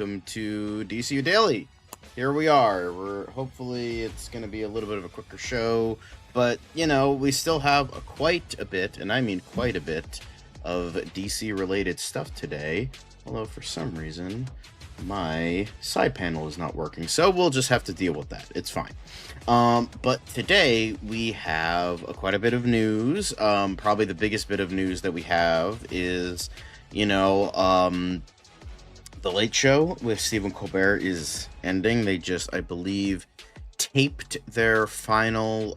welcome to DCU Daily. Here we are. Hopefully it's going to be a little bit of a quicker show, but you know, we still have quite a bit, and I mean quite a bit, of DC related stuff today. Although for some reason my side panel is not working, so we'll just have to deal with that. It's fine. But today we have quite a bit of news. Probably the biggest bit of news that we have is, you know, The Late Show with Stephen Colbert is ending. They just, I believe, taped their final,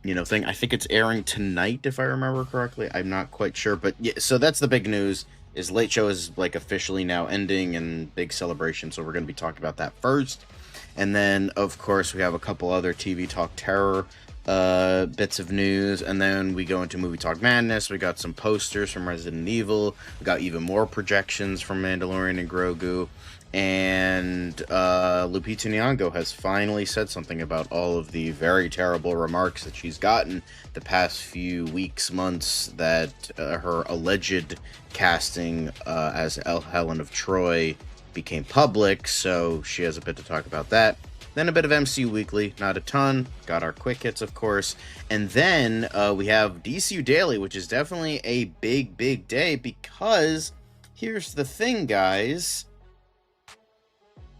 you know, thing. I think it's airing tonight, if I remember correctly. I'm not quite sure, but yeah, so that's the big news, is Late Show is like officially now ending and big celebration, so we're going to be talking about that first. And then, of course, we have a couple other TV Talk Terror bits of news, and then we go into Movie Talk Madness. We got some posters from Resident Evil, we got even more projections from Mandalorian and Grogu, and Lupita Nyong'o has finally said something about all of the very terrible remarks that she's gotten the past few weeks, months, that her alleged casting as Helen of Troy became public, so she has a bit to talk about that. Then a bit of MCU Weekly, not a ton, got our quick hits, of course, and then we have DCU Daily, which is definitely a big day, because here's the thing, guys.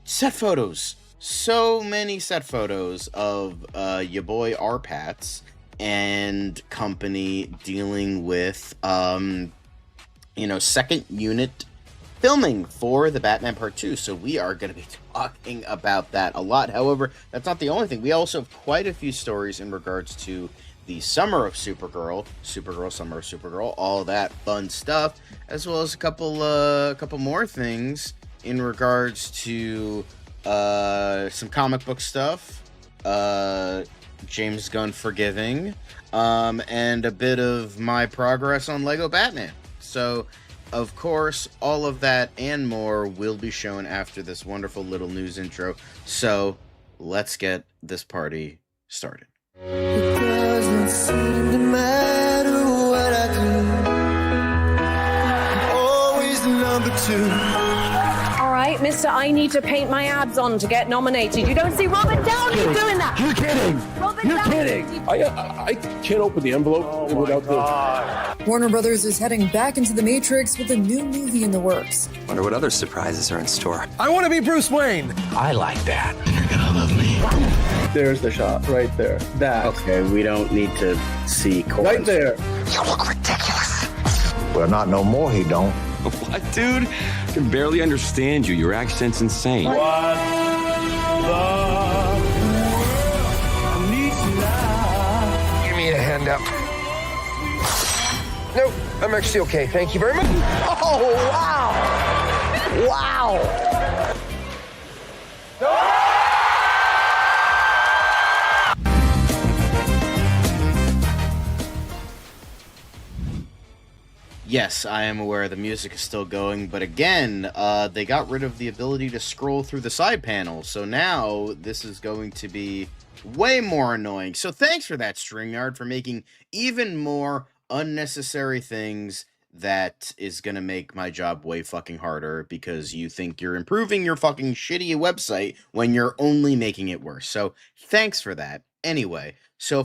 Set photos. So many set photos of your boy R-Pats and company dealing with, you know, second unit filming for the Batman Part 2. So we are going to be talking about that a lot. However, that's not the only thing. We also have quite a few stories in regards to the Summer of Supergirl, Summer of Supergirl, all that fun stuff, as well as a couple more things in regards to some comic book stuff, James Gunn Forgiving, and a bit of my progress on Lego Batman. So, of course, all of that and more will be shown after this wonderful little news intro. So, let's get this party started. It doesn't seem to matter what I do. I'm always number two. Mister, I need to paint my abs on to get nominated. You don't see Robin Downey doing that. You're kidding. You're kidding. I can't open the envelope without the... Warner Brothers is heading back into the Matrix with a new movie in the works. Wonder what other surprises are in store. I want to be Bruce Wayne. I like that. You're gonna love me. There's the shot right there. That. Okay, we don't need to see chords. Right there. You look ridiculous. Well, not no more, he don't. What, dude? I can barely understand you. Your accent's insane. What the Give me a hand up. Nope, I'm actually okay. Thank you very much. Oh, wow. Wow. Yes, I am aware the music is still going, but again, they got rid of the ability to scroll through the side panel, so now this is going to be way more annoying. So thanks for that, StreamYard, for making even more unnecessary things that is going to make my job way fucking harder, because you think you're improving your fucking shitty website when you're only making it worse. So thanks for that. Anyway, so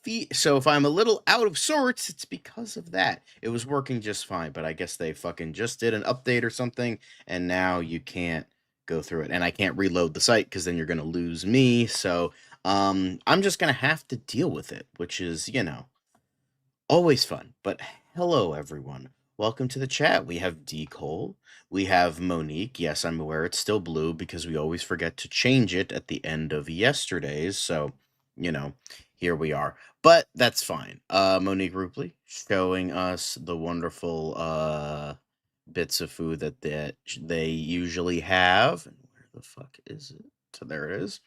if I'm a little out of sorts, it's because of that. It was working just fine, but I guess they fucking just did an update or something, and now you can't go through it. And I can't reload the site, because then you're going to lose me. So I'm just going to have to deal with it, which is, you know, always fun. But hello, everyone. Welcome to the chat. We have D. Cole. We have Monique. Yes, I'm aware it's still blue, because we always forget to change it at the end of yesterday's. So, you know, here we are. But that's fine. Monique Rupley showing us the wonderful bits of food that they usually have. And where the fuck is it? So there it is.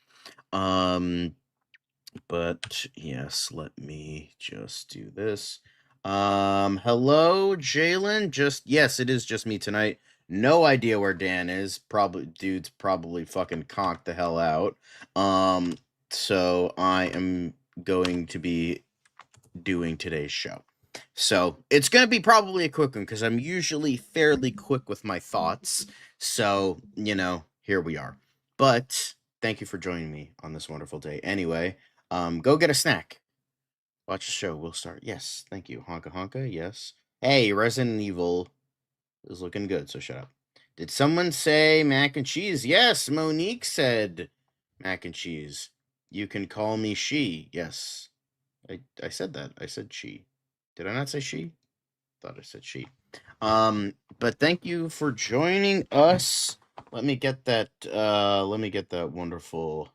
But yes, let me just do this. Hello, Jalen. Yes, it is just me tonight. No idea where Dan is. Dude's probably fucking conked the hell out. So I am going to be doing today's show. So it's going to be probably a quick one because I'm usually fairly quick with my thoughts. So, here we are. But thank you for joining me on this wonderful day. Anyway, go get a snack. Watch the show. We'll start. Yes, thank you. Honka honka, yes. Hey, Resident Evil is looking good, so shut up. Did someone say mac and cheese? Yes, Monique said mac and cheese. You can call me she. Yes. I said that. I said she. Did I not say she? Thought I said she. But thank you for joining us. Let me get that wonderful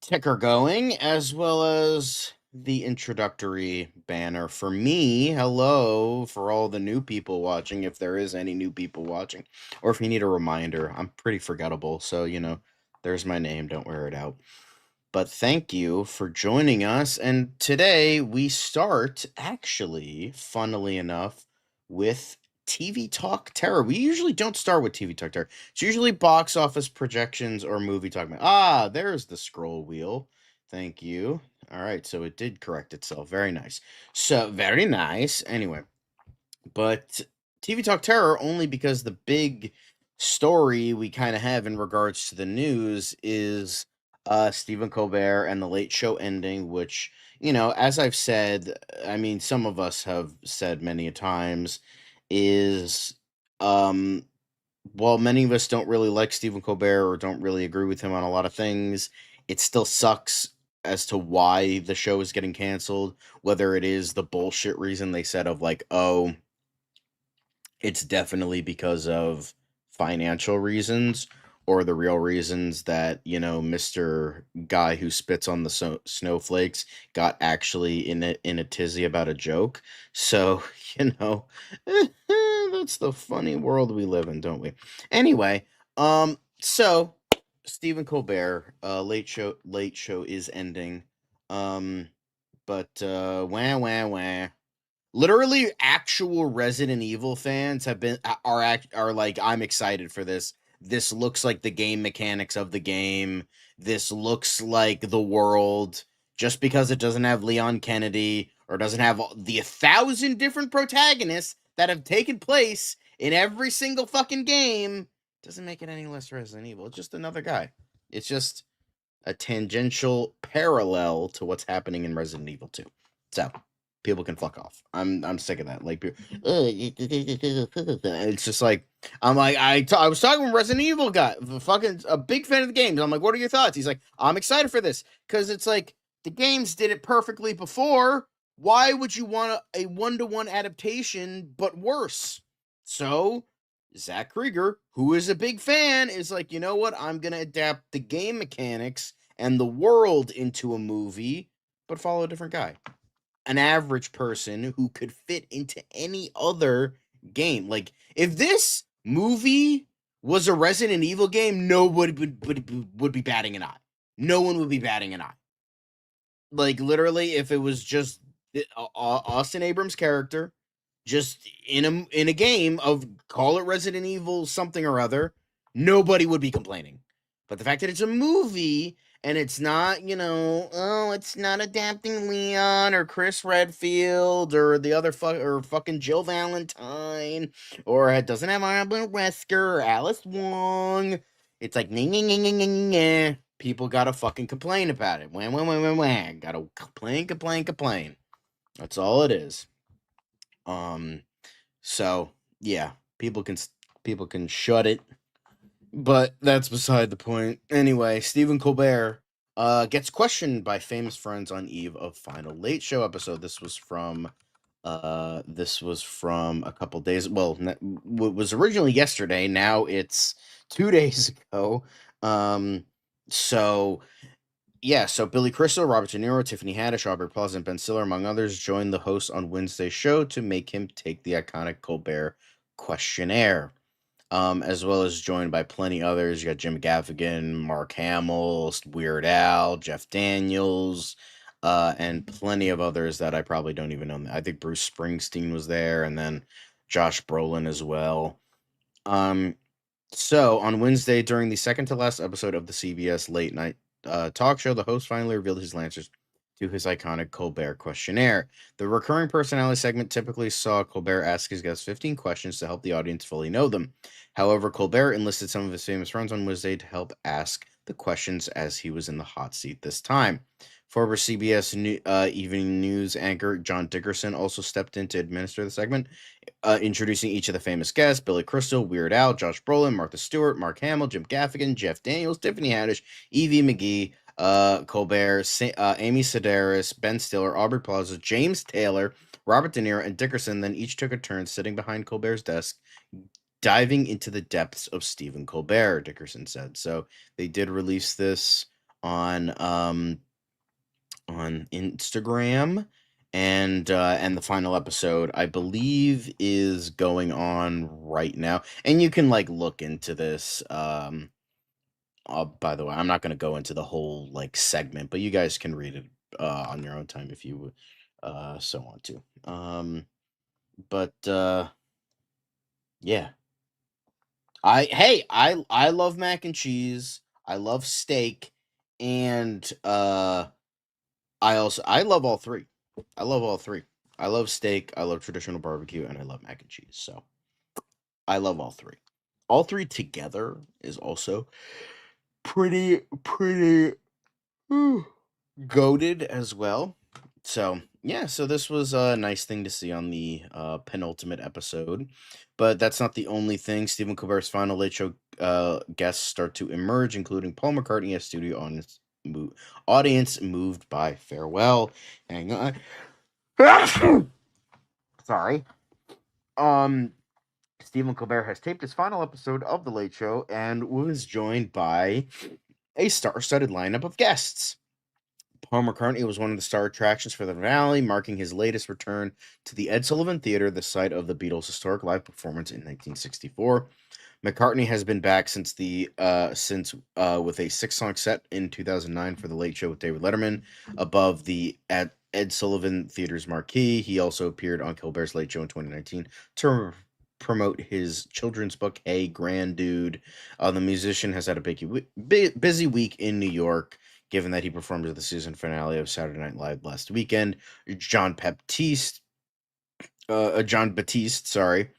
ticker going, as well as the introductory banner for me. Hello for all the new people watching, if there is any new people watching, or if you need a reminder. I'm pretty forgettable, so there's my name. Don't wear it out. But thank you for joining us. And today we start, actually, funnily enough, with TV Talk Terror. We usually don't start with TV Talk Terror. It's usually box office projections or movie talk. There's the scroll wheel. Thank you. All right, so it did correct itself. Very nice. So, very nice. Anyway, but TV Talk Terror only because the big story we kind of have in regards to the news is Stephen Colbert and the Late Show ending, which, as I've said, I mean, some of us have said many a times, is while many of us don't really like Stephen Colbert or don't really agree with him on a lot of things, it still sucks as to why the show is getting canceled, whether it is the bullshit reason they said of like, oh, it's definitely because of financial reasons, or the real reasons that, Mr. Guy who spits on the snowflakes got actually in a tizzy about a joke. So, that's the funny world we live in, don't we? Anyway, so Stephen Colbert, Late Show is ending. But wah wah wah. Literally, actual Resident Evil fans are like, I'm excited for this. This looks like the game mechanics of the game. This looks like the world. Just because it doesn't have Leon Kennedy or doesn't have the 1,000 different protagonists that have taken place in every single fucking game doesn't make it any less Resident Evil. It's just another guy. It's just a tangential parallel to what's happening in Resident Evil 2. So, people can fuck off. I'm sick of that. Like, it's just like, I was talking with Resident Evil guy, fucking a big fan of the games. I'm like, what are your thoughts? He's like, I'm excited for this because it's like the games did it perfectly before. Why would you want a 1-to-1 adaptation but worse? So Zach Krieger, who is a big fan, is like, you know what? I'm gonna adapt the game mechanics and the world into a movie, but follow a different guy. An average person who could fit into any other game. Like, if this movie was a Resident Evil game, nobody would be batting an eye. No one would be batting an eye. Like, literally, if it was just Austin Abrams' character, just in a game of, call it Resident Evil something or other, nobody would be complaining. But the fact that it's a movie and it's not, it's not adapting Leon or Chris Redfield or the other fucking Jill Valentine, or it doesn't have Arlen Wesker or Alice Wong. It's like, nah. People gotta fucking complain about it. Wah. Gotta complain. That's all it is. So yeah, people can shut it. But that's beside the point. Anyway, Stephen Colbert gets questioned by famous friends on eve of final Late Show episode. This was from a couple days. Well, it was originally yesterday. Now it's 2 days ago. So Billy Crystal, Robert De Niro, Tiffany Haddish, Aubrey Plaza, and Ben Stiller, among others, joined the host on Wednesday's show to make him take the iconic Colbert questionnaire. As well as joined by plenty others. You got Jim Gaffigan, Mark Hamill, Weird Al, Jeff Daniels, and plenty of others that I probably don't even know. I think Bruce Springsteen was there, and then Josh Brolin as well. So on Wednesday, during the second to last episode of the CBS late night talk show, the host finally revealed his answers to his iconic Colbert questionnaire. The recurring personality segment typically saw Colbert ask his guests 15 questions to help the audience fully know them. However, Colbert enlisted some of his famous friends on Wednesday to help ask the questions as he was in the hot seat this time. Former CBS Evening News anchor John Dickerson also stepped in to administer the segment, introducing each of the famous guests: Billy Crystal, Weird Al, Josh Brolin, Martha Stewart, Mark Hamill, Jim Gaffigan, Jeff Daniels, Tiffany Haddish, Evie McGee, Colbert, Amy Sedaris, Ben Stiller, Aubrey Plaza, James Taylor, Robert De Niro, and Dickerson then each took a turn sitting behind Colbert's desk, diving into the depths of Stephen Colbert, Dickerson said. So they did release this on Instagram, and the final episode, I believe, is going on right now, and you can like look into this. By the way, I'm not going to go into the whole like segment, but you guys can read it on your own time if you so want to. But yeah, I love mac and cheese. I love steak, and I love all three. I love all three. I love steak, I love traditional barbecue, and I love mac and cheese. So I love all three. All three together is also pretty goaded as well. So yeah, so this was a nice thing to see on the penultimate episode, but that's not the only thing. Stephen Colbert's final Late Show guests start to emerge, including Paul McCartney as studio audience moved by farewell. Hang on. Sorry. Stephen Colbert has taped his final episode of The Late Show and was joined by a star-studded lineup of guests. Paul McCartney was one of the star attractions for the finale, marking his latest return to the Ed Sullivan Theater, the site of the Beatles' historic live performance in 1964. McCartney has been back since with a 6-song set in 2009 for The Late Show with David Letterman above the Ed Sullivan Theater's marquee. He also appeared on Colbert's Late Show in 2019 to promote his children's book, Hey Grand Dude. The musician has had a busy week in New York, given that he performed at the season finale of Saturday Night Live last weekend. John Baptiste, sorry.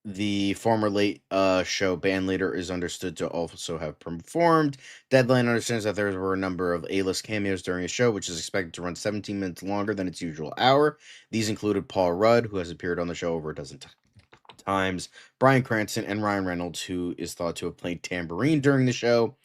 The former Late Show bandleader is understood to also have performed. Deadline understands that there were a number of A-list cameos during the show, which is expected to run 17 minutes longer than its usual hour. These included Paul Rudd, who has appeared on the show over a dozen times, Bryan Cranston, and Ryan Reynolds, who is thought to have played tambourine during the show.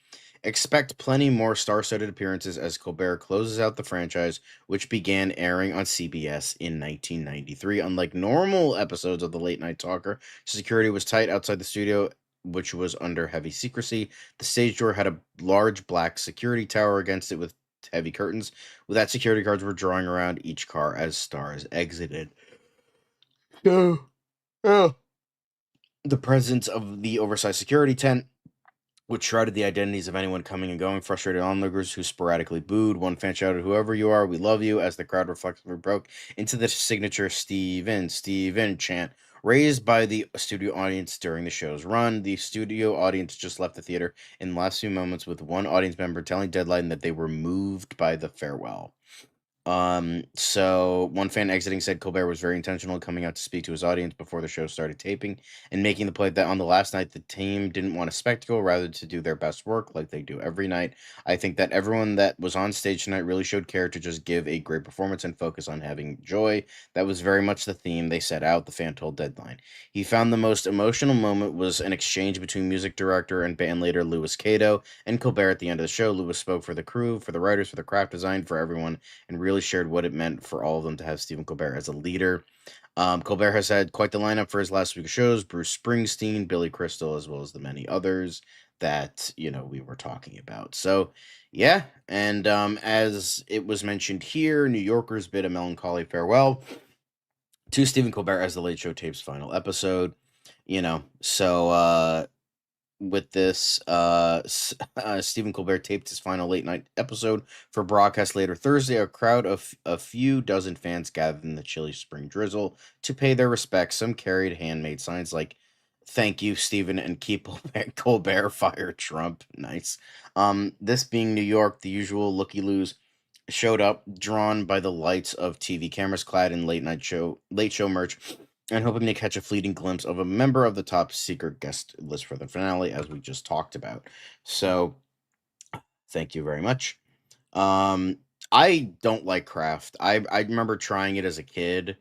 Expect plenty more star-studded appearances as Colbert closes out the franchise, which began airing on CBS in 1993. Unlike normal episodes of The Late Night Talker, security was tight outside the studio, which was under heavy secrecy. The stage door had a large black security tower against it with heavy curtains. With that, security guards were drawing around each car as stars exited. The presence of the oversized security tent, which shrouded the identities of anyone coming and going, frustrated onlookers who sporadically booed. One fan shouted, "Whoever you are, we love you," as the crowd reflexively broke into the signature Steven chant, raised by the studio audience during the show's run. The studio audience just left the theater in the last few moments, with one audience member telling Deadline that they were moved by the farewell. So one fan exiting said Colbert was very intentional in coming out to speak to his audience before the show started taping and making the point that on the last night the team didn't want a spectacle, rather to do their best work like they do every night. I think that everyone that was on stage tonight really showed care to just give a great performance and focus on having joy. That was very much the theme they set out, the fan told Deadline. He found the most emotional moment was an exchange between music director and bandleader Louis Cato and Colbert at the end of the show. Louis spoke for the crew, for the writers, for the craft design, for everyone, and really shared what it meant for all of them to have Stephen Colbert as a leader. Colbert has had quite the lineup for his last week of shows: Bruce Springsteen, Billy Crystal, as well as the many others that, we were talking about. So, yeah, and as it was mentioned here, New Yorkers bid a melancholy farewell to Stephen Colbert as The Late Show tapes final episode. So with this, Stephen Colbert taped his final late night episode for broadcast later Thursday. A crowd of a few dozen fans gathered in the chilly spring drizzle to pay their respects. Some carried handmade signs like "Thank you, Stephen," and "Keep Colbert, fire Trump." Nice. This being New York, the usual looky-loos showed up, drawn by the lights of TV cameras, clad in late show merch, and hoping to catch a fleeting glimpse of a member of the top secret guest list for the finale, as we just talked about. So, thank you very much. Um, I don't like Kraft. I remember trying it as a kid,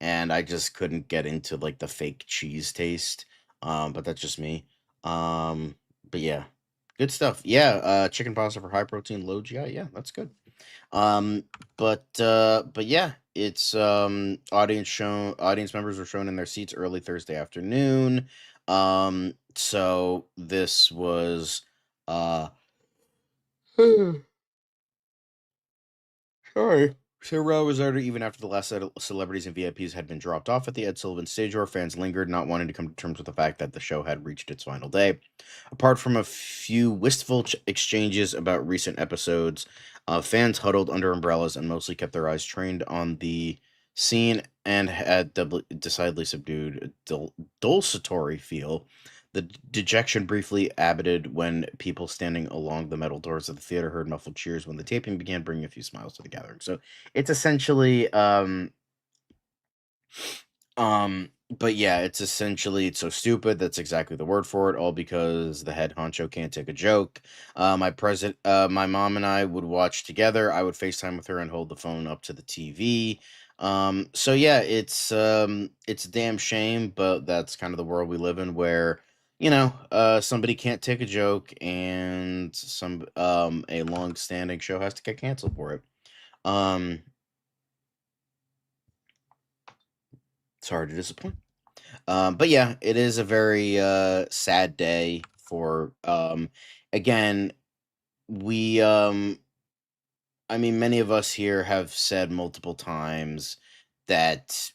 and I just couldn't get into like the fake cheese taste. But that's just me. Um, but yeah, good stuff. Yeah, chicken pasta for high protein, low GI. Yeah, that's good. Um, but yeah, it's audience members were shown in their seats early Thursday afternoon. So this was uh sorry. Sarah was ordered even after the last set of celebrities and VIPs had been dropped off at the Ed Sullivan stage door. Fans lingered, not wanting to come to terms with the fact that the show had reached its final day. Apart from a few wistful exchanges about recent episodes, fans huddled under umbrellas and mostly kept their eyes trained on the scene and had decidedly subdued dulcetory feel. The dejection briefly abated when people standing along the metal doors of the theater heard muffled cheers when the taping began, bringing a few smiles to the gathering. So it's essentially but yeah, it's so stupid. That's exactly the word for it. All because the head honcho can't take a joke. My mom and I would watch together. I would FaceTime with her and hold the phone up to the TV. So yeah, it's a damn shame, but that's kind of the world we live in, where somebody can't take a joke, and a long-standing show has to get canceled for it. Um, Sorry to disappoint. But yeah, it is a very sad day for again, we I mean, many of us here have said multiple times that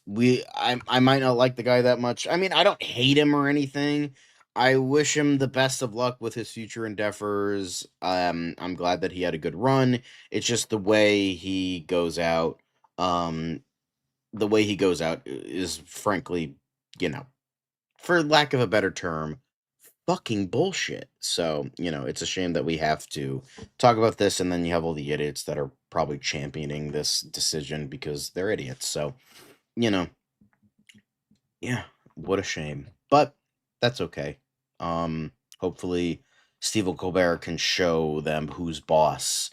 I might not like the guy that much. I mean, I don't hate him or anything. I wish him the best of luck with his future endeavors. I'm glad that he had a good run. It's just um the way he goes out is frankly, you know, for lack of a better term, fucking bullshit. So, it's a shame that we have to talk about this, and then you have all the idiots that are probably championing this decision because they're idiots. So, you know, yeah, what a shame. But that's okay. Hopefully Steve Colbert can show them who's boss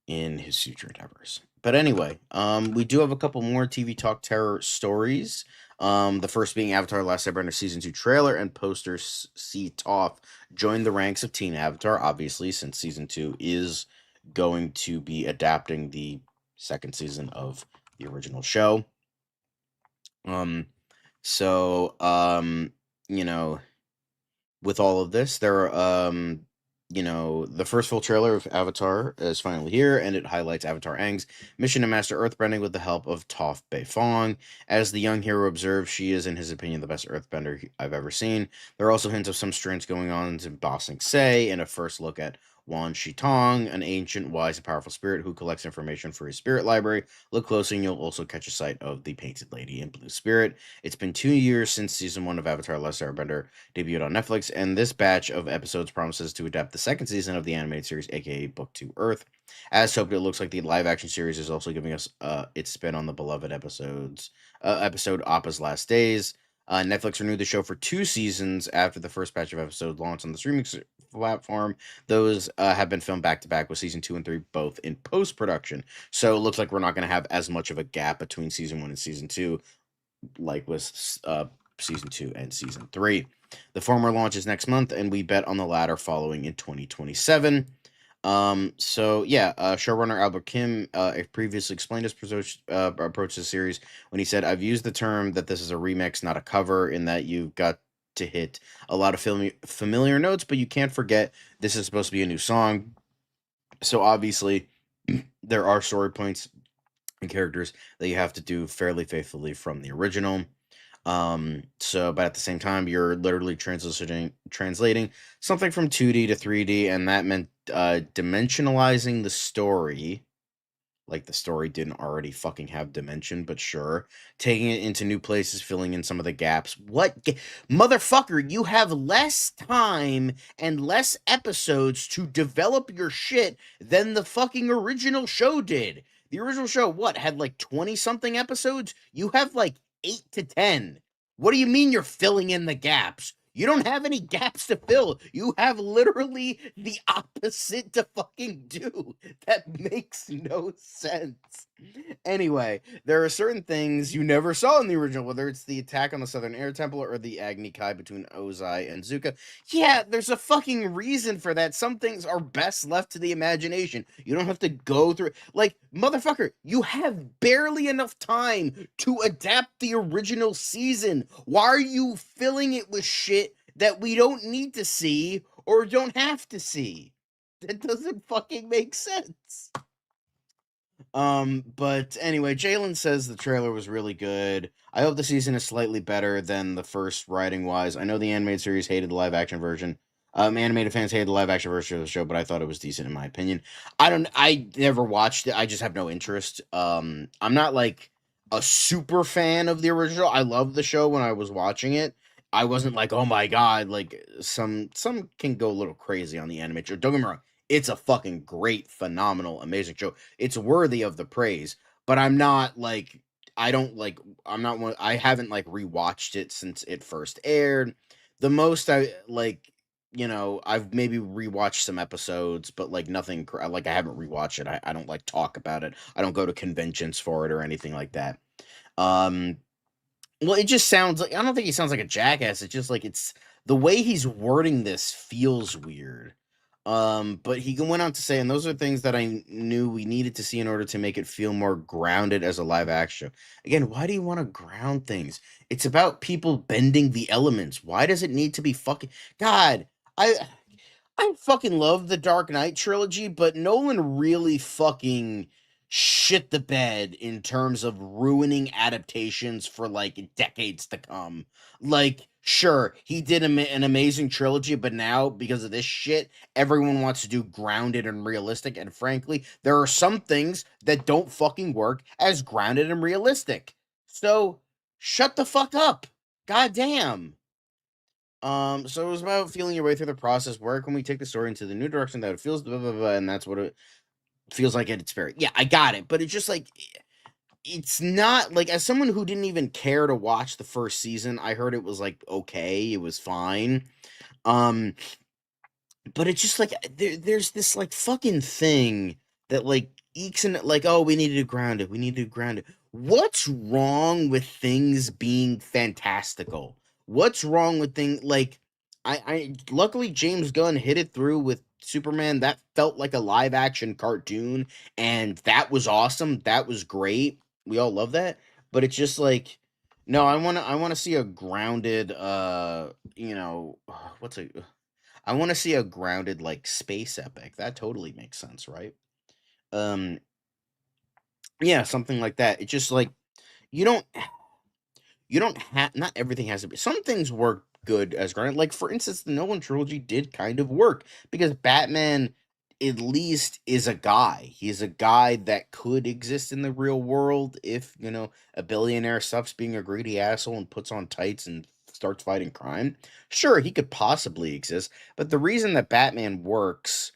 in his future endeavors. But anyway, we do have a couple more TV Talk Terror stories. The first being Avatar: Last Airbender Season 2 trailer and poster see Toph join the ranks of Teen Avatar, obviously, since Season 2 is going to be adapting the second season of the original show. Um, so, you know, with all of this, the first full trailer of Avatar is finally here, and it highlights Avatar Aang's mission to master earthbending with the help of Toph Beifong. As the young hero observes, she is, in his opinion, the best earthbender I've ever seen. There are also hints of some strange going on in Ba Sing Se, and a first look at Wan Shitong, an ancient, wise, and powerful spirit who collects information for his spirit library. Look closely, and you'll also catch a sight of the painted lady in blue spirit. It's been 2 years since season 1 of Avatar: Last Airbender debuted on Netflix, and this batch of episodes promises to adapt the second season of the animated series, aka Book 2 Earth. As hoped, it looks like the live-action series is also giving us its spin on the beloved episode Appa's Last Days. Netflix renewed the show for 2 seasons after the first batch of episodes launched on the streaming platform. Those have been filmed back-to-back, with season 2 and 3 both in post-production. So it looks like we're not going to have as much of a gap between season 1 and season 2, like with season 2 and season 3. The former launches next month, and we bet on the latter following in 2027. Showrunner Albert Kim previously explained his approach to the series when he said, "I've used the term that this is a remix, not a cover, in that you've got to hit a lot of familiar notes, but you can't forget this is supposed to be a new song. So obviously, there are story points and characters that you have to do fairly faithfully from the original. But at the same time, you're literally translating something from 2D to 3D, and that meant dimensionalizing the story Like the story didn't already fucking have dimension, but sure. Taking it into new places, filling in some of the gaps. Motherfucker, you have less time and less episodes to develop your shit than the fucking original show did. The original show, what, had like 20 something episodes? You have like 8 to 10. What do you mean you're filling in the gaps? You don't have any gaps to fill. You have literally the opposite to fucking do. That makes no sense. Anyway, there are certain things you never saw in the original, whether it's the attack on the Southern Air Temple or the Agni Kai between Ozai and Zuka. Yeah, there's a fucking reason for that. Some things are best left to the imagination. You don't have to go through. Like, motherfucker, you have barely enough time to adapt the original season. Why are you filling it with shit that we don't need to see or don't have to see? That doesn't fucking make sense. But anyway, Jalen says the trailer was really good. I hope the season is slightly better than the first writing wise. I know the animated series hated the live action version. Animated fans hated the live action version of the show, but I thought it was decent in my opinion. I never watched it. I just have no interest. I'm not like a super fan of the original. I loved the show when I was watching it. I wasn't like, oh my god, like some can go a little crazy on the animated show. Don't get me wrong. It's a fucking great, phenomenal, amazing show. It's worthy of the praise, but I'm not like I'm not one. I haven't like rewatched it since it first aired. The most I like, I've maybe rewatched some episodes, but like nothing. Like I haven't rewatched it. I don't like talk about it. I don't go to conventions for it or anything like that. Um, well, it just sounds like I don't think he sounds like a jackass. It's just like it's the way he's wording this feels weird. But he went on to say, and those are things that I knew we needed to see in order to make it feel more grounded as a live action show. Again, why do you want to ground things? It's about people bending the elements. Why does it need to be fucking God? I fucking love the Dark Knight trilogy, but Nolan really fucking shit the bed in terms of ruining adaptations for like decades to come. Like, sure, he did an amazing trilogy, but now because of this shit, everyone wants to do grounded and realistic. And frankly, there are some things that don't fucking work as grounded and realistic. So shut the fuck up. God damn. So it was about feeling your way through the process. Where can we take the story into the new direction that it feels, blah, blah, blah, and that's what it feels like at its very. Yeah, I got it, but it's just like it's not like as someone who didn't even care to watch the first season, I heard it was like okay, it was fine. Um, but it's just like there's this like fucking thing that like ekes in like, oh, we need to ground it. We need to ground it. What's wrong with things being fantastical? What's wrong with things like I luckily James Gunn hit it through with Superman. That felt like a live action cartoon, and that was awesome. That was great. We all love that. But it's just like no, I wanna see a grounded what's a I want to see a grounded like space epic. That totally makes sense, right? Um, yeah, something like that. It's just like you don't you don't have not everything has to be. Some things work good as grounded. Like for instance, the Nolan trilogy did kind of work because Batman at least is a guy. He's a guy that could exist in the real world if, a billionaire stops being a greedy asshole and puts on tights and starts fighting crime. Sure, he could possibly exist, but the reason that Batman works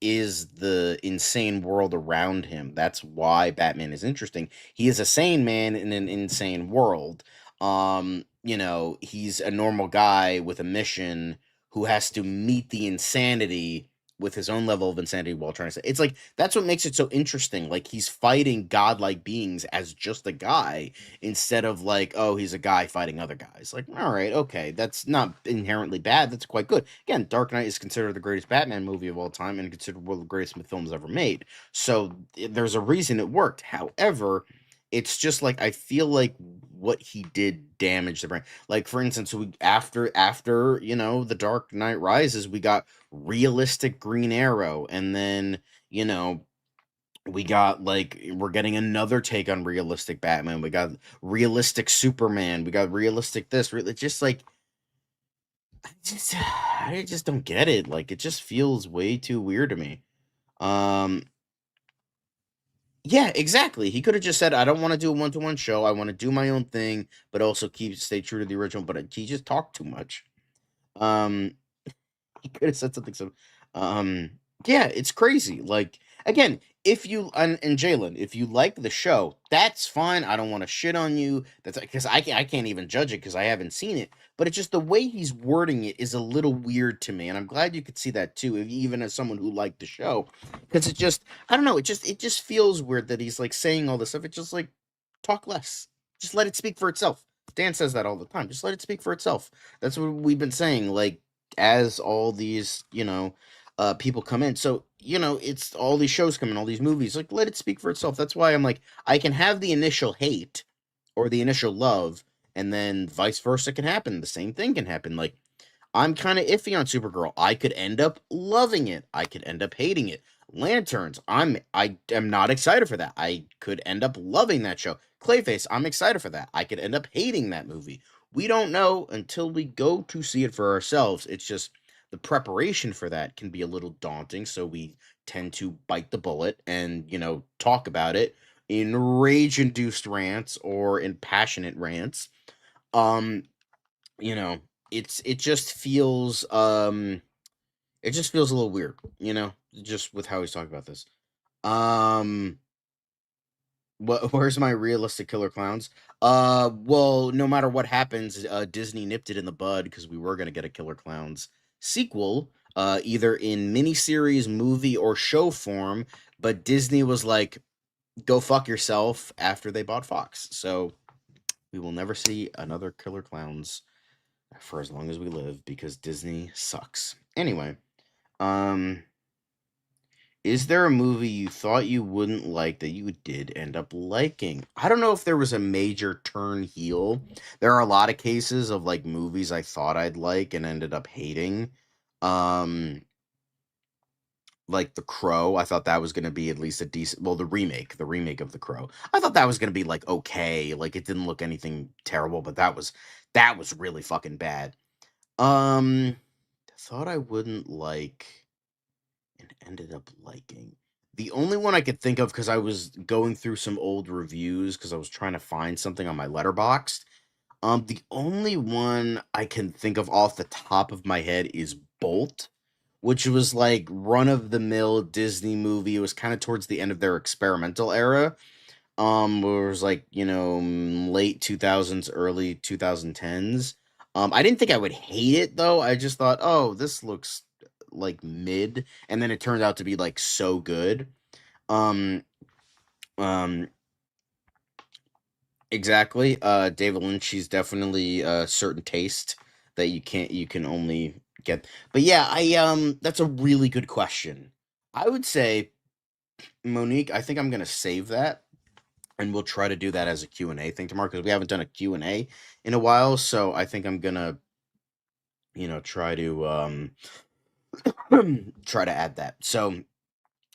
is the insane world around him. That's why Batman is interesting. He is a sane man in an insane world. He's a normal guy with a mission who has to meet the insanity with his own level of insanity while trying to say it's like that's what makes it so interesting. Like he's fighting godlike beings as just a guy instead of like, oh, he's a guy fighting other guys. Like, all right, okay, that's not inherently bad. That's quite good. Again, Dark Knight is considered the greatest Batman movie of all time and considered one of the greatest films ever made. So there's a reason it worked. However, it's just like I feel like what he did damaged the brand. Like for instance, we after the Dark Knight Rises, we got realistic Green Arrow, and then we got like we're getting another take on realistic Batman. We got realistic Superman. We got realistic this. It's just like I just don't get it. Like it just feels way too weird to me. Um, Yeah, exactly. He could have just said, "I don't want to do a one-to-one show. I want to do my own thing, but also stay true to the original." But he just talked too much. Um, he could have said something so. Um, yeah, it's crazy. Like again, if you and Jalen, if you like the show, that's fine. I don't want to shit on you. That's because I can't even judge it because I haven't seen it. But it's just the way he's wording it is a little weird to me, and I'm glad you could see that too, even as someone who liked the show, because it just I don't know. It just feels weird that he's like saying all this stuff. It's just like talk less. Just let it speak for itself. Dan says that all the time. Just let it speak for itself. That's what we've been saying. Like as all these, people come in. So, it's all these shows come in, all these movies. Like, let it speak for itself. That's why I'm like, I can have the initial hate or the initial love, and then vice versa can happen. The same thing can happen. Like, I'm kind of iffy on Supergirl. I could end up loving it. I could end up hating it. Lanterns, I am not excited for that. I could end up loving that show. Clayface, I'm excited for that. I could end up hating that movie. We don't know until we go to see it for ourselves. It's just the preparation for that can be a little daunting, so we tend to bite the bullet and, talk about it in rage-induced rants or in passionate rants. Um, you know, it just feels it just feels a little weird, just with how he's talking about this. Um where's my realistic killer clowns? Well, no matter what happens, Disney nipped it in the bud because we were gonna get a Killer Clowns sequel, either in miniseries, movie, or show form, but Disney was like, go fuck yourself after they bought Fox. So we will never see another Killer Clowns for as long as we live because Disney sucks. Anyway, um, is there a movie you thought you wouldn't like that you did end up liking? I don't know if there was a major turn heel. There are a lot of cases of like movies I thought I'd like and ended up hating. Um, like The Crow, I thought that was going to be at least a decent, well, the remake of The Crow. I thought that was going to be like okay, like it didn't look anything terrible, but that was really fucking bad. Um, thought I wouldn't like and ended up liking. The only one I could think of because I was going through some old reviews because I was trying to find something on my letterboxd. The only one I can think of off the top of my head is Bolt, which was like run of the mill Disney movie. It was kind of towards the end of their experimental era. Where it was like, late 2000s, early 2010s. I didn't think I would hate it though. I just thought, oh, this looks like mid, and then it turned out to be like so good. Um, um, exactly. David Lynch, she's definitely a certain taste that you can only get. But yeah, that's a really good question. I would say, Monique, I think I'm gonna save that and we'll try to do that as a Q&A thing tomorrow because we haven't done a Q&A in a while, so I think I'm gonna try to try to add that. So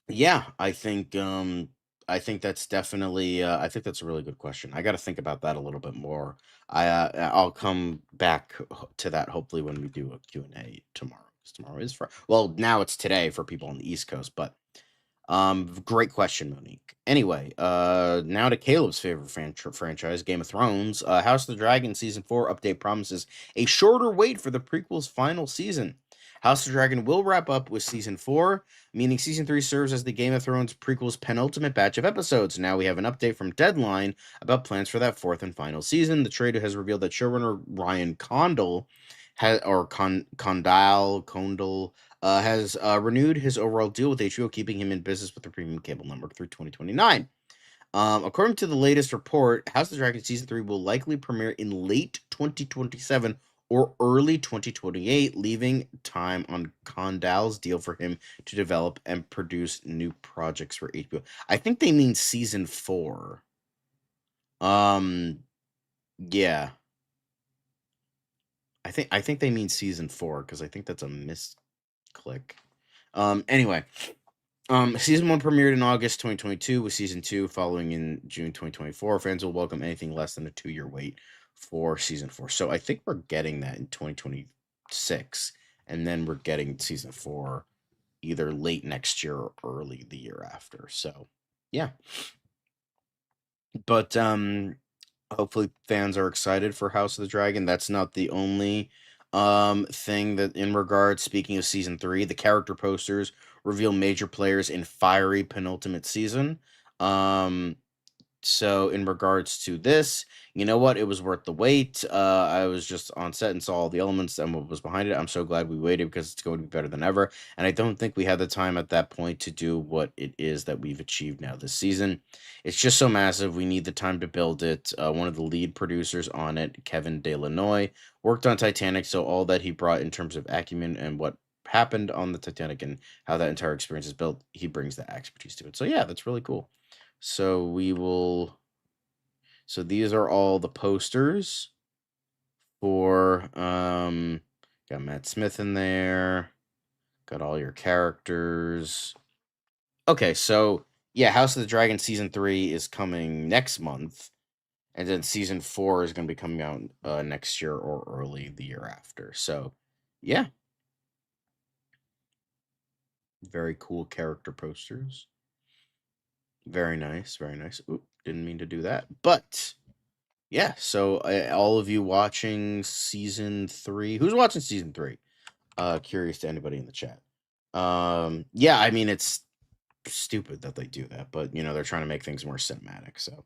yeah, I think that's definitely I think that's a really good question. I got to think about that a little bit more. I'll come back to that hopefully when we do a Q&A tomorrow. 'Cause tomorrow is Friday. Well, now it's today for people on the East Coast, but great question, Monique. Anyway, now to Caleb's favorite franchise, Game of Thrones. House of the Dragon season 4 update promises a shorter wait for the prequel's final season. House of the Dragon will wrap up with season 4, meaning season 3 serves as the Game of Thrones prequel's penultimate batch of episodes. Now we have an update from Deadline about plans for that fourth and final season. The trailer has revealed that showrunner Ryan Condal Condal has renewed his overall deal with HBO, keeping him in business with the premium cable network through 2029. According to the latest report, House of the Dragon Season 3 will likely premiere in late 2027 or early 2028, leaving time on Condal's deal for him to develop and produce new projects for HBO. I think they mean Season 4. Yeah. I think they mean Season 4 because I think that's a misclick. Anyway, season 1 premiered in August 2022, with season 2 following in June 2024. Fans will welcome anything less than a 2-year wait for season 4. So I think we're getting that in 2026, and then we're getting season 4 either late next year or early the year after. So, yeah. But hopefully fans are excited for House of the Dragon. That's not the only thing that in regards, speaking of season 3, the character posters reveal major players in fiery penultimate season. Um so in regards to this, you know what? It was worth the wait. I was just on set and saw all the elements and what was behind it. I'm so glad we waited because it's going to be better than ever. And I don't think we had the time at that point to do what it is that we've achieved now this season. It's just so massive. We need the time to build it. One of the lead producers on it, Kevin Delanoy, worked on Titanic, so all that he brought in terms of acumen and what happened on the Titanic and how that entire experience is built, he brings that expertise to it. So yeah, that's really cool. So we will. So these are all the posters for got Matt Smith in there. Got all your characters. Okay, so yeah, House of the Dragon season 3 is coming next month, and then season 4 is going to be coming out next year or early the year after. So, yeah, very cool character posters. Very nice, very nice. Oop, didn't mean to do that. But yeah, so all of you watching season 3, who's watching season 3? Curious to anybody in the chat. Yeah, I mean it's stupid that they do that, but you know, they're trying to make things more cinematic, so.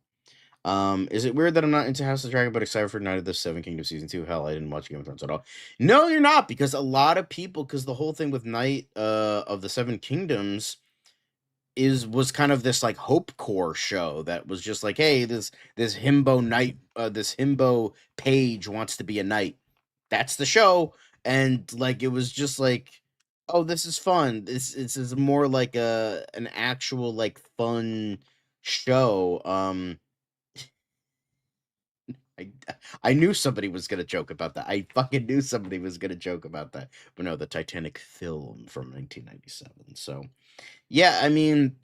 Is it weird that I'm not into House of the Dragon but excited for Night of the Seven Kingdoms season 2? Hell, I didn't watch Game of Thrones at all. No, you're not, because a lot of people, because the whole thing with Night of the Seven Kingdoms was kind of this like hope core show that was just like, hey, this himbo knight, this himbo page wants to be a knight. That's the show, and like it was just like, oh, this is fun. This is more like an actual like fun show. I I knew somebody was gonna joke about that. I fucking knew somebody was gonna joke about that. But no, the Titanic film from 1997. So yeah, I mean,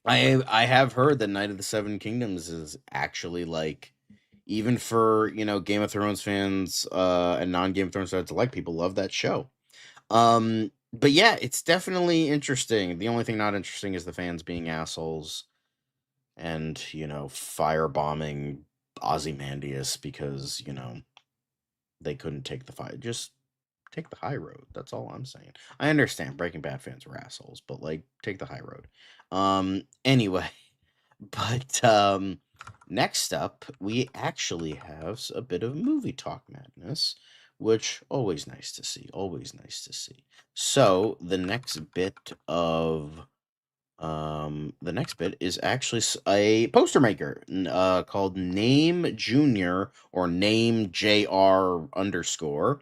I have heard that Night of the Seven Kingdoms is actually like, even for, you know, Game of Thrones fans and non-Game of Thrones fans alike, people love that show. But yeah, it's definitely interesting. The only thing not interesting is the fans being assholes and, you know, firebombing Ozymandias because, you know, they couldn't take the fight. Just take the high road. That's all I'm saying. I understand Breaking Bad fans are assholes, but like take the high road. Anyway, but next up we actually have a bit of movie talk madness, which always nice to see. Always nice to see. So the next bit is actually a poster maker called Name Junior or Name JR underscore.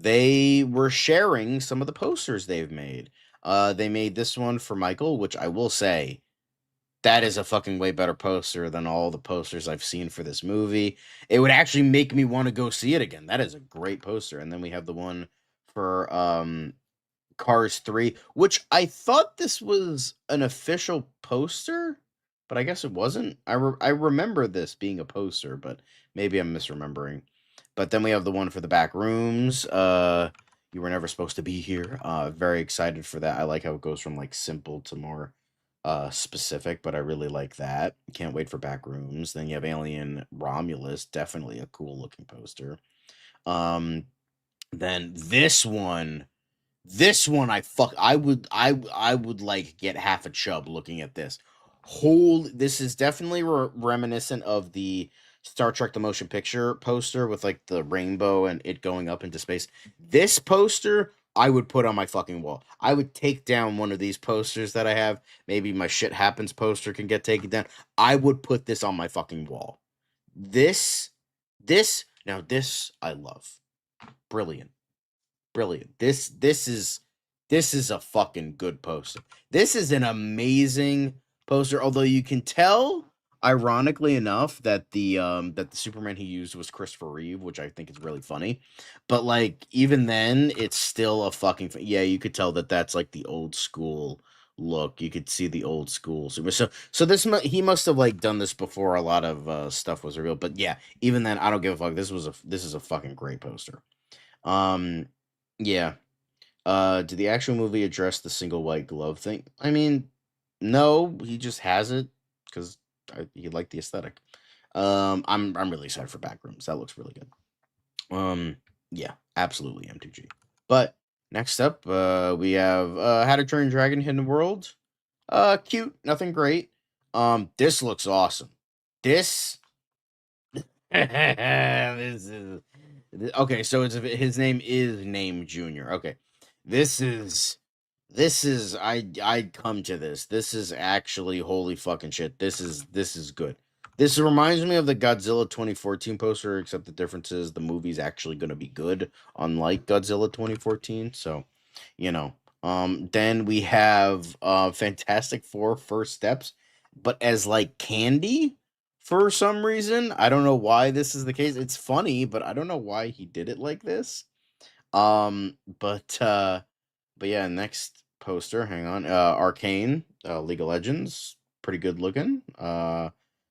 They were sharing some of the posters they've made. They made this one for Michael, which I will say, that is a fucking way better poster than all the posters I've seen for this movie. It would actually make me want to go see it again. That is a great poster. And then we have the one for Cars 3, which I thought this was an official poster, but I guess it wasn't. I remember this being a poster, but maybe I'm misremembering. But then we have the one for the back rooms. You were never supposed to be here. Very excited for that. I like how it goes from like simple to more specific, but I really like that. Can't wait for back rooms. Then you have Alien Romulus, definitely a cool looking poster. Um, then this one I would like get half a chub looking at this. This is definitely reminiscent of the Star Trek the Motion Picture poster with like the rainbow and it going up into space. This poster I would put on my fucking wall. I would take down one of these posters that I have. Maybe my Shit Happens poster can get taken down. I would put this on my fucking wall. This I love. Brilliant. Brilliant. This is a fucking good poster. This is an amazing poster, although you can tell, ironically enough, that the Superman he used was Christopher Reeve, which I think is really funny. But like even then, it's still a fucking yeah, you could tell that that's like the old school look. You could see the old school Superman. So he must have like done this before a lot of stuff was revealed. But yeah, even then, I don't give a fuck. This is a fucking great poster. Yeah. Did the actual movie address the single white glove thing? I mean, no, he just has it because he liked the aesthetic. I'm really excited for Backrooms. That looks really good. Yeah, absolutely M2G. But next up, we have How to Train Your Dragon Hidden World. Cute, nothing great. This looks awesome. This this is okay, so his name is Name Junior. Okay. This is I come to this. This is actually holy fucking shit. This is good. This reminds me of the Godzilla 2014 poster, except the difference is the movie's actually going to be good, unlike Godzilla 2014. So, you know. Then we have Fantastic Four First Steps, but as like candy for some reason. I don't know why this is the case. It's funny, but I don't know why he did it like this. But yeah, next poster, hang on. Arcane, League of Legends, pretty good looking.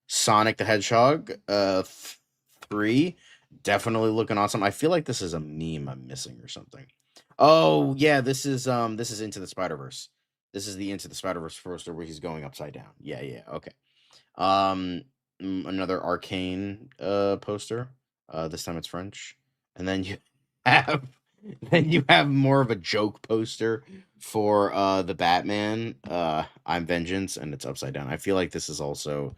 Sonic the Hedgehog, 3, definitely looking awesome. I feel like this is a meme I'm missing or something. Oh, yeah, this is Into the Spider-Verse. This is the Into the Spider-Verse poster where he's going upside down. Yeah, okay. Another Arcane poster. This time it's French. And then you have more of a joke poster for the Batman. I'm Vengeance, and it's upside down. I feel like this is also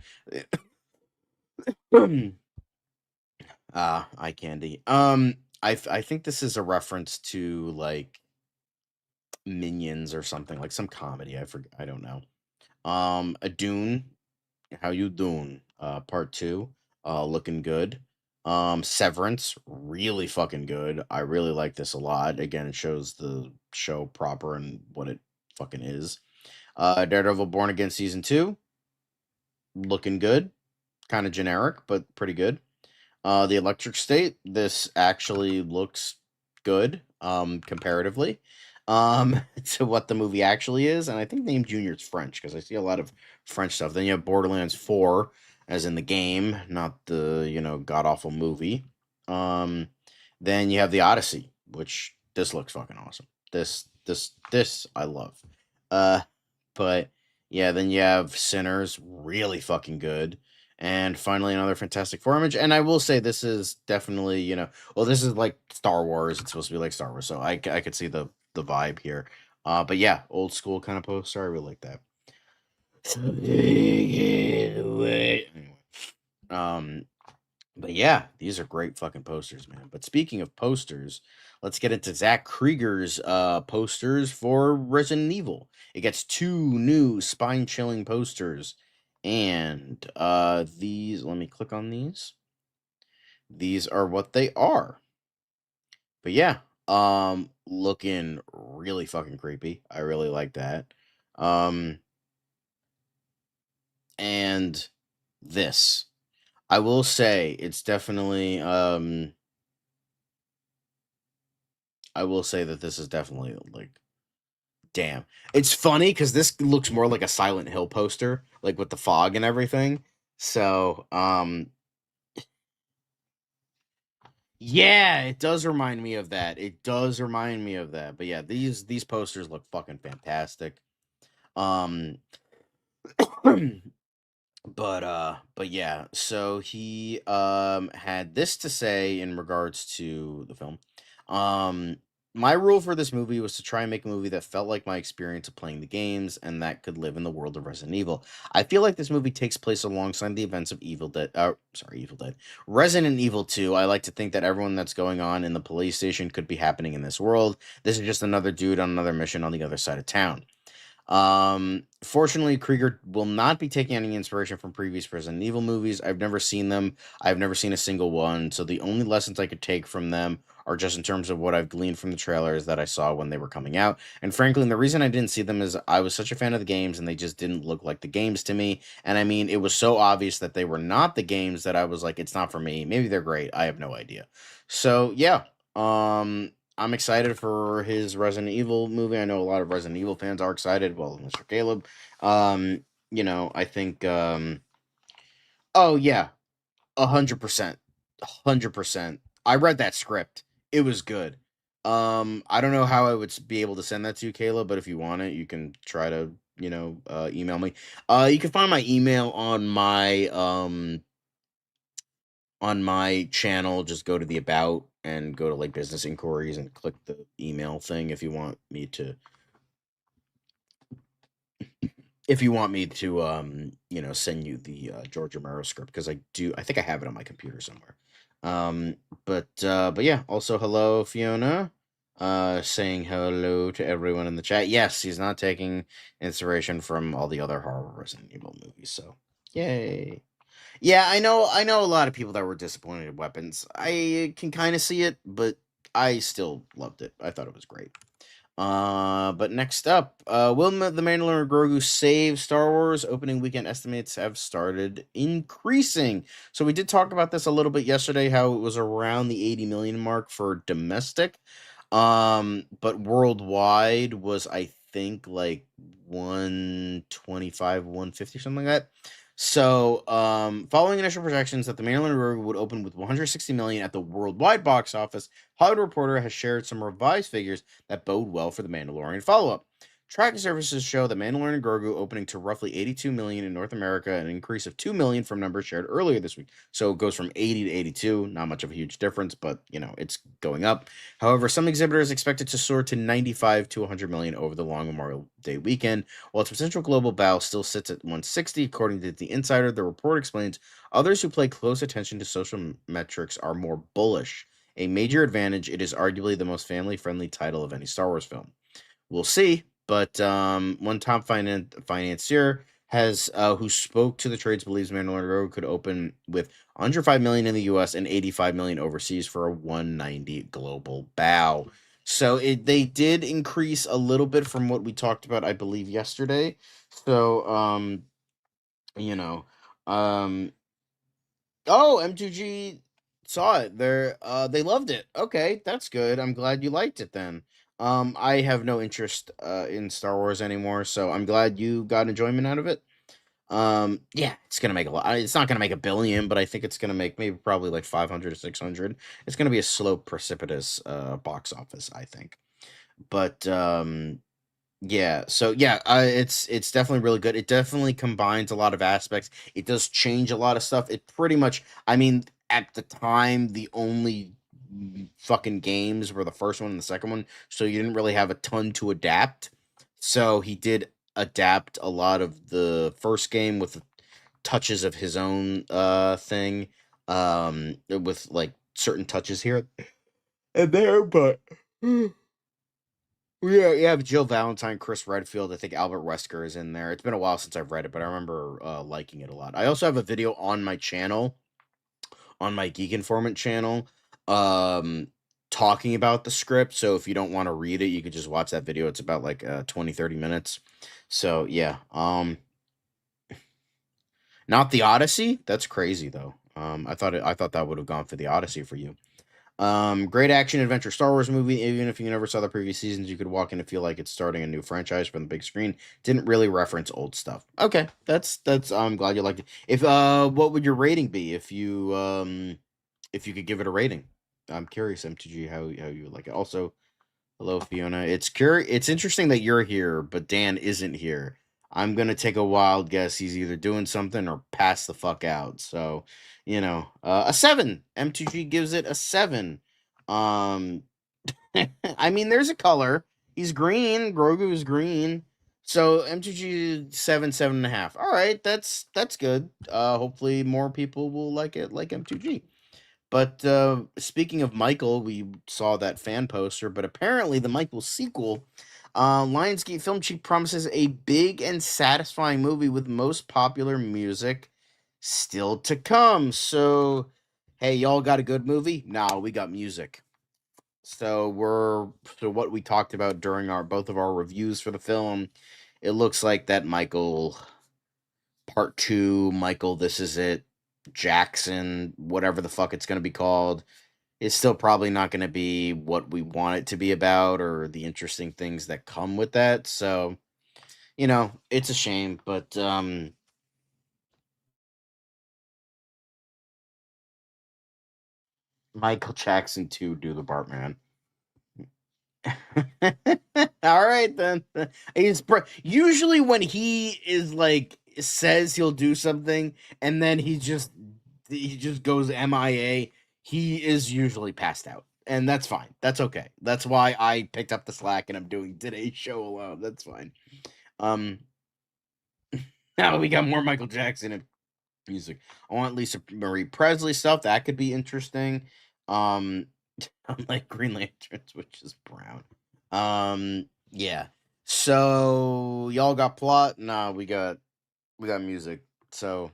eye candy. I think this is a reference to like Minions or something, like some comedy. I don't know. A Dune. How you doing? Part 2. Looking good. Severance, really fucking good. I really like this a lot. Again, it shows the show proper and what it fucking is. Daredevil Born Again Season 2. Looking good. Kind of generic, but pretty good. The Electric State, this actually looks good, comparatively, to what the movie actually is. And I think Name Junior is French, because I see a lot of French stuff. Then you have Borderlands 4, as in the game, not the, god-awful movie. Then you have The Odyssey, which this looks fucking awesome. This I love. But yeah, then you have Sinners, really fucking good. And finally, another Fantastic Four image. And I will say this is definitely, well, this is like Star Wars. It's supposed to be like Star Wars. So I could see the vibe here. But yeah, old school kind of poster. I really like that. Anyway, but yeah, these are great fucking posters, man. But speaking of posters, let's get into Zach Krieger's posters for Resident Evil. It gets 2 new spine-chilling posters. And these, let me click on these. These are what they are. But yeah, looking really fucking creepy. I really like that. And this, I will say it's definitely I will say that this is definitely like, damn. It's funny because this looks more like a Silent Hill poster, like with the fog and everything. So, yeah, it does remind me of that. It does remind me of that. But yeah, these posters look fucking fantastic. Um but yeah, so he had this to say in regards to the film. My rule for this movie was to try and make a movie that felt like my experience of playing the games and that could live in the world of Resident Evil. I feel like this movie takes place alongside the events of Evil Dead. Evil Dead. Resident Evil 2. I like to think that everyone that's going on in the police station could be happening in this world. This is just another dude on another mission on the other side of town. Fortunately, Krieger will not be taking any inspiration from previous Resident Evil movies. I've never seen them. I've never seen a single one. So the only lessons I could take from them are just in terms of what I've gleaned from the trailers that I saw when they were coming out. And frankly, the reason I didn't see them is I was such a fan of the games and they just didn't look like the games to me. And I mean, it was so obvious that they were not the games that I was like, it's not for me. Maybe they're great. I have no idea. So yeah, I'm excited for his Resident Evil movie. I know a lot of Resident Evil fans are excited. Well, Mr. Caleb, I think, oh yeah, 100%, 100%. I read that script. It was good. I don't know how I would be able to send that to you, Caleb, but if you want it, you can try to, email me. You can find my email on my, on my channel, just go to the about and go to like business inquiries and click the email thing if you want me to send you the George Romero script, because I think I have it on my computer somewhere. But yeah, also hello Fiona, saying hello to everyone in the chat. Yes, he's not taking inspiration from all the other horror Resident Evil movies, so yay. Yeah, I know a lot of people that were disappointed in Weapons. I can kind of see it, but I still loved it. I thought it was great. But next up, will the Mandalorian Grogu save Star Wars? Opening weekend estimates have started increasing. So we did talk about this a little bit yesterday, how it was around the 80 million mark for domestic. But worldwide was, I think, like 125, 150, something like that. So, following initial projections that the Mandalorian Grogu would open with 160 million at the worldwide box office, Hollywood Reporter has shared some revised figures that bode well for the Mandalorian follow-up. Tracking services show the Mandalorian Grogu opening to roughly 82 million in North America, an increase of 2 million from numbers shared earlier this week. So it goes from 80 to 82, not much of a huge difference, but it's going up. However, some exhibitors expect it to soar to 95 to 100 million over the long Memorial Day weekend, while its potential global bow still sits at 160, according to The Insider. The report explains others who pay close attention to social metrics are more bullish. A major advantage, it is arguably the most family-friendly title of any Star Wars film. We'll see, but one top financier has who spoke to the trades believes Mandalorian could open with 105 million in the U.S. and 85 million overseas for a 190 global bow. So they did increase a little bit from what we talked about, I believe, yesterday. So you know, um, oh, M2G saw it. They loved it. Okay, that's good. I'm glad you liked it then. I have no interest in Star Wars anymore, so I'm glad you got enjoyment out of it. Yeah, it's gonna make a lot. It's not gonna make a billion, but I think it's gonna make maybe probably like 500 or 600. It's gonna be a slow, precipitous box office, I think. But yeah, so yeah, it's definitely really good. It definitely combines a lot of aspects. It does change a lot of stuff. It pretty much, I mean, at the time, the only fucking games were the first one and the second one, so you didn't really have a ton to adapt. So he did adapt a lot of the first game with touches of his own thing, with like certain touches here and there, but yeah, you have Jill Valentine, Chris Redfield. I think Albert Wesker is in there. It's been a while since I've read it, but I remember liking it a lot. I also have a video on my channel, on my Geek Informant channel, um, talking about the script. So if you don't want to read it, you could just watch that video. It's about like 20, 30 minutes. So yeah, not the Odyssey. That's crazy though. I thought that would have gone for the Odyssey for you. Great action adventure Star Wars movie. Even if you never saw the previous seasons, you could walk in and feel like it's starting a new franchise from the big screen. Didn't really reference old stuff. Okay, that's. I'm glad you liked it. If what would your rating be if you could give it a rating? I'm curious, MTG, how you would like it. Also, hello Fiona. It's interesting that you're here, but Dan isn't here. I'm gonna take a wild guess. He's either doing something or pass the fuck out. So, a 7. M2G gives it a 7. Um, I mean, there's a color. He's green. Grogu is green. So M2G 7, 7.5. All right, that's good. Hopefully more people will like it, like M2G. But speaking of Michael, we saw that fan poster, but apparently the Michael sequel, Lionsgate Film Chief promises a big and satisfying movie with most popular music still to come. So, hey, y'all got a good movie? Nah, we got music. So what we talked about during both of our reviews for the film, it looks like that Michael Part 2, Michael This Is It, Jackson, whatever the fuck it's going to be called, is still probably not going to be what we want it to be about or the interesting things that come with that. So, it's a shame, but Michael Jackson 2, do the Bartman. All right then. Usually when he is like says he'll do something and then he just he just goes MIA, he is usually passed out. And that's fine. That's okay. That's why I picked up the slack and I'm doing today's show alone. That's fine. Now we got more Michael Jackson and music. I want Lisa Marie Presley stuff. That could be interesting. Unlike Green Lanterns, which is brown. Yeah. So y'all got plot? Nah, we got music. So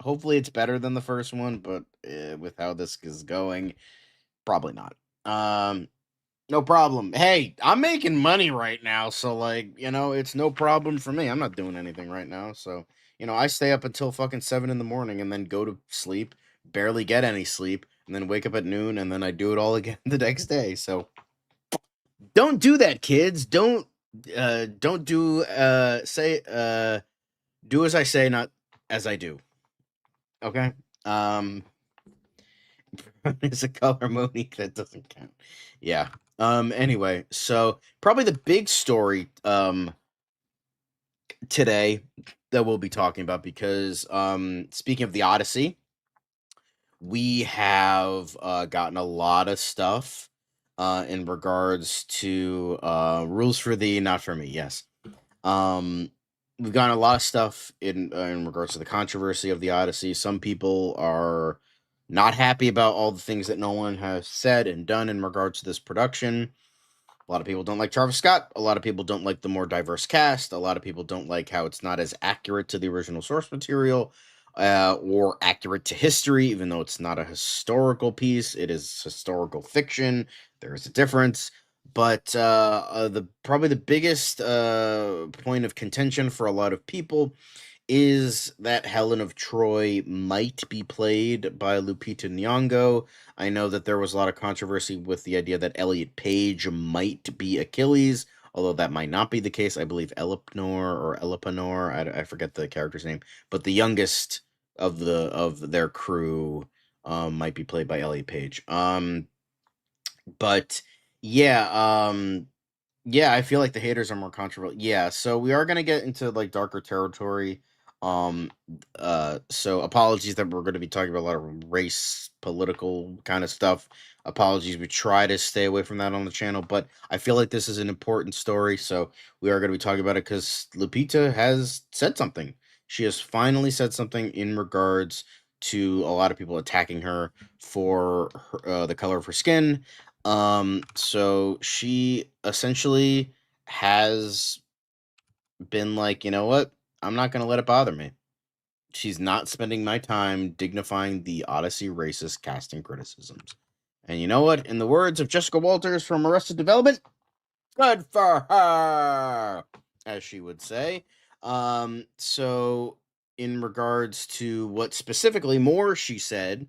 hopefully it's better than the first one, but with how this is going, probably not. No problem. Hey, I'm making money right now, so like, it's no problem for me. I'm not doing anything right now, so I stay up until fucking 7 in the morning and then go to sleep, barely get any sleep, and then wake up at noon, and then I do it all again the next day. So don't do that, kids. Don't do do as I say, not as I do. Okay? It's a color Monique that doesn't count. Yeah. Anyway, so probably the big story today that we'll be talking about, because speaking of the Odyssey, we have gotten a lot of stuff in regards to rules for thee, not for me. Yes. We've gotten a lot of stuff in regards to the controversy of the Odyssey. Some people are not happy about all the things that Nolan has said and done in regards to this production. A lot of people don't like Travis Scott. A lot of people don't like the more diverse cast. A lot of people don't like how it's not as accurate to the original source material or accurate to history, even though it's not a historical piece. It is historical fiction. There is a difference. But probably the biggest point of contention for a lot of people is that Helen of Troy might be played by Lupita Nyong'o. I know that there was a lot of controversy with the idea that Elliot Page might be Achilles, although that might not be the case. I believe Elepanor, I forget the character's name, but the youngest of their crew might be played by Elliot Page. But yeah, yeah, I feel like the haters are more controversial. Yeah, so we are gonna get into like darker territory. So apologies that we're gonna be talking about a lot of race, political kind of stuff. Apologies, we try to stay away from that on the channel, but I feel like this is an important story, so we are gonna be talking about it because Lupita has said something. She has finally said something in regards to a lot of people attacking her for the color of her skin. So she essentially has been like, you know what? I'm not going to let it bother me. She's not spending my time dignifying the Odyssey racist casting criticisms. And you know what? In the words of Jessica Walters from Arrested Development, good for her, as she would say. So in regards to what specifically more she said,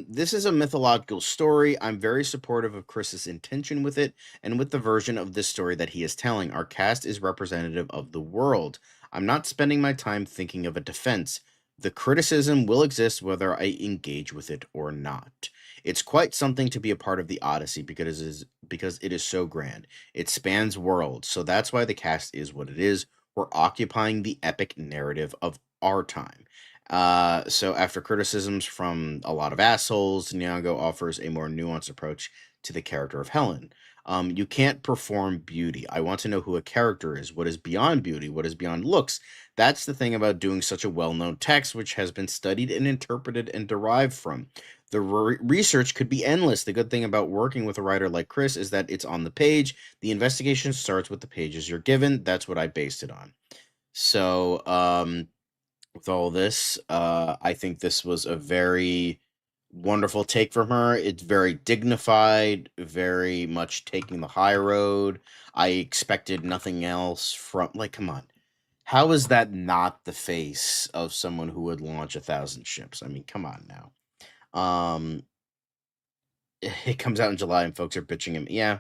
this is a mythological story. I'm very supportive of Chris's intention with it and with the version of this story that he is telling. Our cast is representative of the world. I'm not spending my time thinking of a defense. The criticism will exist whether I engage with it or not. It's quite something to be a part of the Odyssey because it is so grand. It spans worlds, so that's why the cast is what it is. We're occupying the epic narrative of our time. So after criticisms from a lot of assholes, Nyong'o offers a more nuanced approach to the character of Helen. You can't perform beauty. I want to know who a character is. What is beyond beauty? What is beyond looks? That's the thing about doing such a well-known text, which has been studied and interpreted and derived from. The research could be endless. The good thing about working with a writer like Chris is that it's on the page. The investigation starts with the pages you're given. That's what I based it on. So, with all this, I think this was a very wonderful take from her. It's very dignified, very much taking the high road. I expected nothing else from, like, come on. How is that not the face of someone who would launch 1,000 ships? I mean, come on now. It comes out in July and folks are bitching him. Yeah,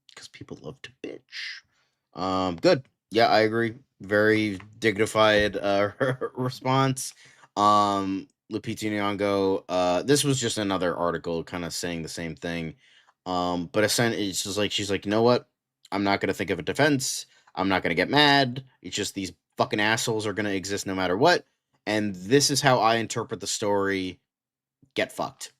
because people love to bitch. Good. Yeah, I agree. Very dignified response. Lupita Nyong'o, this was just another article kind of saying the same thing. But essentially, it's just like, she's like, you know what? I'm not going to think of a defense. I'm not going to get mad. It's just these fucking assholes are going to exist no matter what. and this is how I interpret the story. Get fucked.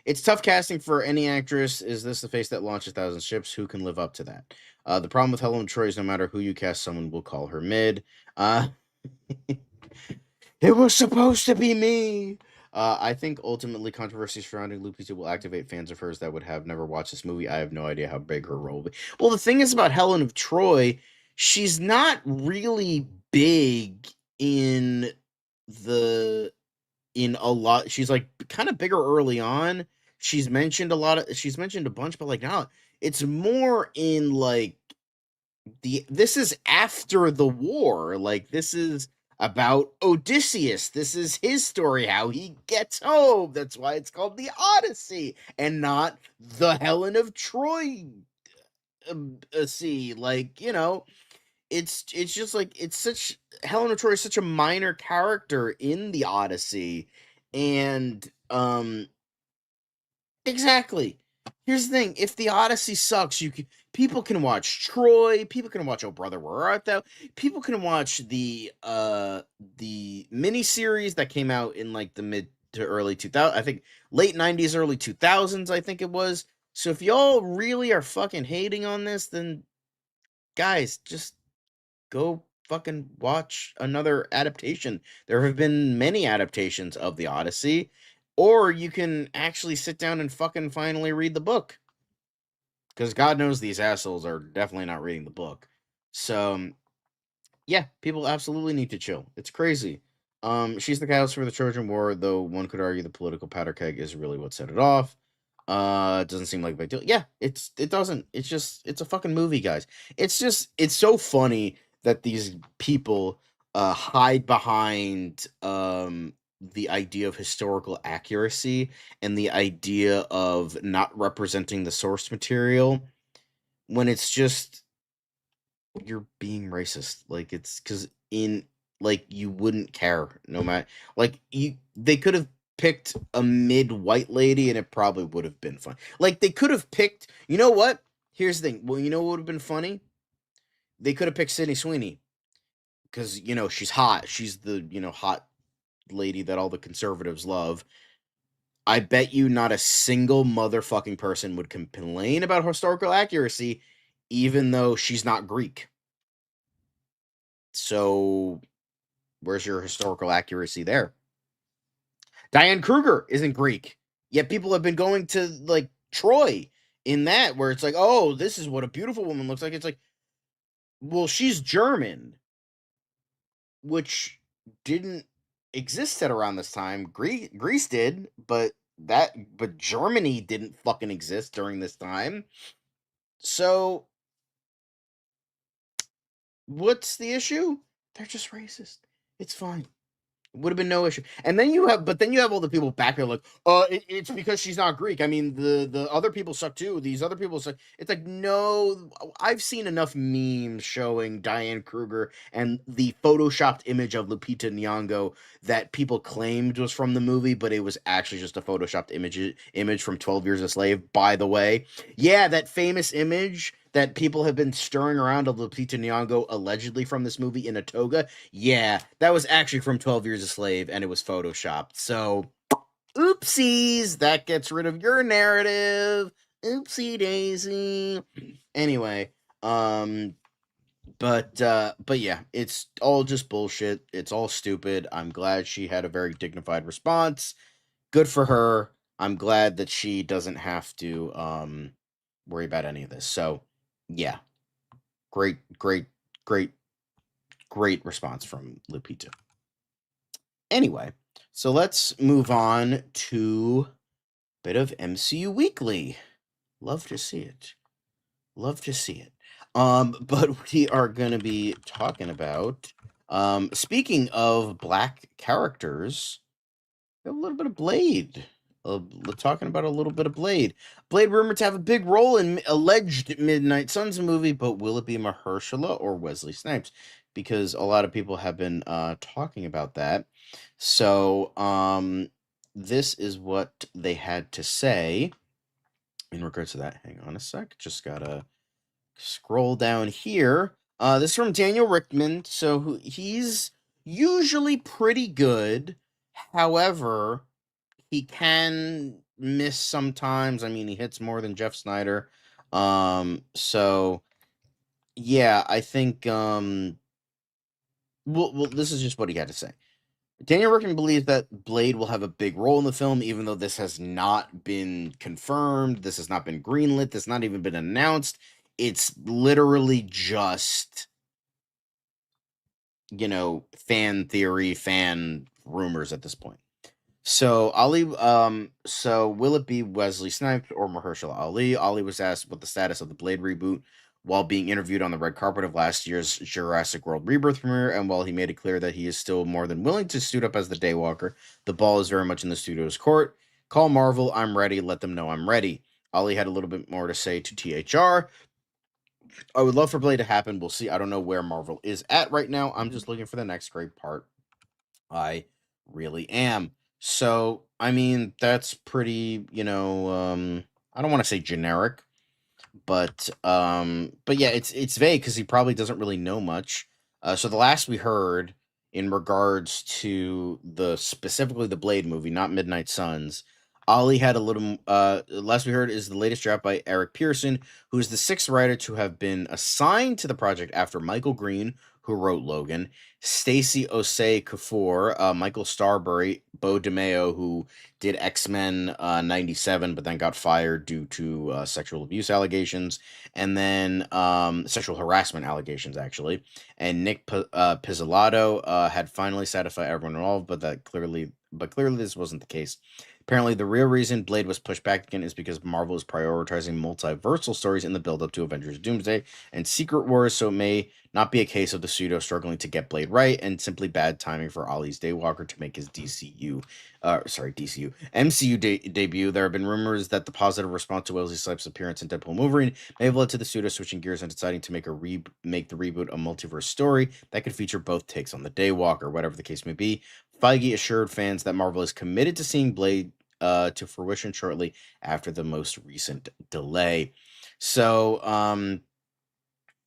It's tough casting for any actress. Is this the face that launched 1,000 ships? Who can live up to that? The problem with Helen of Troy is no matter who you cast, someone will call her mid. It was supposed to be me. I think ultimately controversy surrounding Lupita will activate fans of hers that would have never watched this movie. I have no idea how big her role will be. Well, the thing is about Helen of Troy, she's not really big in a lot. She's like kind of bigger early on. She's mentioned a bunch, but like now it's more in like this is after the war. Like this is about Odysseus. This is his story, how he gets home. That's why it's called the Odyssey and not the Helen of Troy sea. Like, it's just like Helen of Troy is such a minor character in the Odyssey. And exactly. Here's the thing: if the Odyssey sucks, people can watch Troy. People can watch Oh Brother, Where Art Thou? People can watch the miniseries that came out in like the mid to early 2000s. I think late 90s, early 2000s. I think it was. So if y'all really are fucking hating on this, then guys, just go fucking watch another adaptation. There have been many adaptations of the Odyssey. Or you can actually sit down and fucking finally read the book. Because God knows these assholes are definitely not reading the book. So, yeah, people absolutely need to chill. It's crazy. She's the catalyst for the Trojan War, though one could argue the political powder keg is really what set it off. It doesn't seem like a big deal. Yeah, it doesn't. It's a fucking movie, guys. It's so funny that these people hide behind the idea of historical accuracy and the idea of not representing the source material when it's just you're being racist. Like it's because you wouldn't care no matter they could have picked a mid white lady and it probably would have been fun. Like they could have picked, you know what? Here's the thing. Well, you know what would have been funny? They could have picked Sydney Sweeney because she's hot. She's the hot lady that all the conservatives love. I bet you not a single motherfucking person would complain about historical accuracy, even though she's not Greek. So, where's your historical accuracy there? Diane Kruger isn't Greek, yet people have been going to like Troy in that, where it's like, oh, this is what a beautiful woman looks like. It's like, well, she's German, which didn't exist at around this time. Greece did, but Germany didn't fucking exist during this time. So what's the issue? They're just racist. It's fine. Would have been no issue. And then you have all the people back there like, it's because she's not Greek. I mean, the other people suck too. These other people suck. It's like, no, I've seen enough memes showing Diane Kruger and the photoshopped image of Lupita Nyong'o that people claimed was from the movie, but it was actually just a photoshopped image from 12 Years a Slave, by the way. Yeah, that famous image that people have been stirring around of Lupita Nyong'o allegedly from this movie in a toga. Yeah, that was actually from 12 Years a Slave, and it was photoshopped. So, oopsies, that gets rid of your narrative. Oopsie daisy. Anyway, but yeah, it's all just bullshit. It's all stupid. I'm glad she had a very dignified response. Good for her. I'm glad that she doesn't have to worry about any of this. So, yeah, great response from Lupita. Anyway, so let's move on to a bit of MCU Weekly. Love to see it. But we are going to be talking about, speaking of black characters, a little bit of Blade. Talking about a little bit of Blade. Blade rumored to have a big role in alleged Midnight Suns movie, but will it be Mahershala or Wesley Snipes? Because a lot of people have been talking about that. So, this is what they had to say in regards to that. Hang on a sec. Just gotta scroll down here. This is from Daniel Rickman. So he's usually pretty good. However, he can miss sometimes. I mean, he hits more than Jeff Snyder. So yeah, I think well, this is just what he had to say. Daniel Rickman believes that Blade will have a big role in the film, even though this has not been confirmed. This has not been greenlit. This has not even been announced. It's literally just, fan theory, fan rumors at this point. So so will it be Wesley Snipes or Mahershala Ali? Ali was asked what the status of the Blade reboot while being interviewed on the red carpet of last year's Jurassic World Rebirth premiere, and while he made it clear that he is still more than willing to suit up as the Daywalker, the ball is very much in the studio's court. Call Marvel, I'm ready, let them know I'm ready. Ali had a little bit more to say to THR. I would love for Blade to happen. We'll see. I don't know where Marvel is at right now. I'm just looking for the next great part. I really am. So, I mean, that's pretty, I don't want to say generic, but yeah, it's vague because he probably doesn't really know much. So the last we heard in regards to specifically the Blade movie, not Midnight Suns, Ollie had a little. Last we heard is the latest draft by Eric Pearson, who is the sixth writer to have been assigned to the project after Michael Green, who wrote Logan, Stacey Osei Kaffour, Michael Starbury, Bo DeMeo, who did X-Men 97, but then got fired due to sexual abuse allegations, and then sexual harassment allegations, actually. And Nick Pizzolatto had finally satisfied everyone involved, but clearly this wasn't the case. Apparently, the real reason Blade was pushed back again is because Marvel is prioritizing multiversal stories in the build-up to Avengers Doomsday and Secret Wars, so it may not be a case of the studio struggling to get Blade right and simply bad timing for Ollie's Daywalker to make his MCU debut. There have been rumors that the positive response to Wesley Snipes' appearance in Deadpool & Wolverine may have led to the studio switching gears and deciding to make the reboot a multiverse story that could feature both takes on the Daywalker. Whatever the case may be, Feige assured fans that Marvel is committed to seeing Blade to fruition shortly after the most recent delay. So,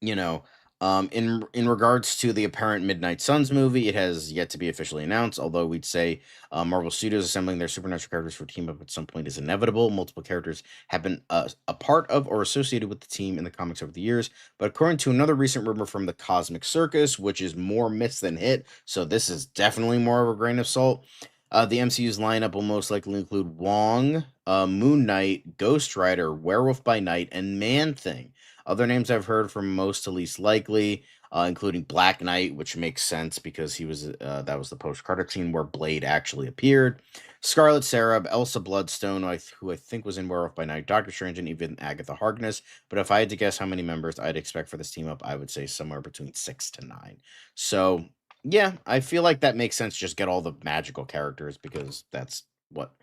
in regards to the apparent Midnight Suns movie, it has yet to be officially announced, although we'd say Marvel Studios assembling their supernatural characters for team up at some point is inevitable. Multiple characters have been a part of or associated with the team in the comics over the years, but according to another recent rumor from the Cosmic Circus, which is more miss than hit, so this is definitely more of a grain of salt, the MCU's lineup will most likely include Wong, Moon Knight, Ghost Rider, Werewolf by Night, and Man-Thing. Other names I've heard from most to least likely, including Black Knight, which makes sense because that was the post-credit scene where Blade actually appeared. Scarlet Sarah, Elsa Bloodstone, who I think was in Werewolf by Night, Doctor Strange, and even Agatha Harkness. But if I had to guess how many members I'd expect for this team up, I would say somewhere between 6 to 9. So yeah, I feel like that makes sense. Just get all the magical characters because that's what,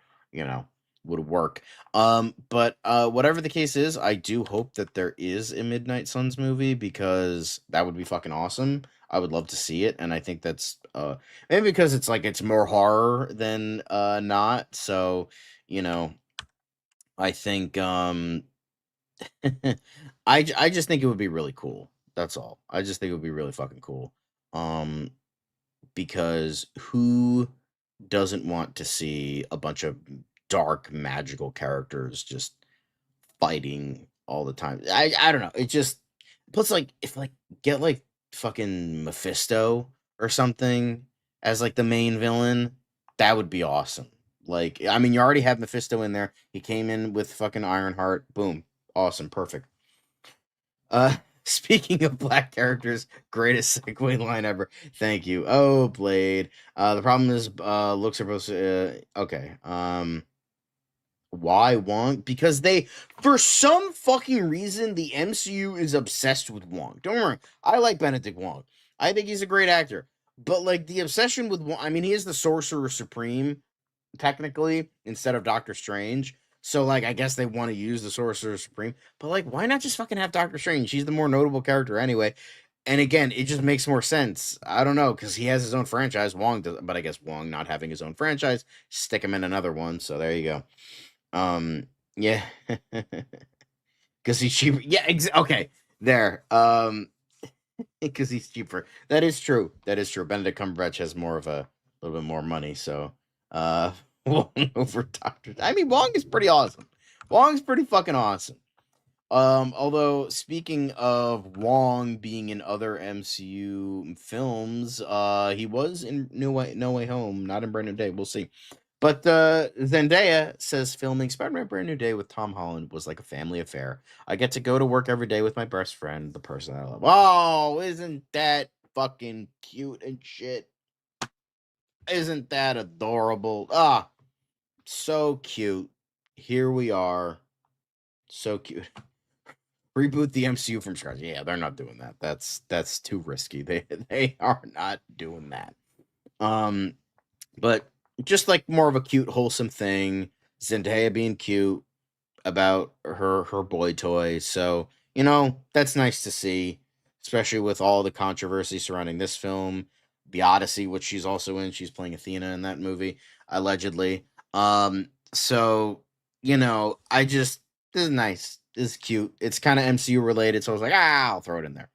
would work. But whatever the case is, I do hope that there is a Midnight Suns movie because that would be fucking awesome. I would love to see it, and I think that's maybe because it's more horror than not. So, I think I just think it would be really cool. That's all. I just think it would be really fucking cool. Because who doesn't want to see a bunch of dark magical characters just fighting all the time? I don't know. It just plus if get fucking Mephisto or something as the main villain, that would be awesome. I mean, you already have Mephisto in there. He came in with fucking Ironheart. Boom. Awesome. Perfect. Speaking of black characters, greatest segue line ever. Thank you. Oh, Blade. The problem is, looks are supposed to. Okay. Why Wong? Because for some fucking reason, the MCU is obsessed with Wong. Don't worry. I like Benedict Wong. I think he's a great actor. But the obsession with Wong, I mean, he is the Sorcerer Supreme, technically, instead of Doctor Strange. So, I guess they want to use the Sorcerer Supreme. But, why not just fucking have Doctor Strange? He's the more notable character anyway. And again, it just makes more sense. I don't know, because he has his own franchise. Wong does, but I guess Wong not having his own franchise, stick him in another one. So, there you go. Yeah. Because he's cheaper. Yeah, okay. There. Because he's cheaper. That is true. That is true. Benedict Cumberbatch has more of a little bit more money, so Wong over Doctor. I mean, Wong is pretty awesome. Wong's pretty fucking awesome. Although speaking of Wong being in other MCU films, he was in No Way Home, not in Brand New Day. We'll see. But Zendaya says filming Spider-Man Brand New Day with Tom Holland was like a family affair. I get to go to work every day with my best friend, the person I love. Oh, isn't that fucking cute and shit? Isn't that adorable? Ah, so cute. Here we are. So cute. Reboot the MCU from scratch. Yeah, they're not doing that. That's too risky. They are not doing that. But just like more of a cute, wholesome thing. Zendaya being cute about her boy toy. So, that's nice to see, especially with all the controversy surrounding this film. The Odyssey, which she's also in. She's playing Athena in that movie, allegedly. So, this is nice. This is cute. It's kind of MCU related, so I was like, I'll throw it in there.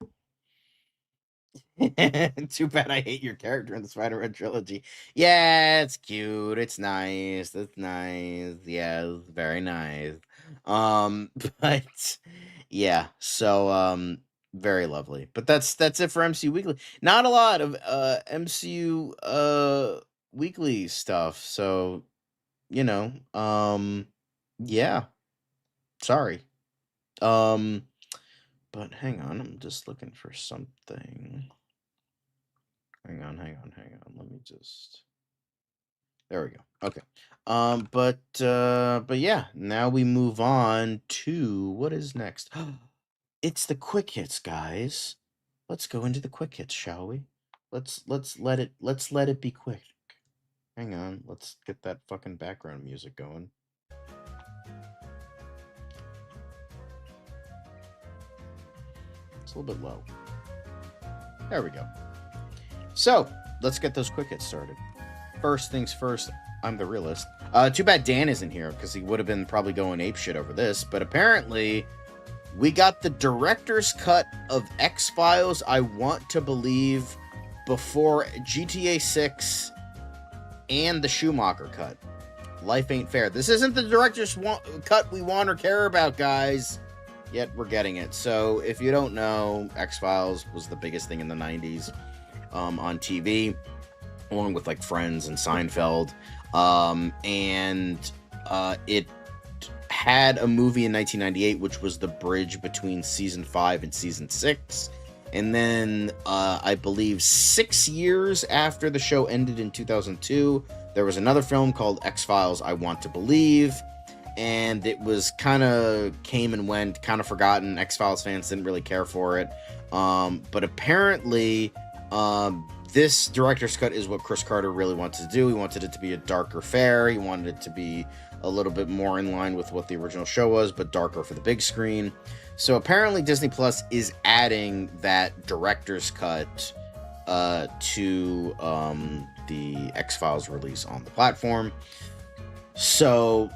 Too bad I hate your character in the Spider-Man trilogy. Yeah, it's cute. It's nice. It's nice. Yeah, it's very nice. But yeah, so very lovely. But that's it for MCU Weekly. Not a lot of MCU weekly stuff. So, yeah. Sorry. But hang on, I'm just looking for something. Hang on. Let me just. There we go. Okay. But yeah, now we move on to what is next. It's the quick hits, guys. Let's go into the quick hits, shall we? Let's let it be quick. Hang on, let's get that fucking background music going. It's a little bit low. There we go. So, let's get those quick hits started. First things first, I'm the realist. Too bad Dan isn't here, because he would have been probably going apeshit over this, but apparently, we got the director's cut of X-Files, I want to believe, before GTA 6 and the Schumacher cut. Life ain't fair. This isn't the director's cut we want or care about, guys. Yet we're getting it. So, if you don't know, X-Files was the biggest thing in the 90s. On TV, along with like Friends and Seinfeld, and it had a movie in 1998, which was the bridge between season 5 and season 6, and then I believe 6 years after the show ended in 2002, there was another film called X-Files: I Want to Believe, and it was kind of came and went, kind of forgotten. X-Files fans didn't really care for it, but apparently. This director's cut is what Chris Carter really wanted to do. He wanted it to be a darker fare. He wanted it to be a little bit more in line with what the original show was, but darker for the big screen. So apparently Disney Plus is adding that director's cut to the X-Files release on the platform. So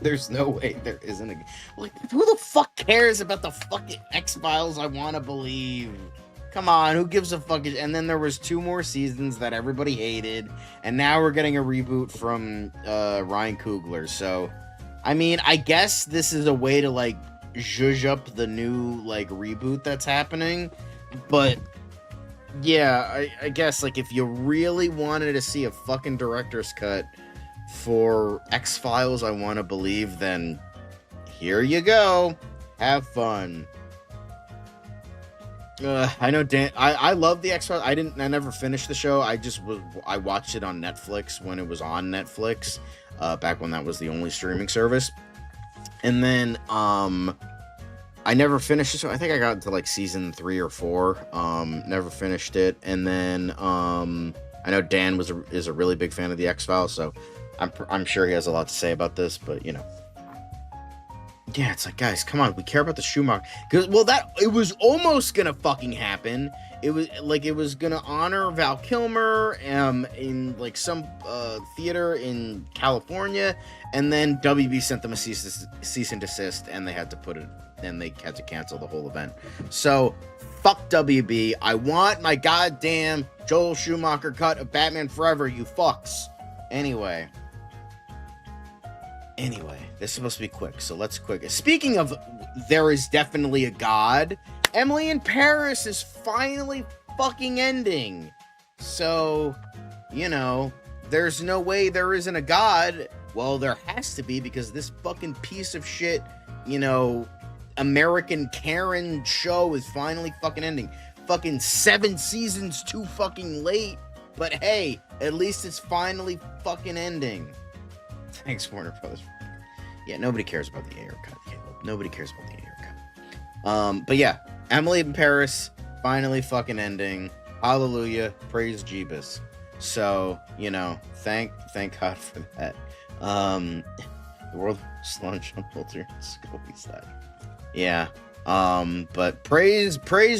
there's no way there isn't a... Like, who the fuck cares about the fucking X-Files I want to believe? Come on, who gives a fuck? And then there was 2 more seasons that everybody hated, and now we're getting a reboot from Ryan Coogler. So, I mean, I guess this is a way to, like, zhuzh up the new, like, reboot that's happening. But, yeah, I guess, like, if you really wanted to see a fucking director's cut for X-Files I want to believe, then here you go. Have fun. I know Dan. I love the X-Files. I never finished the show. I watched it on Netflix when it was on Netflix, back when that was the only streaming service. And then I never finished the show. I think I got into like season 3 or 4. Never finished it. And then I know Dan is a really big fan of the X-Files, so I'm sure he has a lot to say about this, but yeah, it's like, guys, come on, we care about the Schumacher, because it was almost gonna fucking happen. It was gonna honor Val Kilmer in like some theater in California, and then WB sent them a cease and desist, and they had to put it then they had to cancel the whole event. So fuck WB. I want my goddamn Joel Schumacher cut of Batman Forever, you fucks. Anyway, this is supposed to be quick, so let's quick. Speaking of, there is definitely a God. Emily in Paris is finally fucking ending. So, you know, there's no way there isn't a God. Well, there has to be, because this fucking piece of shit, you know, American Karen show is finally fucking ending. Fucking 7 seasons too fucking late. But hey, at least it's finally fucking ending. Thanks, Warner Bros. Yeah, nobody cares about the Ayer cut, Caleb. Nobody cares about the Ayer cut. But yeah, Emily in Paris, finally fucking ending. Hallelujah. Praise Jeebus. So, you know, thank God for that. The world was launched on Filter Scopy side. Yeah. But praise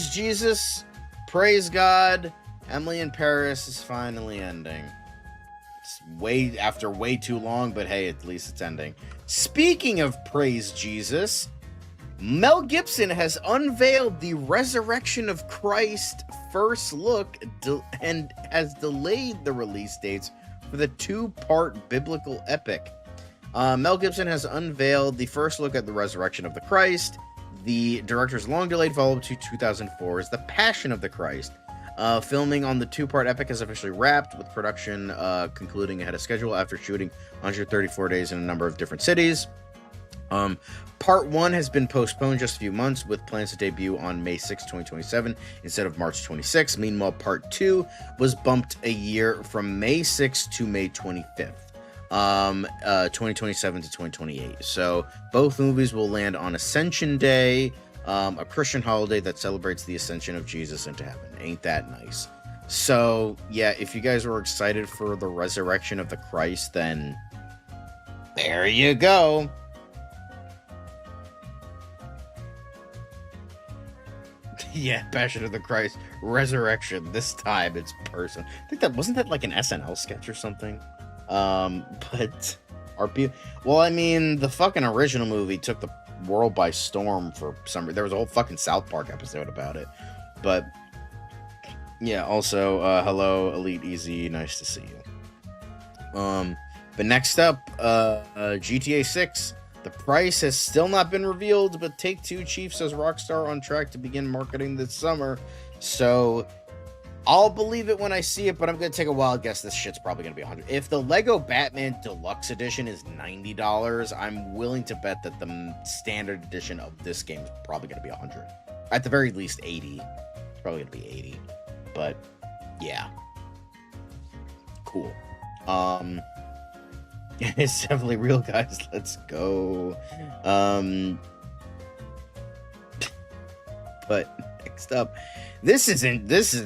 Jesus. Praise God. Emily in Paris is finally ending. It's after way too long, but hey, at least it's ending. Speaking of praise Jesus, Mel Gibson has unveiled the Resurrection of Christ first look and has delayed the release dates for the 2-part biblical epic. Mel Gibson has unveiled the first look at the Resurrection of the Christ. The director's long-delayed follow-up to 2004's The Passion of the Christ. Filming on the 2-part epic has officially wrapped, with production concluding ahead of schedule after shooting 134 days in a number of different cities. Part 1 has been postponed just a few months, with plans to debut on May 6, 2027 instead of March 26. Meanwhile, Part 2 was bumped a year from May 6 to May 25th. 2027 to 2028. So both movies will land on Ascension Day, a Christian holiday that celebrates the ascension of Jesus into heaven. Ain't that nice? So yeah, if you guys were excited for the Resurrection of the Christ, then there you go. Yeah, Passion of the Christ, Resurrection. This time it's person. I think that wasn't that like an SNL sketch or something. But well, I mean, the fucking original movie took the world by storm for some reason. There was a whole fucking South Park episode about it. But yeah, also, hello, Elite Easy, nice to see you. But next up, GTA 6. The price has still not been revealed, but Take-Two chief says Rockstar on track to begin marketing this summer. So I'll believe it when I see it, but I'm going to take a wild guess this shit's probably going to be $100. If the Lego Batman Deluxe Edition is $90, I'm willing to bet that the standard edition of this game is probably going to be $100. At the very least, $80. It's probably going to be $80. But, yeah. Cool. It's definitely real, guys. Let's go. But next up, this is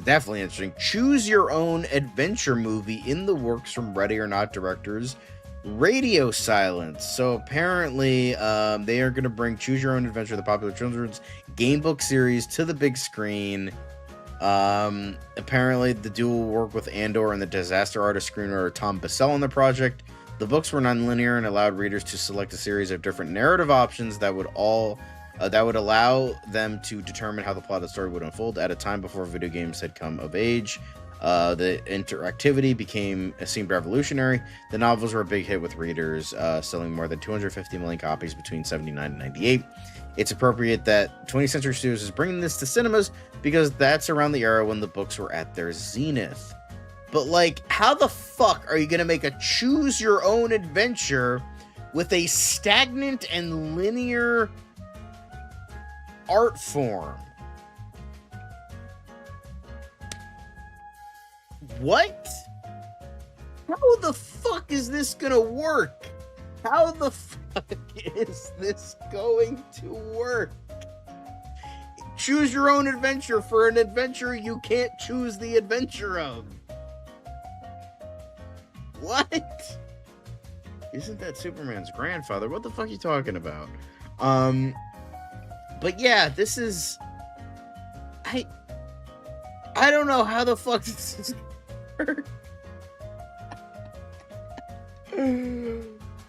definitely interesting. Choose your own adventure movie in the works from Ready or Not directors Radio Silence. So apparently, they are going to bring Choose Your Own Adventure, the popular children's game book series, to the big screen. Apparently, the duo will work with Andor and the disaster artist screenwriter Tom Bissell on the project. The books were non-linear and allowed readers to select a series of different narrative options that would allow them to determine how the plot of the story would unfold at a time before video games had come of age. The interactivity seemed revolutionary. The novels were a big hit with readers, selling more than 250 million copies between 79 and 98. It's appropriate that 20th Century Studios is bringing this to cinemas because that's around the era when the books were at their zenith. But, like, how the fuck are you going to make a choose-your-own adventure with a stagnant and linear art form? What? How the fuck is this going to work? How the fuck is this going to work? Choose your own adventure for an adventure you can't choose the adventure of. What? Isn't that Superman's grandfather? What the fuck are you talking about? But yeah, this is... I don't know how the fuck this is work.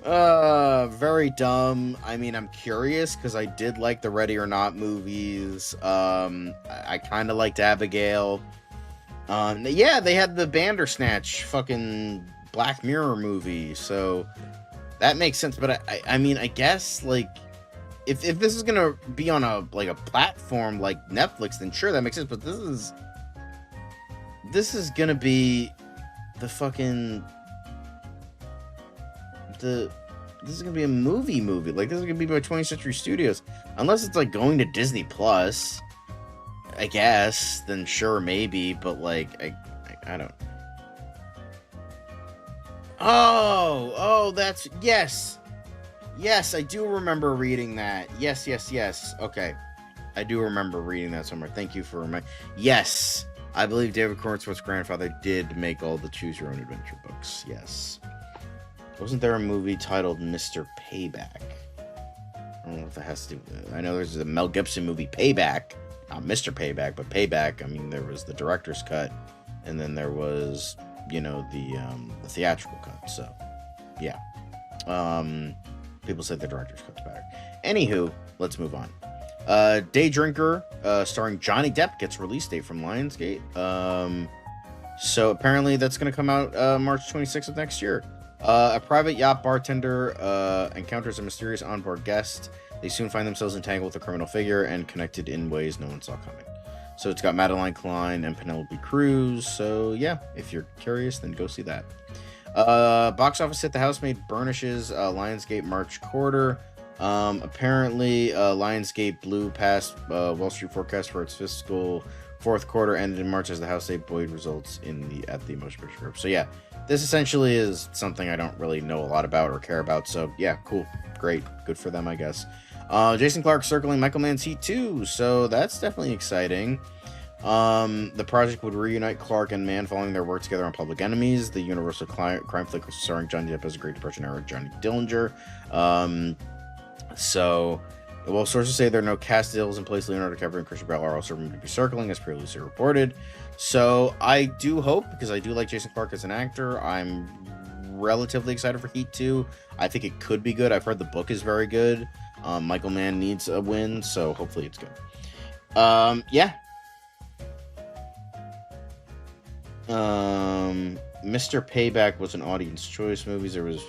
Very dumb. I mean, I'm curious because I did like the Ready or Not movies. I kind of liked Abigail. Yeah, they had the Bandersnatch fucking Black Mirror movie, so that makes sense. But I mean, I guess like if this is gonna be on a platform like Netflix, then sure, that makes sense. But this is gonna be the fucking this is gonna be a movie. Like, this is gonna be by 20th Century Studios, unless it's like going to Disney Plus, I guess. Then sure, maybe, but like I don't. Oh, that's yes, I do remember reading that. Yes. Okay, I do remember reading that somewhere. Thank you for reminding. Yes, I believe David Cornsworth's grandfather did make all the Choose Your Own Adventure books. Yes. Wasn't there a movie titled Mr. Payback? I don't know if that has to do with it. I know there's a Mel Gibson movie, Payback. Not Mr. Payback, but Payback. I mean, there was the director's cut, and then there was, the theatrical cut. So, yeah. People say the director's cut's better. Anywho, let's move on. Day Drinker, starring Johnny Depp, gets release date from Lionsgate. So apparently that's going to come out March 26th of next year. A private yacht bartender encounters a mysterious onboard guest. They soon find themselves entangled with a criminal figure and connected in ways no one saw coming. So it's got Madeline Klein and Penelope Cruz. So yeah, if you're curious, then go see that. Box office hit: The Housemaid burnishes Lionsgate March quarter. Apparently, Lionsgate blew past Wall Street forecast for its fiscal fourth quarter, ended in March as The Housemaid buoyed results at the Motion Picture Group. So yeah, this essentially is something I don't really know a lot about or care about. So yeah, cool, great, good for them, I guess. Jason Clarke circling Michael Mann's Heat 2, so that's definitely exciting. The project would reunite Clarke and Mann following their work together on Public Enemies, the Universal crime flick starring Johnny Depp as a Great Depression era Johnny Dillinger. So, well, sources say there are no cast deals in place. Leonardo DiCaprio and Christian Bale are also rumored to be circling, as previously reported. So, I do hope, because I do like Jason Clarke as an actor, I'm relatively excited for Heat 2. I think it could be good. I've heard the book is very good. Michael Mann needs a win, so hopefully it's good. Yeah. Mr. Payback was an Audience Choice movie. There was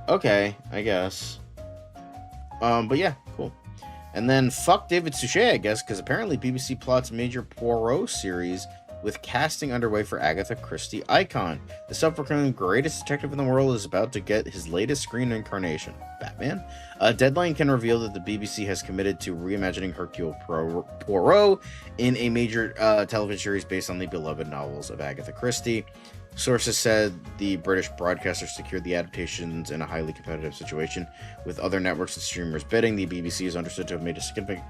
okay, I guess. But yeah, cool. And then fuck David Suchet, I guess, because apparently BBC plots major Poirot series with casting underway for Agatha Christie icon. The self-proclaimed greatest detective in the world is about to get his latest screen incarnation, Batman. Deadline can reveal that the BBC has committed to reimagining Hercule Poirot in a major television series based on the beloved novels of Agatha Christie. Sources said the British broadcaster secured the adaptations in a highly competitive situation with other networks and streamers bidding. The BBC is understood to have made a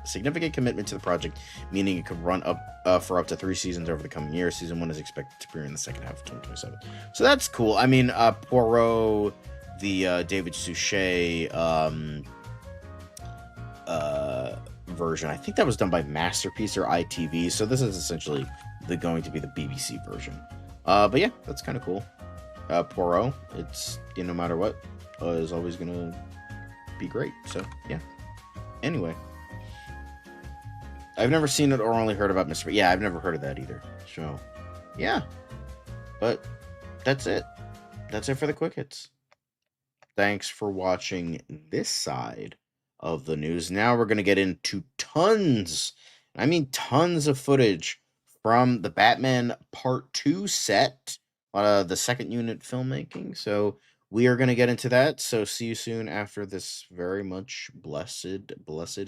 significant commitment to the project, meaning it could run up for up to 3 seasons over the coming year. Season 1 is expected to premiere in the second half of 2027. So that's cool. I mean, Poirot, the David Suchet version, I think that was done by Masterpiece or ITV. So this is essentially going to be the BBC version. But yeah, that's kind of cool. Poirot, it's, no matter what, is always gonna be great. So yeah. Anyway, I've never seen it or only heard about Mr. Yeah, I've never heard of that either. So yeah, but that's it. That's it for the quick hits. Thanks for watching this side of the news. Now we're gonna get into tons of footage from the Batman Part 2 set, the second unit filmmaking. So we are going to get into that. So see you soon after this very much blessed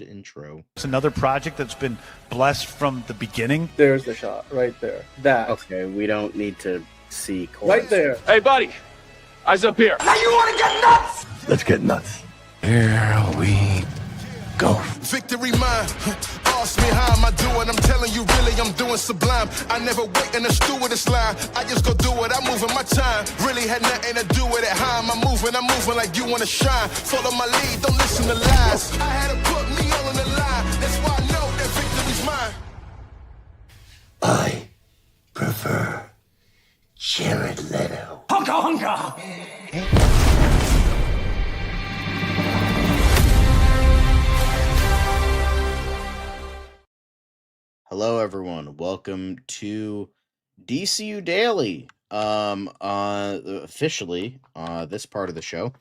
intro. It's another project that's been blessed from the beginning. There's the shot right there. That. Okay, we don't need to see chorus. Right there. Hey, buddy. Eyes up here. Now you want to get nuts? Let's get nuts. Here we go. Victory mine. Ask me how am I doing? I'm telling you really I'm doing sublime. I never wait in a stewardess line. I just go do it. I'm moving my time. Really had nothing to do with it. How am I moving? I'm moving like you want to shine. Follow my lead. Don't listen to lies. I had to put me all on the line. That's why I know that victory's mine. I prefer Jared Leto. Hunka hunka! Hello, everyone. Welcome to DCU Daily. Officially, this part of the show.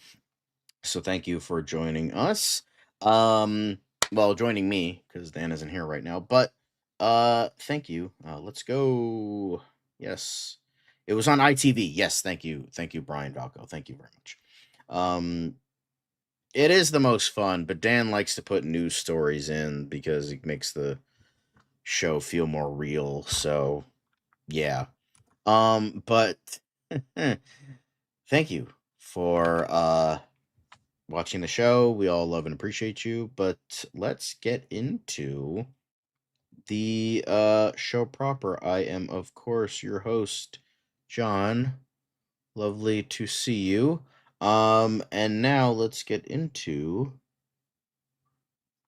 So thank you for joining us. Well, joining me because Dan isn't here right now. But thank you. Let's go. Yes, it was on ITV. Yes, thank you, Brian Valco. Thank you very much. It is the most fun, but Dan likes to put news stories in because it makes the show feel more real. So yeah. But thank you for watching the show. We all love and appreciate you. But let's get into the show proper. I am, of course, your host, John. Lovely to see you. And now let's get into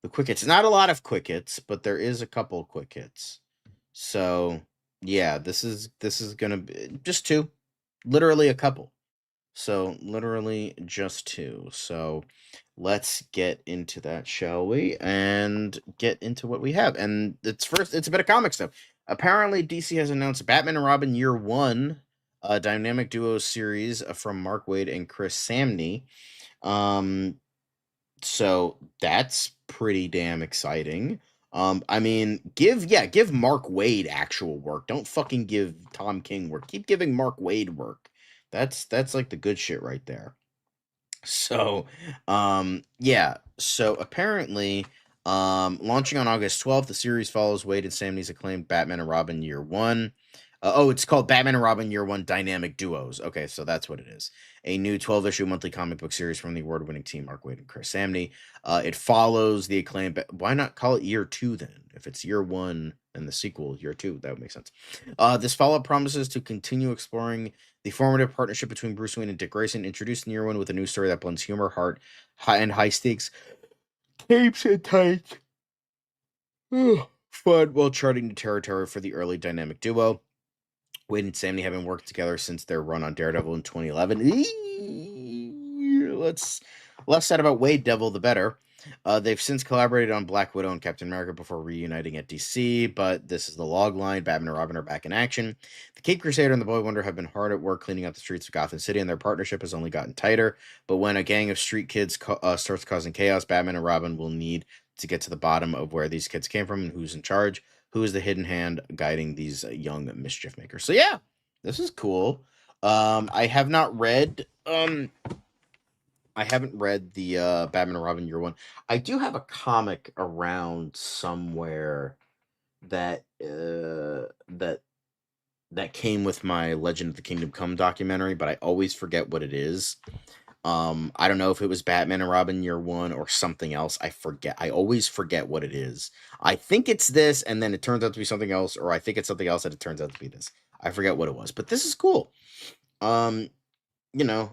the quick hits. Not a lot of quick hits, but there is a couple quick hits. So yeah, this is gonna be just two, literally a couple. So literally just two. So let's get into that, shall we? And get into what we have. And it's a bit of comic stuff. Apparently, DC has announced Batman and Robin Year One, a dynamic duo series from Mark Waid and Chris Samney. So that's pretty damn exciting. I mean, give Mark Waid actual work. Don't fucking give Tom King work. Keep giving Mark Waid work. That's like the good shit right there. So, yeah. So apparently, launching on August 12th, the series follows Waid and Samney's acclaimed Batman and Robin Year One. It's called Batman and Robin Year One Dynamic Duos. Okay, so that's what it is. A new 12-issue monthly comic book series from the award-winning team Mark Waid and Chris Samney. It follows the acclaimed. Why not call it Year Two then? If it's Year One and the sequel Year Two, that would make sense. This follow-up promises to continue exploring the formative partnership between Bruce Wayne and Dick Grayson, introduced in Year One with a new story that blends humor, heart, high stakes, capes and tights. Fun while charting new territory for the early dynamic duo. Wade and Samney have been working together since their run on Daredevil in 2011. Less said about Wade Devil, the better. They've since collaborated on Black Widow and Captain America before reuniting at DC, but this is the log line. Batman and Robin are back in action. The Cape Crusader and the Boy Wonder have been hard at work cleaning up the streets of Gotham City, and their partnership has only gotten tighter. But when a gang of street kids starts causing chaos, Batman and Robin will need to get to the bottom of where these kids came from and who's in charge. Who is the hidden hand guiding these young mischief makers? So yeah, this is cool. I have not read I haven't read the Batman and Robin Year One. I do have a comic around somewhere that that came with my Legend of the Kingdom Come documentary, but I always forget what it is. I don't know if it was Batman and Robin Year One or something else. I forget. I always forget what it is. I think it's this, and then it turns out to be something else, or I think it's something else, and it turns out to be this. I forget what it was, but this is cool. You know,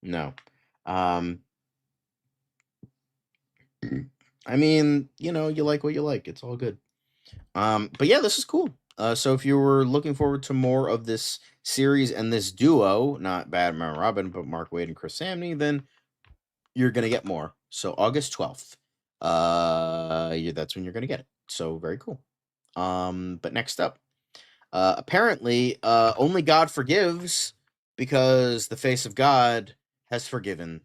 no. I mean, you like what you like. It's all good. But yeah, this is cool. So if you were looking forward to more of this series and this duo, not Batman and Robin, but Mark Waid and Chris Samney, then you're gonna get more. So August 12th. That's when you're gonna get it. So very cool. But next up, apparently, only God forgives because the face of God has forgiven.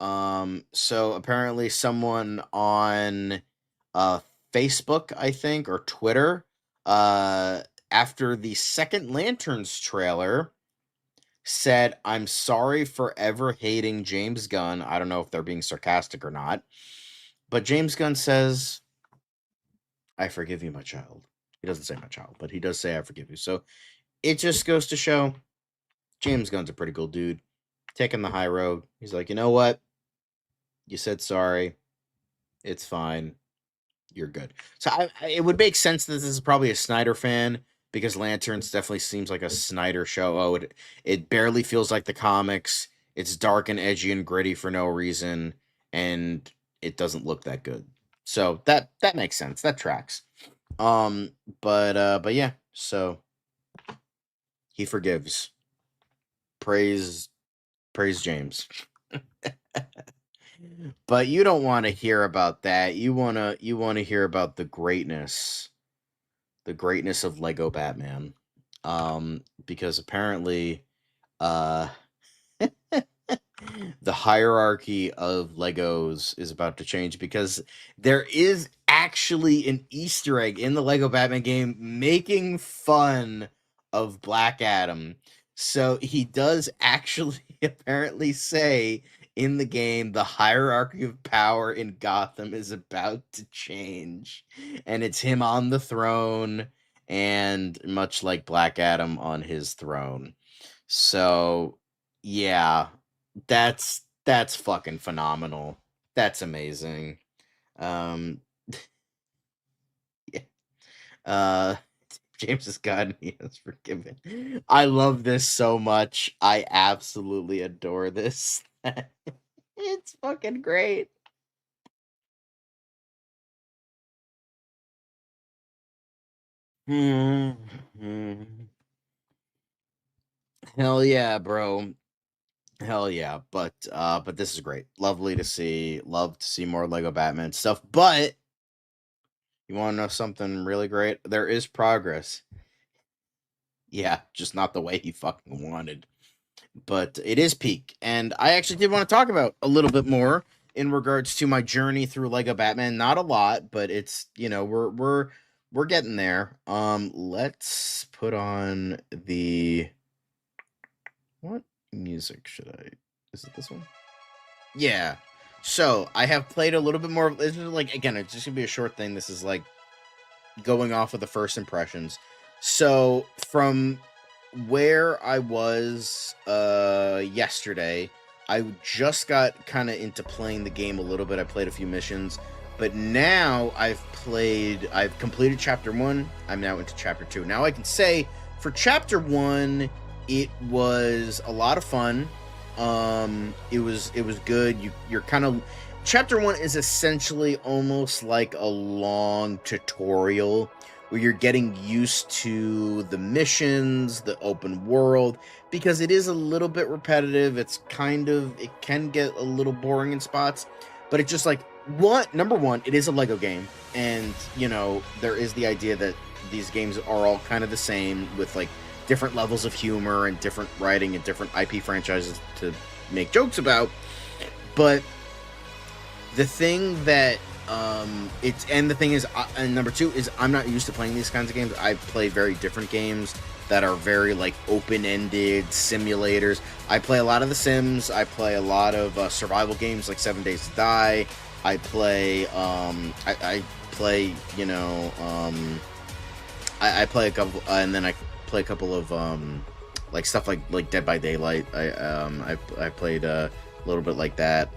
So apparently someone on Facebook, I think, or Twitter, after the second Lanterns trailer, said, "I'm sorry for ever hating James Gunn." I don't know if they're being sarcastic or not, but James Gunn says, "I forgive you, my child." He doesn't say my child, but he does say, "I forgive you." So it just goes to show James Gunn's a pretty cool dude, taking the high road. He's like, you know what? You said sorry. It's fine. You're good. So it would make sense that this is probably a Snyder fan, because Lanterns definitely seems like a Snyder show. Oh, it barely feels like the comics. It's dark and edgy and gritty for no reason, and it doesn't look that good. So that makes sense. That tracks. But yeah. So he forgives. Praise James. But you don't want to hear about that. You want to hear about the greatness of Lego Batman. Because apparently uh the hierarchy of Legos is about to change, because there is actually an Easter egg in the Lego Batman game making fun of Black Adam. So he does actually apparently say in the game the hierarchy of power in Gotham is about to change. And it's him on the throne, and much like Black Adam on his throne. So, yeah, that's fucking phenomenal. That's amazing. Um, yeah. Uh, James is God and he is forgiven. I love this so much. I absolutely adore this. It's fucking great. Hell yeah, bro. Hell yeah. But this is great. Lovely to see. Love to see more Lego Batman stuff. But you want to know something really great? There is progress. Yeah, just not the way he fucking wanted. But it is peak. And I actually did want to talk about a little bit more in regards to my journey through Lego Batman. Not a lot, but it's, we're getting there. Let's put on the what music should I? Is it this one? Yeah. So, I have played a little bit more. This is like, again, it's just going to be a short thing. This is like going off of the first impressions. So, from where I was yesterday, I just got kind of into playing the game a little bit. I played a few missions, but now I've completed chapter 1. I'm now into chapter 2. Now I can say for chapter 1, it was a lot of fun. It was good. You're kind of chapter 1 is essentially almost like a long tutorial where you're getting used to the missions, the open world, because it is a little bit repetitive. It can get a little boring in spots, but it's just like, number one, it is a Lego game, and, there is the idea that these games are all kind of the same, with, like, different levels of humor and different writing and different IP franchises to make jokes about. But the thing that and number two is, I'm not used to playing these kinds of games. I play very different games that are very like open-ended simulators. I play a lot of The Sims. I play a lot of survival games like 7 Days to Die. I play I play I play a couple and then I play a couple of like stuff like Dead by Daylight. I played a little bit like that.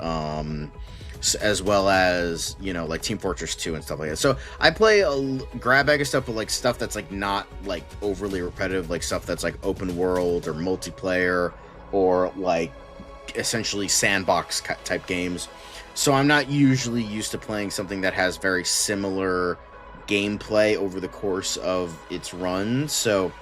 As well as, like Team Fortress 2 and stuff like that. So I play a grab bag of stuff, but like stuff that's like not like overly repetitive, like stuff that's like open world or multiplayer or like essentially sandbox type games. So I'm not usually used to playing something that has very similar gameplay over the course of its run. So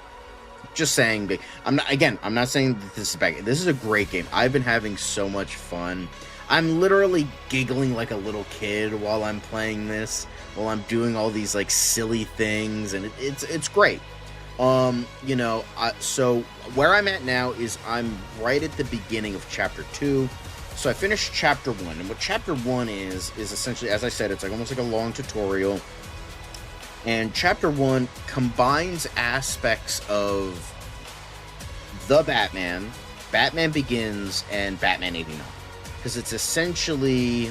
just saying, I'm not saying that this is bad. This is a great game. I've been having so much fun. I'm literally giggling like a little kid while I'm playing this, while I'm doing all these like silly things, and it's great. So where I'm at now is I'm right at the beginning of chapter 2. So I finished chapter 1, and what chapter 1 is essentially, as I said, it's like almost like a long tutorial. And chapter 1 combines aspects of the Batman Begins, and Batman 89. Because it's essentially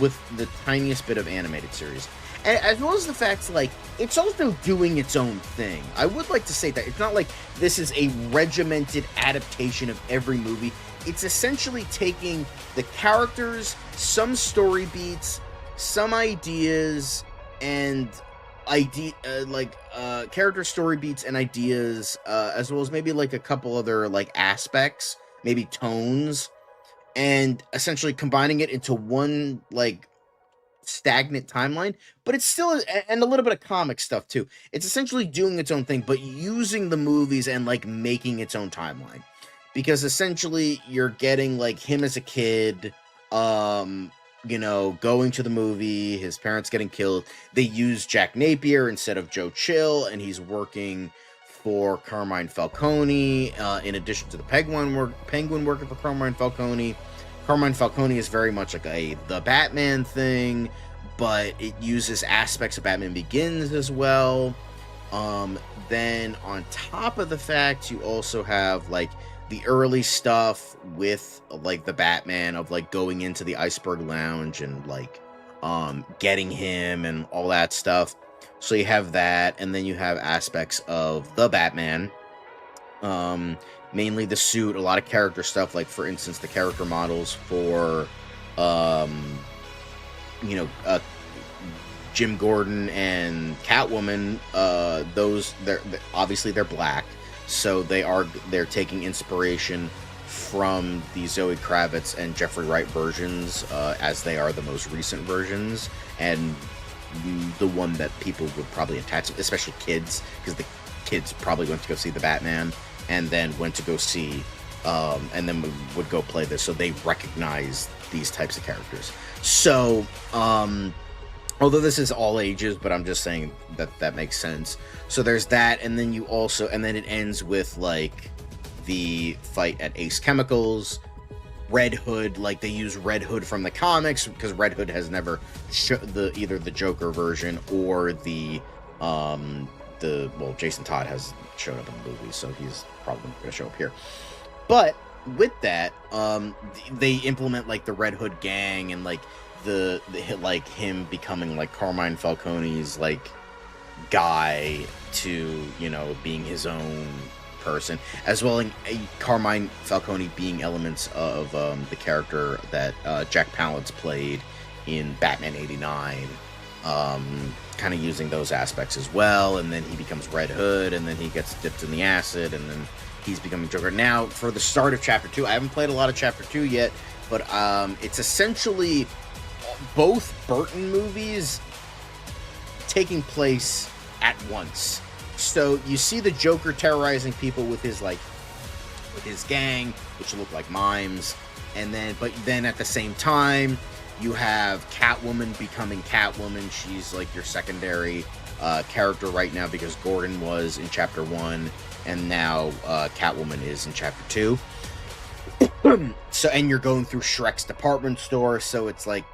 with the tiniest bit of animated series. And as well as the fact, like, it's also doing its own thing. I would like to say that it's not like this is a regimented adaptation of every movie. It's essentially taking the characters, some story beats, some ideas, and character story beats and ideas, as well as maybe like a couple other like aspects, maybe tones, and essentially combining it into one like stagnant timeline. But it's still, and a little bit of comic stuff too. It's essentially doing its own thing, but using the movies and like making its own timeline. because essentially you're getting like him as a kid, you know, going to the movie, his parents getting killed. They use Jack Napier instead of Joe Chill, and he's working for Carmine Falcone, in addition to the Penguin working for Carmine Falcone. Carmine Falcone is very much like the Batman thing, but it uses aspects of Batman Begins as well. Then on top of the fact, you also have like the early stuff with like the Batman of like going into the Iceberg Lounge and like getting him and all that stuff. So you have that, and then you have aspects of the Batman, mainly the suit, a lot of character stuff, like for instance the character models for you know, Jim Gordon and Catwoman. Those they're obviously they're black, so they're taking inspiration from the Zoe Kravitz and Jeffrey Wright versions, as they are the most recent versions, and the one that people would probably attach, especially kids, because the kids probably went to go see the Batman and then went to go see and then would go play this, so they recognize these types of characters. So although this is all ages, but I'm just saying that makes sense. So there's that, and then then it ends with like the fight at Ace Chemicals. Red Hood, like they use Red Hood from the comics, because Red Hood has never either the Joker version or Jason Todd has showed up in the movie, so he's probably going to show up here. But with that, they implement like the Red Hood gang and like the like him becoming like Carmine Falcone's like guy to, you know, being his own person, as well as Carmine Falcone being elements of the character that Jack Palance played in Batman '89, kind of using those aspects as well. And then he becomes Red Hood, and then he gets dipped in the acid, and then he's becoming Joker. Now, for the start of Chapter 2, I haven't played a lot of Chapter 2 yet, but it's essentially both Burton movies taking place at once. So you see the Joker terrorizing people with his gang, which look like mimes, but then at the same time you have Catwoman becoming Catwoman. She's like your secondary character right now, because Gordon was in Chapter 1 and now Catwoman is in Chapter 2. So, and you're going through Shrek's department store, so it's like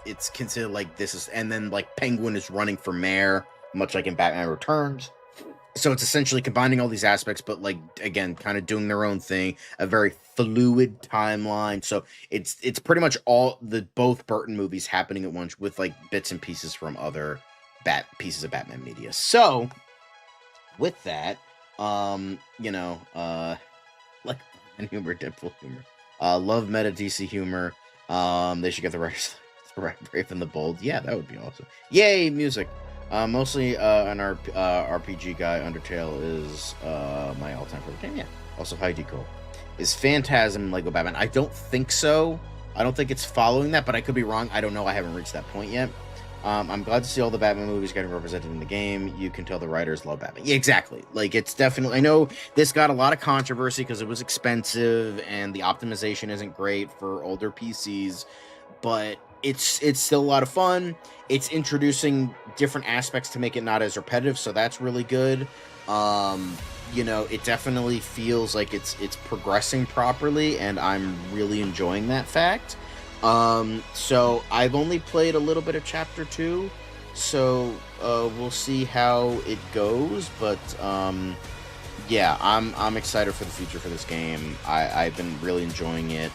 it's considered like this is, and then like Penguin is running for mayor, much like in Batman Returns. So it's essentially combining all these aspects, but like, again, kind of doing their own thing, a very fluid timeline. So it's pretty much both Burton movies happening at once, with like bits and pieces from other pieces of Batman media. So with that, you know, like humor, Deadpool humor, love meta DC humor. They should get the writers Brave and the Bold. Yeah, that would be awesome. Yay, music. Mostly an RPG guy. Undertale is my all-time favorite game. Yeah. Also, Heidi Cole. Is Phantasm Lego Batman? I don't think so. I don't think it's following that, but I could be wrong. I don't know. I haven't reached that point yet. I'm glad to see all the Batman movies getting represented in the game. You can tell the writers love Batman. Yeah, exactly. Like, it's definitely... I know this got a lot of controversy because it was expensive and the optimization isn't great for older PCs, but it's still a lot of fun. It's introducing different aspects to make it not as repetitive, so that's really good. You know, it definitely feels like it's progressing properly, and I'm really enjoying that fact. So I've only played a little bit of Chapter 2, so we'll see how it goes, but yeah, I'm excited for the future for this game. I've been really enjoying it.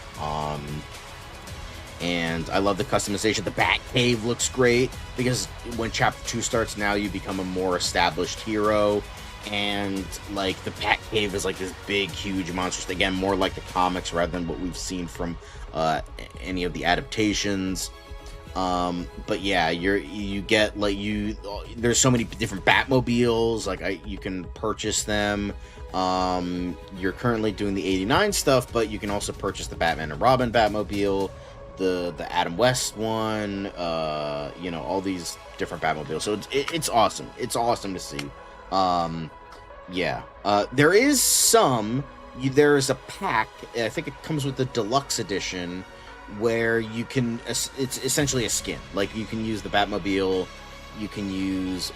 And I love the customization. The Batcave looks great, because when Chapter 2 starts, now you become a more established hero. And, like, the Batcave is, like, this big, huge monster. Again, more like the comics rather than what we've seen from any of the adaptations. But, yeah, you get, like, there's so many different Batmobiles. Like, you can purchase them. You're currently doing the 89 stuff, but you can also purchase the Batman and Robin Batmobile, the Adam West one, you know, all these different Batmobiles. So it's awesome. It's awesome to see. Yeah. There is some there is a pack. I think it comes with the deluxe edition, where you can. It's essentially a skin. Like you can use the Batmobile, you can use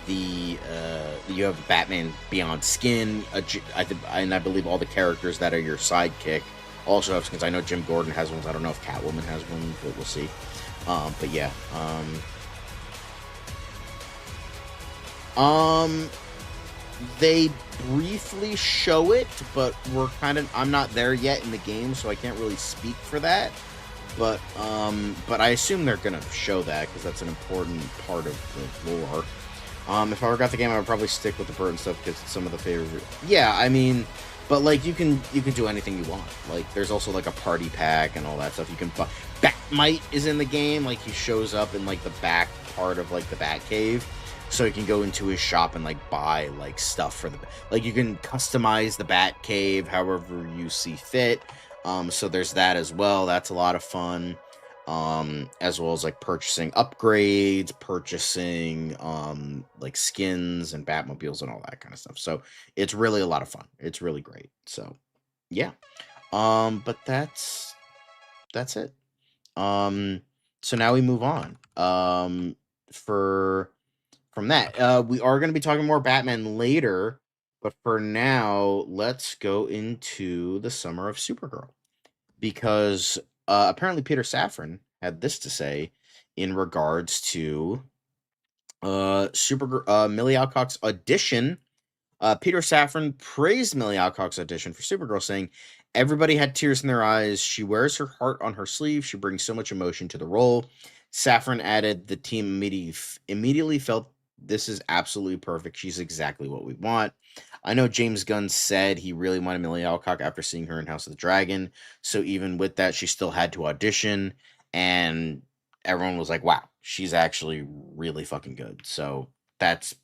you have Batman Beyond skin. And I believe all the characters that are your sidekick also have skins. I know Jim Gordon has ones. I don't know if Catwoman has one, but we'll see. But yeah. They briefly show it, but I'm not there yet in the game, so I can't really speak for that. But I assume they're gonna show that because that's an important part of the lore. If I ever got the game, I would probably stick with the Burton stuff because it's some of the favorite. Yeah, I mean, but like you can do anything you want. Like there's also like a party pack and all that stuff. You can Batmite is in the game. Like he shows up in like the back part of like the Batcave. So you can go into his shop and like buy like stuff for like you can customize the Batcave however you see fit. So there's that as well. That's a lot of fun. As well as like purchasing upgrades, purchasing like skins and Batmobiles and all that kind of stuff. So it's really a lot of fun. It's really great. So yeah. But that's it. So now we move on. From that, we are going to be talking more Batman later, but for now, let's go into the summer of Supergirl, because apparently Peter Safran had this to say in regards to Supergirl, Millie Alcock's audition. Peter Safran praised Millie Alcock's audition for Supergirl, saying, "Everybody had tears in their eyes. She wears her heart on her sleeve. She brings so much emotion to the role." Safran added, "The team immediately felt this is absolutely perfect. She's exactly what we want." I know James Gunn said he really wanted Millie Alcock after seeing her in House of the Dragon. So even with that, she still had to audition. And everyone was like, wow, she's actually really fucking good. So that's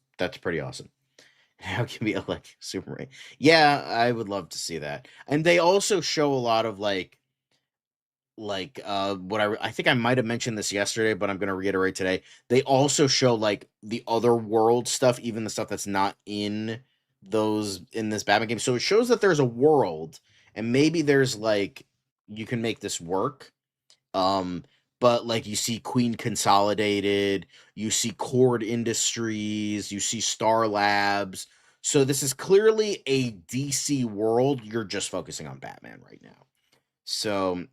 pretty awesome. How can be like Superman? Yeah, I would love to see that. And they also show a lot of what I think I might have mentioned this yesterday, but I'm going to reiterate today. They also show like the other world stuff, even the stuff that's not in this Batman game. So it shows that there's a world, and maybe there's like you can make this work. But like you see Queen Consolidated, you see Cord Industries, you see Star Labs. So this is clearly a DC world. You're just focusing on Batman right now. So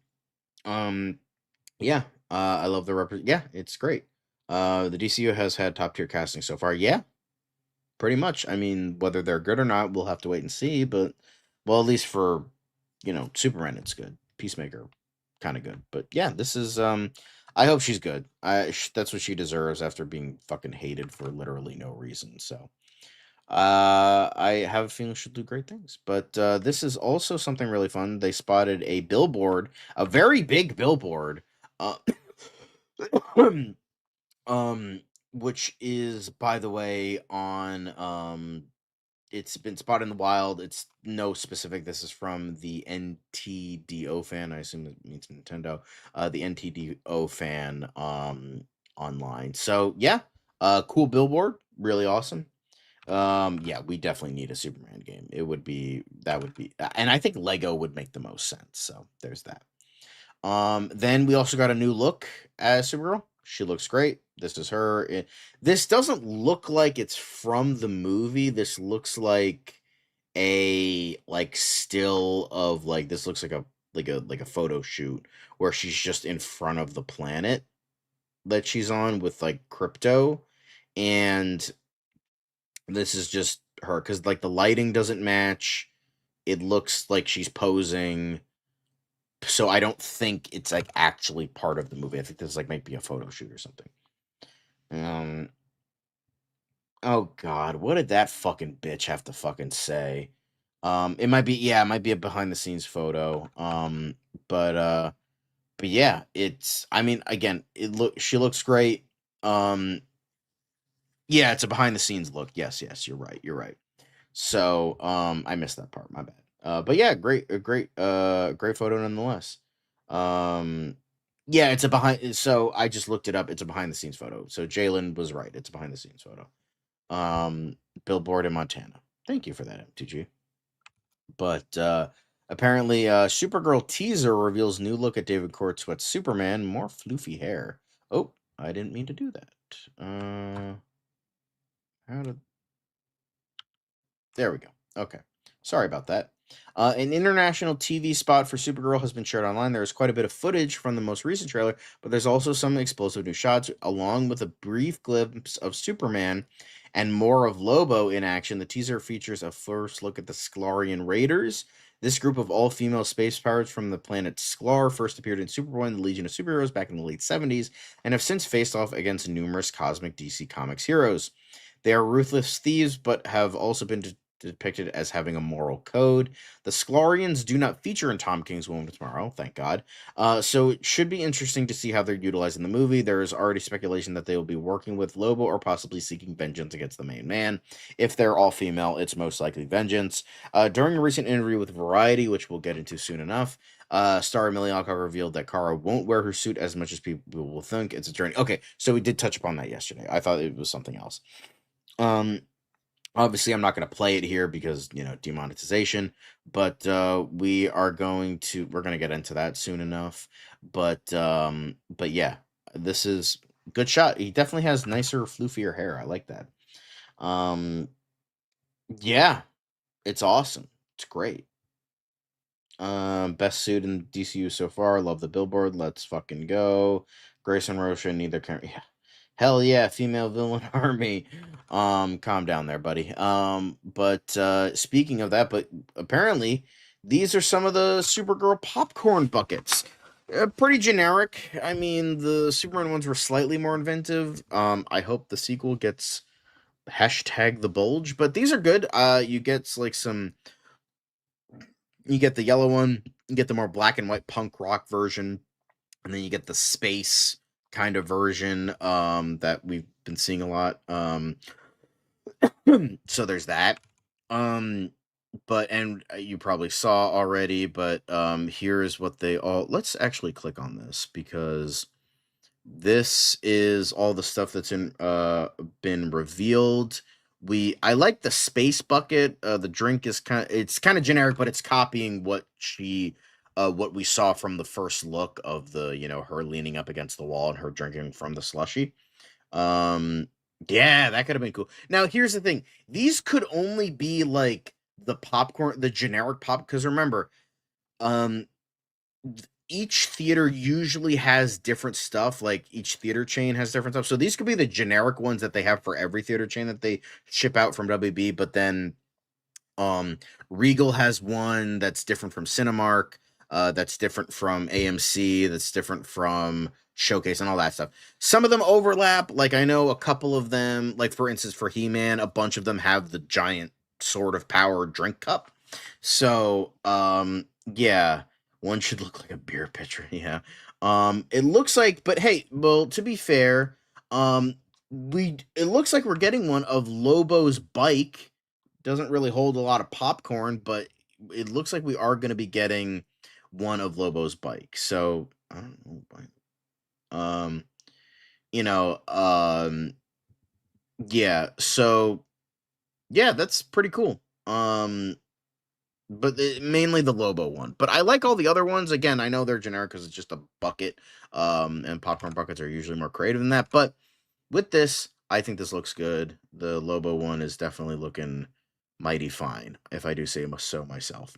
yeah, I love the yeah, it's great. The DCU has had top tier casting so far. Yeah, pretty much. I mean, whether they're good or not, we'll have to wait and see. But well, at least for Superman, it's good. Peacemaker, kind of good. But yeah, this is I hope she's good. That's what she deserves after being fucking hated for literally no reason. So I have a feeling she'll do great things. But this is also something really fun. They spotted a billboard, a very big billboard, which is, by the way, on it's been spotted in the wild. It's no specific. This is from the NTDO fan. I assume it means Nintendo. The NTDO fan online. So yeah, cool billboard, really awesome. Yeah, we definitely need a Superman game. That would be, and I think Lego would make the most sense. So there's that. Then we also got a new look as Supergirl. She looks great. This is her. This doesn't look like it's from the movie. This looks like a still of this looks like a photo shoot where she's just in front of the planet that she's on with Crypto, and this is just her because the lighting doesn't match. It looks like she's posing. So I don't think it's actually part of the movie. I think this might be a photo shoot or something. Oh God, what did that fucking bitch have to fucking say? It might be a behind the scenes photo. But yeah, I mean, again, she looks great. Yeah, it's a behind the scenes look. Yes, you're right. So, I missed that part. My bad. But yeah, great photo nonetheless. Yeah, it's a behind. So I just looked it up. It's a behind the scenes photo. So Jalen was right. It's a behind the scenes photo. Billboard in Montana. Thank you for that, MTG. But apparently, Supergirl teaser reveals new look at David Cornsweet's Superman, more floofy hair. Oh, I didn't mean to do that. How did? There we go. Okay, sorry about that. An international TV spot for Supergirl has been shared online. There is quite a bit of footage from the most recent trailer, but there's also some explosive new shots, along with a brief glimpse of Superman and more of Lobo in action. The teaser features a first look at the Sklarian Raiders. This group of all-female space pirates from the planet Sklar first appeared in Superboy and the Legion of Superheroes back in the late 70s, and have since faced off against numerous cosmic DC Comics heroes. They are ruthless thieves, but have also been depicted as having a moral code. The Sklarians do not feature in Tom King's Woman of Tomorrow, thank God. So it should be interesting to see how they're utilized in the movie. There is already speculation that they will be working with Lobo or possibly seeking vengeance against the main man. If they're all female, it's most likely vengeance. During a recent interview with Variety, which we'll get into soon enough, star Amelia Alcock revealed that Kara won't wear her suit as much as people will think. It's a journey. Okay, so we did touch upon that yesterday. I thought it was something else. Obviously, I'm not going to play it here because, demonetization, but we're going to get into that soon enough. But yeah, this is good shot. He definitely has nicer, floofier hair. I like that. Yeah, it's awesome. It's great. Best suit in DCU so far. Love the billboard. Let's fucking go. Grayson Rosha, neither can. Yeah. Hell yeah, female villain army. Calm down there, buddy. But speaking of that, but apparently these are some of the Supergirl popcorn buckets. Pretty generic. I mean, the Superman ones were slightly more inventive. I hope the sequel gets hashtag the bulge, but these are good. You get like you get the yellow one, you get the more black and white punk rock version, and then you get the space kind of version that we've been seeing a lot. So there's that. But you probably saw already, but here's what they all. Let's actually click on this because this is all the stuff that's been revealed. I like the space bucket. The drink is kind of generic, but it's copying what we saw from the first look of the her leaning up against the wall and her drinking from the slushy. Yeah, that could have been cool. Now here's the thing: these could only be like the popcorn, the generic pop. Because remember, each theater usually has different stuff. Like each theater chain has different stuff. So these could be the generic ones that they have for every theater chain that they ship out from WB. But then, Regal has one that's different from Cinemark. That's different from AMC. That's different from Showcase and all that stuff. Some of them overlap. Like I know a couple of them. Like for instance, for He-Man, a bunch of them have the giant Sword of Power drink cup. So, yeah. One should look like a beer pitcher, yeah. It looks like, but hey, well, to be fair, it looks like we're getting one of Lobo's bike. Doesn't really hold a lot of popcorn, but it looks like we are going to be getting one of Lobo's bike. So, I don't know, yeah. So, yeah, that's pretty cool. But mainly the Lobo one. But I like all the other ones. Again, I know they're generic because it's just a bucket. And popcorn buckets are usually more creative than that. But with this, I think this looks good. The Lobo one is definitely looking mighty fine, if I do say so myself.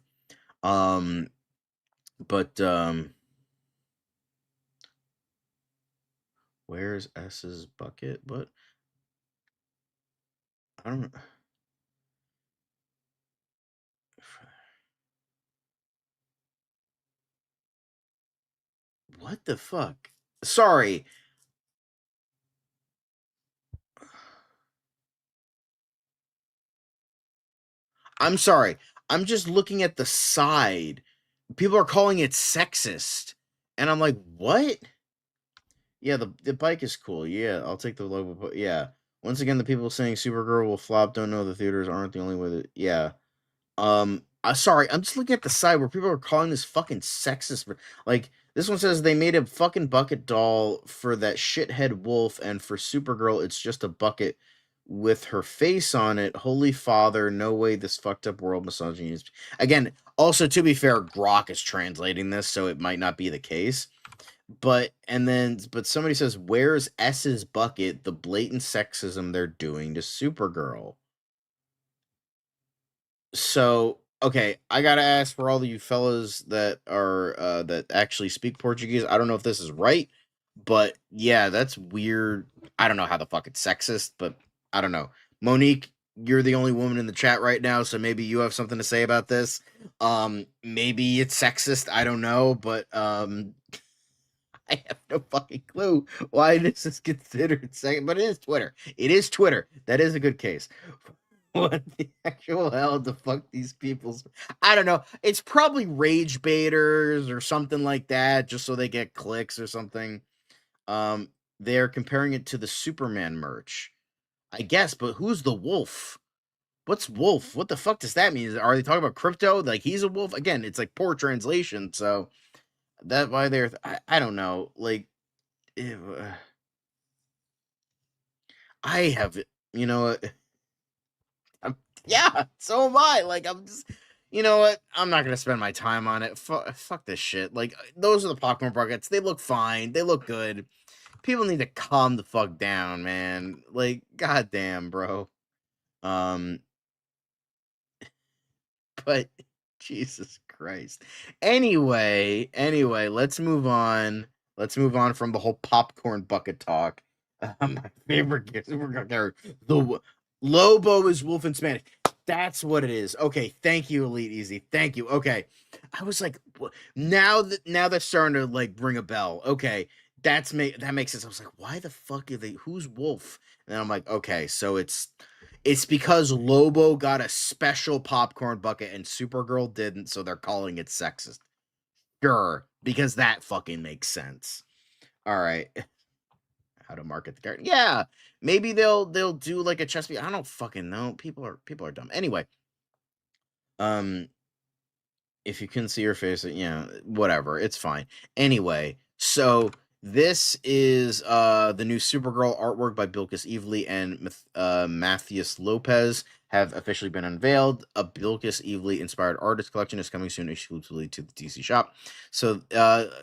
Where's S's bucket? What? I don't know. What the fuck? Sorry. I'm sorry. I'm just looking at the side. People are calling it sexist. And I'm like, what? Yeah, the bike is cool. Yeah, I'll take the Lobo. Yeah. Once again, the people saying Supergirl will flop don't know the theaters aren't the only way that. Yeah. Sorry, I'm just looking at the side where people are calling this fucking sexist. Like, this one says they made a fucking bucket doll for that shithead wolf, and for Supergirl, it's just a bucket with her face on it. Holy father, no way this fucked up world misogyny is. Again, also to be fair, Grok is translating this, so it might not be the case. But somebody says, where's S's bucket, the blatant sexism they're doing to Supergirl? So, okay, I gotta ask for all of you fellas that are that actually speak Portuguese. I don't know if this is right, but yeah, that's weird. I don't know how the fuck it's sexist, but I don't know. Monique, you're the only woman in the chat right now, so maybe you have something to say about this. Maybe it's sexist, I don't know, but I have no fucking clue why this is considered second, but it is Twitter. It is Twitter. That is a good case. What the actual hell the fuck these people's... I don't know. It's probably rage baiters or something like that, just so they get clicks or something. They're comparing it to the Superman merch, I guess, but who's the wolf? What's wolf? What the fuck does that mean? Are they talking about crypto? Like, he's a wolf? Again, it's like poor translation, so that why they're... I don't know. Like, I have... You know what? Yeah, so am I. Like, I'm just... You know what? I'm not going to spend my time on it. Fuck this shit. Like, those are the popcorn buckets. They look fine. They look good. People need to calm the fuck down, man. Like, goddamn, bro. But Jesus Christ. Anyway, let's move on. Let's move on from the whole popcorn bucket talk. My favorite character, the Lobo is wolf in Spanish. That's what it is. Okay, thank you, Elite Easy. Thank you. Okay, I was like, now that's starting to like ring a bell. Okay, that makes sense. I was like, why the fuck are they? Who's wolf? And I'm like, okay, so it's because Lobo got a special popcorn bucket and Supergirl didn't, so they're calling it sexist. Sure, because that fucking makes sense. All right. How to market the character? Yeah, maybe they'll do like a chess piece. I don't fucking know. People are dumb. Anyway, if you can see her face, yeah, whatever, it's fine. Anyway, so this is the new Supergirl artwork by Bilquis Evely and Matthias Lopez have officially been unveiled. A Bilquis Evely inspired artist collection is coming soon exclusively to the DC shop. So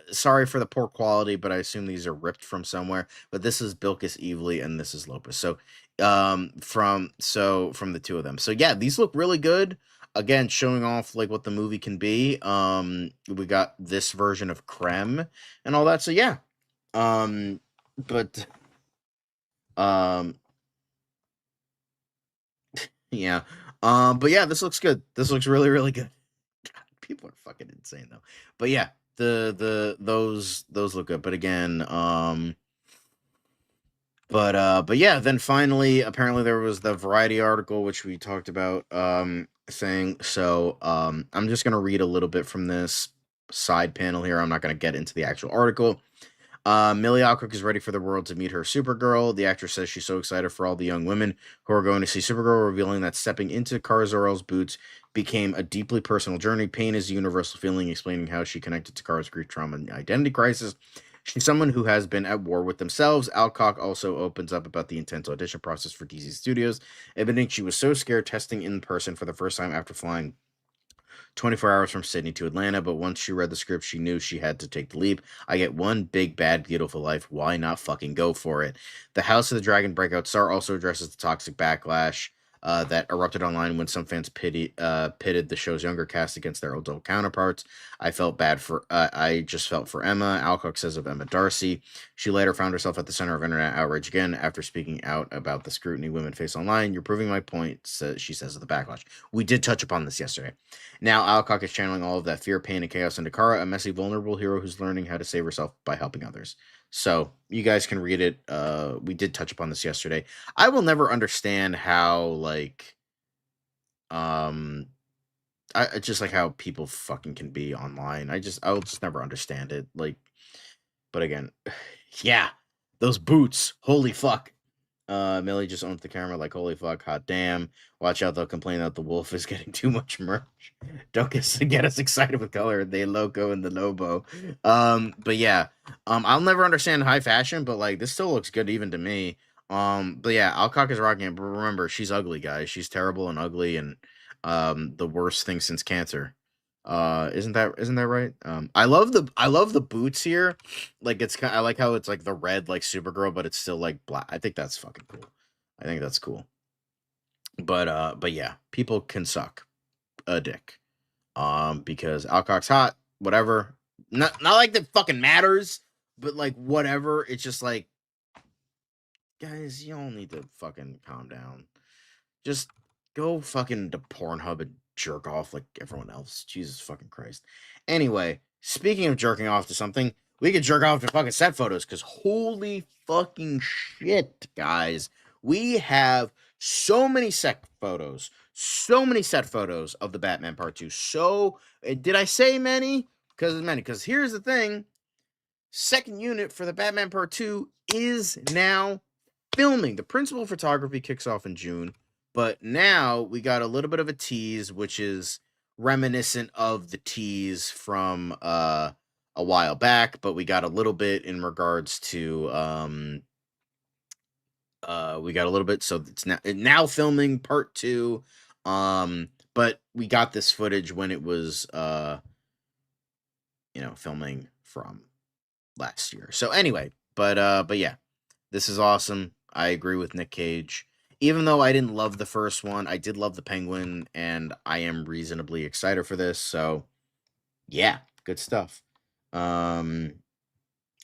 sorry for the poor quality, but I assume these are ripped from somewhere. But this is Bilquis Evely and this is Lopez. So from the two of them. So yeah, these look really good. Again, showing off like what the movie can be. We got this version of Creme and all that. So yeah. But yeah. But yeah, this looks good. This looks really, really good. God, people are fucking insane though. But yeah, those look good. But again, but yeah, then finally, apparently there was the Variety article which we talked about thing. So I'm just gonna read a little bit from this side panel here. I'm not gonna get into the actual article. Millie Alcock is ready for the world to meet her Supergirl. The actress says she's so excited for all the young women who are going to see Supergirl, revealing that stepping into Kara Zor-El's boots became a deeply personal journey. Pain is a universal feeling, explaining how she connected to Kara's grief, trauma, and identity crisis. She's someone who has been at war with themselves. Alcock also opens up about the intense audition process for DC Studios, admitting she was so scared testing in person for the first time after flying 24 hours from Sydney to Atlanta, but once she read the script, she knew she had to take the leap. I get one big, bad, beautiful life. Why not fucking go for it? The House of the Dragon breakout star also addresses the toxic backlash that erupted online when some fans pitted the show's younger cast against their adult counterparts. I just felt for Emma. Alcock says of Emma Darcy. She later found herself at the center of internet outrage again after speaking out about the scrutiny women face online. You're proving my point, she says of the backlash. We did touch upon this yesterday. Now Alcock is channeling all of that fear, pain, and chaos into Kara, a messy, vulnerable hero who's learning how to save herself by helping others. So you guys can read it. We did touch upon this yesterday. I will never understand how I just like how people fucking can be online. I will just never understand it. Like, but again, yeah, those boots, holy fuck. Millie just owns the camera like, holy fuck, hot damn. Watch out, they'll complain that the wolf is getting too much merch. Don't get us excited with color. They Loco and the Lobo. But yeah, I'll never understand high fashion, but like this still looks good even to me. But yeah, Alcock is rocking it. But remember, she's ugly, guys. She's terrible and ugly, and the worst thing since cancer. Isn't that right? I love the boots here. Like I like how it's like the red like Supergirl, but it's still like black. I think that's fucking cool. I think that's cool. But yeah, people can suck a dick. Because Alcock's hot, whatever. Not like that fucking matters, but like whatever. It's just like, guys, you all need to fucking calm down. Just go fucking to Pornhub and jerk off like everyone else. Jesus fucking Christ. Anyway, speaking of jerking off to something, we could jerk off to fucking set photos, because holy fucking shit, guys. We have so many set photos. So many set photos of the Batman Part 2. Did I say many? Because many. Because here's the thing. Second unit for the Batman Part 2 is now filming. The principal photography kicks off in June, but now we got a little bit of a tease, which is reminiscent of the tease from a while back, but we got a little bit in regards to we got a little bit, so it's now filming part 2. But we got this footage when it was filming from last year. So anyway, but yeah, this is awesome. I agree with Nick Cage. Even though I didn't love the first one, I did love the Penguin, and I am reasonably excited for this. So yeah, good stuff.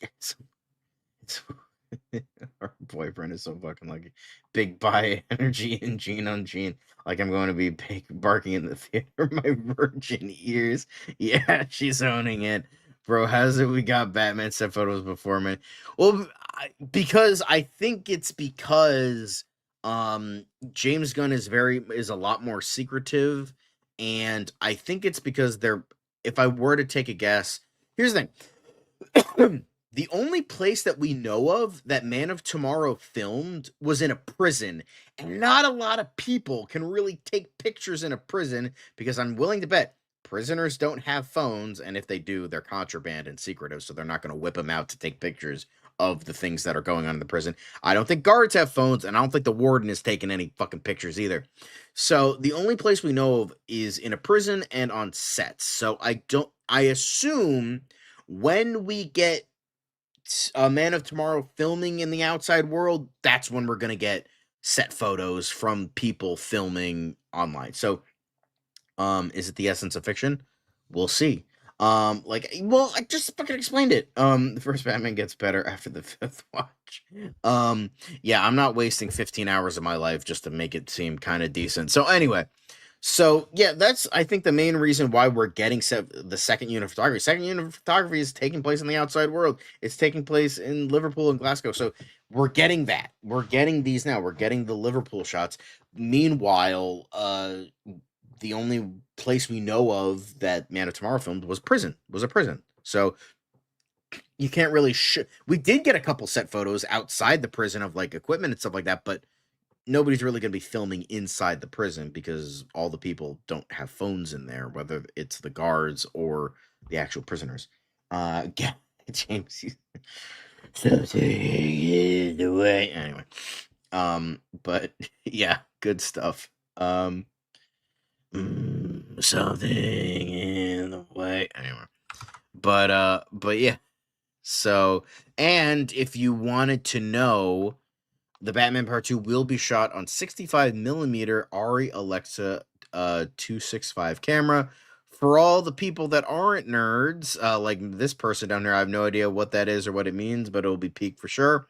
It's our boyfriend is so fucking lucky. Big bi energy and Gene on Gene. Like I'm going to be barking in the theater. My virgin ears. Yeah, she's owning it. Bro, how's it we got Batman set photos before, man? Well, because I think it's because James Gunn is a lot more secretive, and I think it's because if I were to take a guess, here's the thing. The only place that we know of that Man of Tomorrow filmed was in a prison, and not a lot of people can really take pictures in a prison, because I'm willing to bet prisoners don't have phones, and if they do, they're contraband and secretive, so they're not going to whip them out to take pictures of the things that are going on in the prison. I don't think guards have phones, and I don't think the warden is taking any fucking pictures either. So the only place we know of is in a prison and on sets. So I assume when we get Man of Tomorrow filming in the outside world, that's when we're going to get set photos from people filming online. So is it the essence of fiction? We'll see. I just fucking explained it. The first Batman gets better after the 5th watch. Yeah, I'm not wasting 15 hours of my life just to make it seem kind of decent. So anyway, yeah, that's, I think, the main reason why we're getting the second unit of photography. Second unit of photography is taking place in the outside world. It's taking place in Liverpool and Glasgow. So we're getting that. We're getting these now. We're getting the Liverpool shots. Meanwhile, the only place we know of that Man of Tomorrow filmed was a prison. So you can't really we did get a couple set photos outside the prison of like equipment and stuff like that, but nobody's really going to be filming inside the prison because all the people don't have phones in there, whether it's the guards or the actual prisoners. Yeah, James, something in the way. Anyway, but yeah, good stuff. Something in the way. Anyway, but yeah. So, and if you wanted to know, the Batman Part 2 will be shot on 65mm Arri Alexa 265 camera. For all the people that aren't nerds, like this person down here, I have no idea what that is or what it means, but it'll be peak for sure.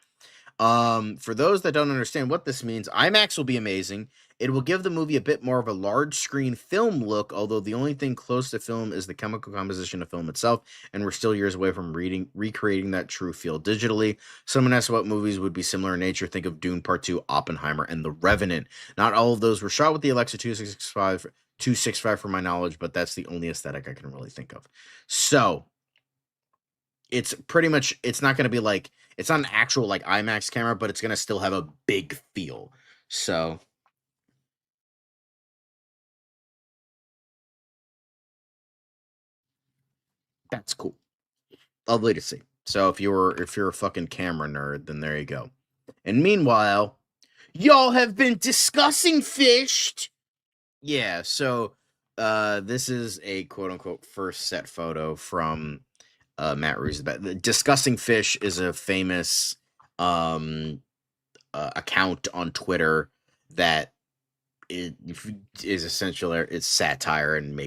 For those that don't understand what this means, IMAX will be amazing. It will give the movie a bit more of a large screen film look, although the only thing close to film is the chemical composition of film itself, and we're still years away from recreating that true feel digitally. Someone asked what movies would be similar in nature. Think of Dune Part 2, Oppenheimer, and The Revenant. Not all of those were shot with the Alexa 265 from my knowledge, but that's the only aesthetic I can really think of. So it's pretty much, it's not going to be like, it's not an actual like IMAX camera, but it's going to still have a big feel. So that's cool. Lovely to see. So if you're a fucking camera nerd, then there you go. And meanwhile, y'all have been discussing fished. Yeah, so this is a quote-unquote first set photo from Matt Reeves. Discussing Fish is a famous account on Twitter that is essential. It's satire and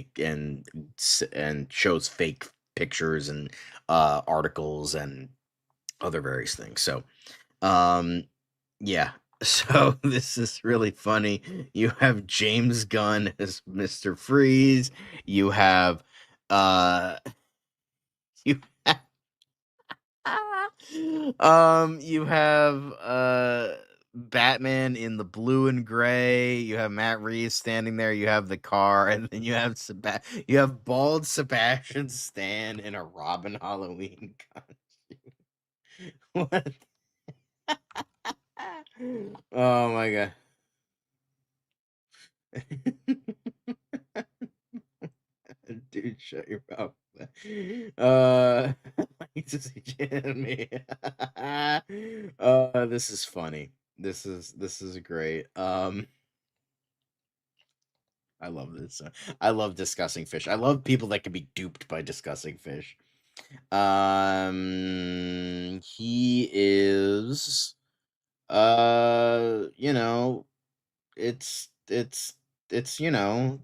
shows fake pictures and articles and other various things. So, yeah. So this is really funny. You have James Gunn as Mr. Freeze. You have you you have Batman in the blue and gray. You have Matt Reeves standing there. You have the car, and then you have you have bald Sebastian Stan in a Robin Halloween costume. What? Oh my god. Dude, shut your mouth. This is funny. This is great. I love this. I love discussing fish. I love people that can be duped by discussing fish. He is you know, it's you know,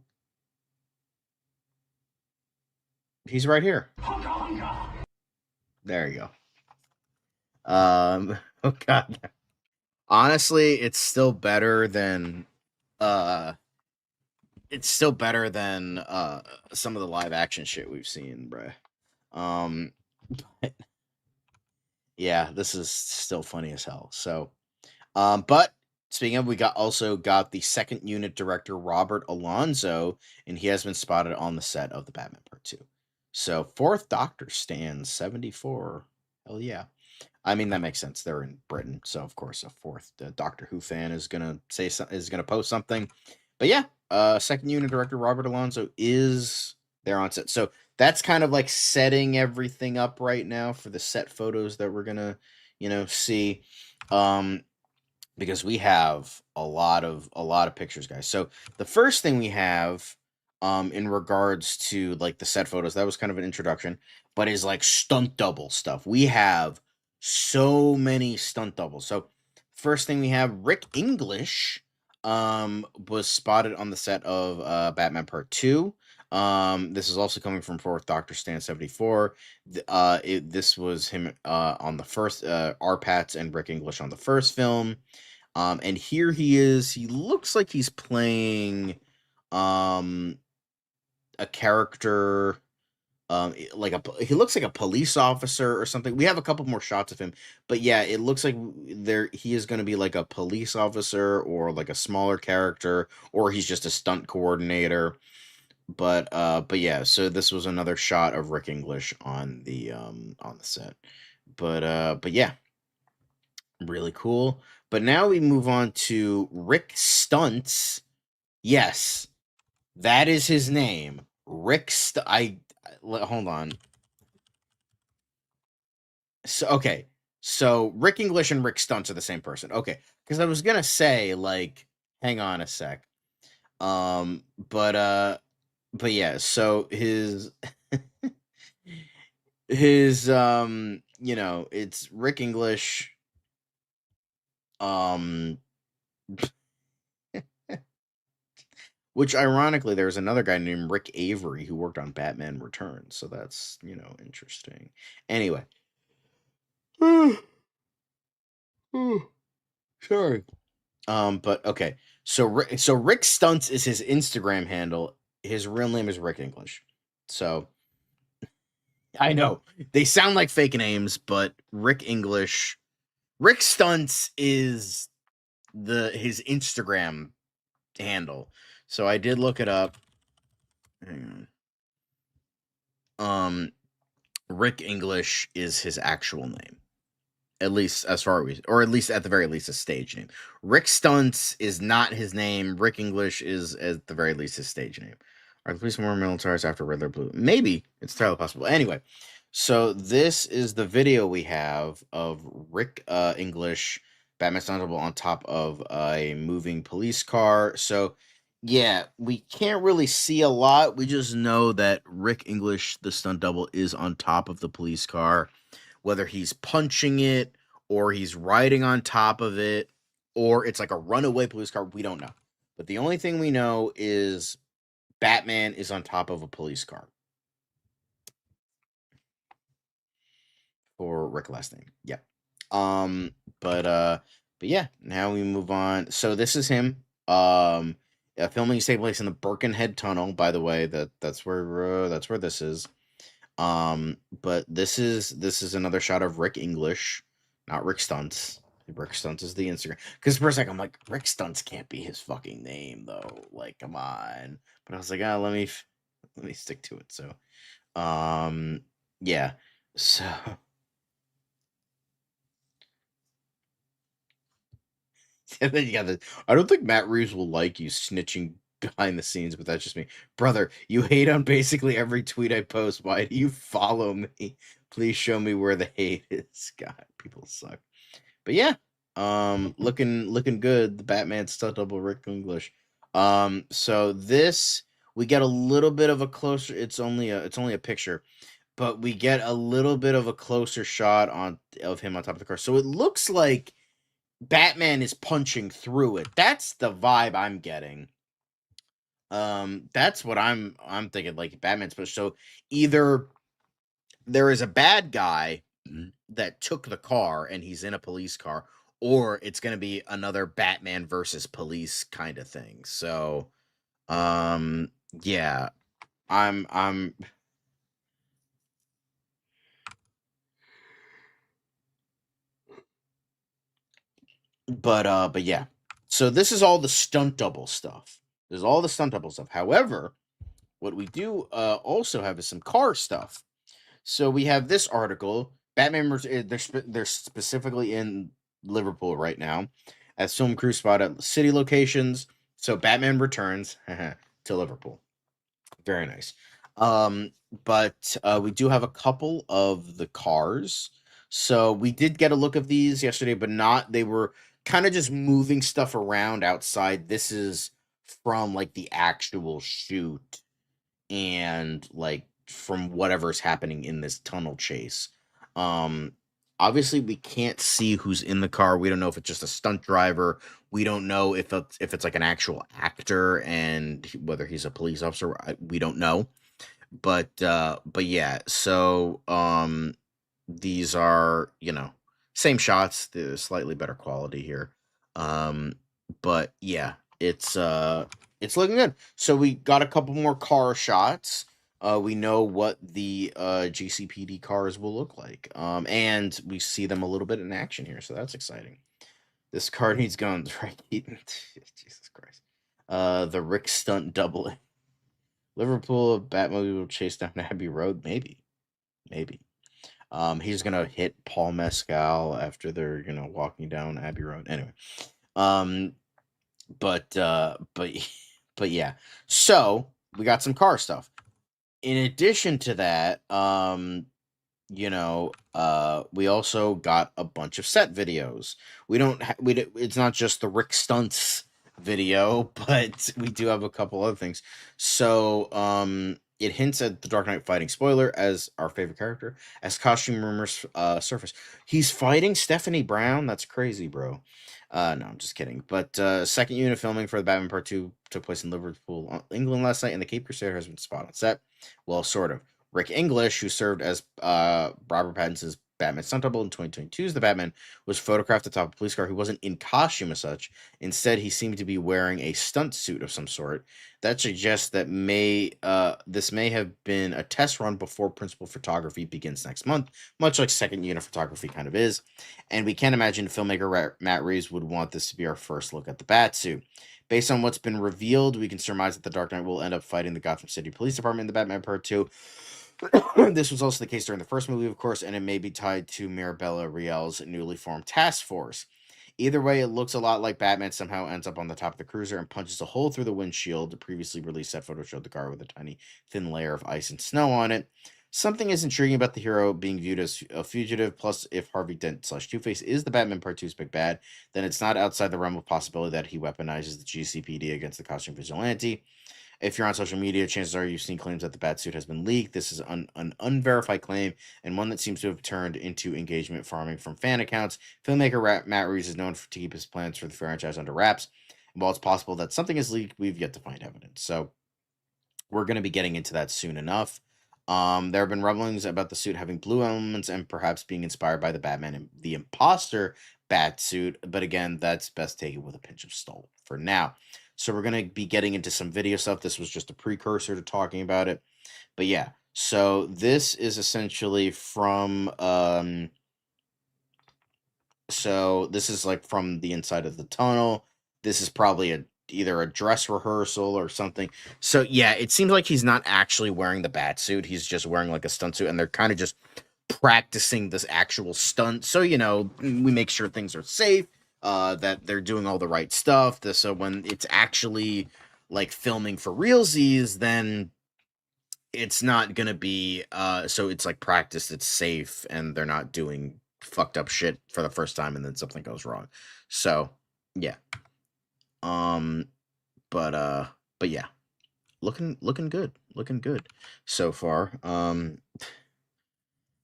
he's right here. There you go. Oh god. Honestly, it's still better than some of the live action shit we've seen, bruh. But yeah, this is still funny as hell. So, but speaking of, we also got the second unit director Robert Alonso, and he has been spotted on the set of the Batman Part 2. So, Fourth Doctor stands 74. Hell yeah. I mean, that makes sense. They're in Britain, so of course a fourth Doctor Who fan is gonna post something. But yeah, second unit director Robert Alonso is there on set. So that's kind of like setting everything up right now for the set photos that we're gonna, see. Because we have a lot of pictures, guys. So the first thing we have in regards to like the set photos, that was kind of an introduction, but is like stunt double stuff. We have so many stunt doubles. So first thing we have, Rick English was spotted on the set of Batman Part 2. This is also coming from Fourth Doctor Stand 74. This was him on the first Arpats and Rick English on the first film. And here he is. He looks like he's playing a character, he looks like a police officer or something. We have a couple more shots of him, but yeah, it looks like he is going to be like a police officer or like a smaller character, or he's just a stunt coordinator. But yeah, so this was another shot of Rick English on the set. But yeah, really cool. But now we move on to Rick Stunts. Yes, that is his name. Rick hold on. So okay, so Rick English and Rick Stunts are the same person. Okay, because I was gonna say like, hang on a sec. But yeah, so his it's Rick English. Which ironically, there's another guy named Rick Avery who worked on Batman Returns, so that's interesting. Anyway, sorry. But okay, so Rick Stunts is his Instagram handle. His real name is Rick English. So I know they sound like fake names, but Rick Stunts is his Instagram handle. So I did look it up. Hang on. Rick English is his actual name. At least at the very least, a stage name. Rick Stunts is not his name. Rick English is at the very least his stage name. Are the police more militarized after Red, Blue? Maybe. It's entirely possible. Anyway, so this is the video we have of Rick English Batman stunt double on top of a moving police car. So, yeah, we can't really see a lot. We just know that Rick English, the stunt double, is on top of the police car. Whether he's punching it or he's riding on top of it or it's like a runaway police car, we don't know. But the only thing we know is Batman is on top of a police car. For Rick last name. Yeah. But yeah, now we move on. So this is him. Filming is taking place in the Birkenhead Tunnel, by the way. That's where this is. But this is another shot of Rick English, not Rick Stunts. Rick Stunts is the Instagram. Because for a second I'm like, Rick Stunts can't be his fucking name though. Like, come on. But I was like, let me stick to it. So, yeah. So. And then you got this. I don't think Matt Reeves will like you snitching behind the scenes, but that's just me. Brother, you hate on basically every tweet I post. Why do you follow me? Please show me where the hate is. God, people suck. But yeah, looking good. The Batman stunt double Rick English. So this we get a little bit of a closer. It's only a picture, but we get a little bit of a closer shot of him on top of the car. So it looks like Batman is punching through it. That's the vibe I'm getting. That's what I'm thinking. Like Batman's pushed. So either there is a bad guy that took the car and he's in a police car, or it's gonna be another Batman versus police kind of thing. So, yeah, I'm. But yeah. So this is all the stunt double stuff. There's all the stunt double stuff. However, what we do also have is some car stuff. So we have this article. Batman, they're specifically in Liverpool right now, as film crew spot at city locations. So Batman returns to Liverpool. Very nice. But we do have a couple of the cars. So we did get a look of these yesterday, but not. They were kind of just moving stuff around outside. This is from like the actual shoot and like from whatever's happening in this tunnel chase. Obviously we can't see who's in the car. We don't know if it's just a stunt driver. We don't know if it's like an actual actor and whether he's a police officer. We don't know. But yeah. So these are, same shots, the slightly better quality here. But yeah, it's looking good. So we got a couple more car shots. We know what the GCPD cars will look like. And we see them a little bit in action here, so that's exciting. This car needs guns, right? Jesus Christ. The Rick stunt doubling. Liverpool Batmobile will chase down Abbey Road, maybe. He's gonna hit Paul Mescal after they're walking down Abbey Road. Anyway, but yeah. So we got some car stuff. In addition to that, we also got a bunch of set videos. It's not just the Rick stunts video, but we do have a couple other things. So, it hints at the Dark Knight fighting, spoiler, as our favorite character, as costume rumors surface. He's fighting Stephanie Brown? That's crazy, bro. No, I'm just kidding. But second unit filming for the Batman Part 2 took place in Liverpool, England last night, and the Cape Crusader has been spotted on set. Well, sort of. Rick English, who served as Robert Pattinson's Batman stunt double in 2022's The Batman, was photographed atop a police car who wasn't in costume as such. Instead, he seemed to be wearing a stunt suit of some sort. That suggests that this may have been a test run before principal photography begins next month, much like second unit photography kind of is. And we can't imagine filmmaker Matt Reeves would want this to be our first look at the Batsuit. Based on what's been revealed, we can surmise that the Dark Knight will end up fighting the Gotham City Police Department in the Batman Part 2. This was also the case during the first movie, of course, and it may be tied to Mirabella Riel's newly formed task force. Either way, it looks a lot like Batman somehow ends up on the top of the cruiser and punches a hole through the windshield. The previously released set photo showed the car with a tiny, thin layer of ice and snow on it. Something is intriguing about the hero being viewed as a fugitive. Plus, if Harvey Dent slash Two-Face is the Batman Part 2's big bad, then it's not outside the realm of possibility that he weaponizes the GCPD against the costume vigilante. If you're on social media, chances are you've seen claims that the Batsuit has been leaked. This is an unverified claim and one that seems to have turned into engagement farming from fan accounts. Filmmaker Matt Reeves is known to keep his plans for the franchise under wraps. And while it's possible that something is leaked, we've yet to find evidence. So we're going to be getting into that soon enough. There have been rumblings about the suit having blue elements and perhaps being inspired by the Batman and the Imposter Batsuit. But again, that's best taken with a pinch of salt for now. So we're going to be getting into some video stuff. This was just a precursor to talking about it. But yeah, so this is essentially from, so this is like from the inside of the tunnel. This is probably either a dress rehearsal or something. So yeah, it seems like he's not actually wearing the bat suit. He's just wearing like a stunt suit, and they're kind of just practicing this actual stunt. So, you know, we make sure things are safe, that they're doing all the right stuff. So when it's actually like filming for realsies, then it's not going to be, so it's like practice, it's safe, and they're not doing fucked up shit for the first time and then something goes wrong. So yeah. But yeah, looking good so far.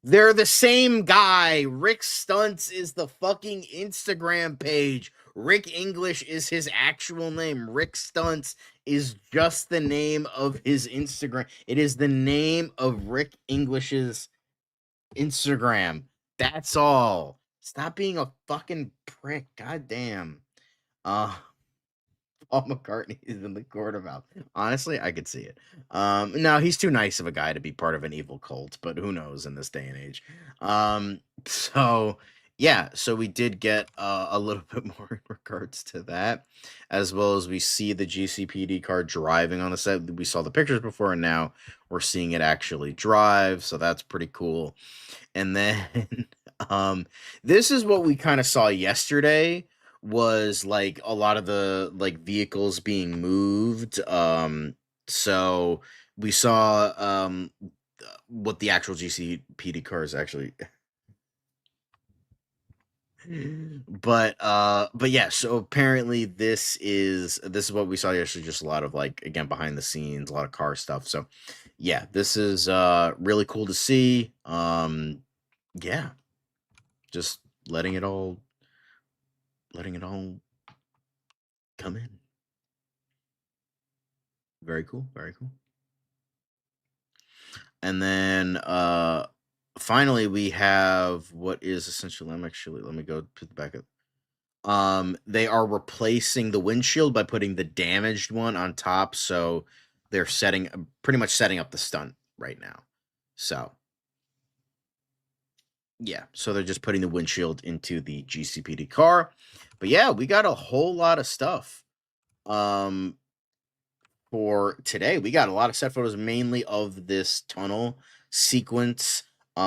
They're the same guy. Rick Stunts is the fucking Instagram page. Rick English is his actual name. Rick Stunts is just the name of his Instagram. It is the name of Rick English's Instagram. That's all. Stop being a fucking prick. Goddamn. Paul McCartney is in the court of mouth. Honestly, I could see it. No, he's too nice of a guy to be part of an evil cult, but who knows in this day and age. So yeah, so we did get a little bit more in regards to that, as well as we see the GCPD car driving on the set. We saw the pictures before, and now we're seeing it actually drive, so that's pretty cool. And then this is what we kind of saw yesterday, was like a lot of the like vehicles being moved. So we saw what the actual GCPD cars actually but yeah, so apparently this is what we saw yesterday, just a lot of like, again, behind the scenes, a lot of car stuff. So yeah, this is really cool to see. Yeah, just letting it all come in. Very cool, very cool. And then finally we have what is essentially, let me go to the back of, they are replacing the windshield by putting the damaged one on top, so they're pretty much setting up the stunt right now. So yeah, so they're just putting the windshield into the GCPD car. But yeah, we got a whole lot of stuff for today. We got a lot of set photos, mainly of this tunnel sequence,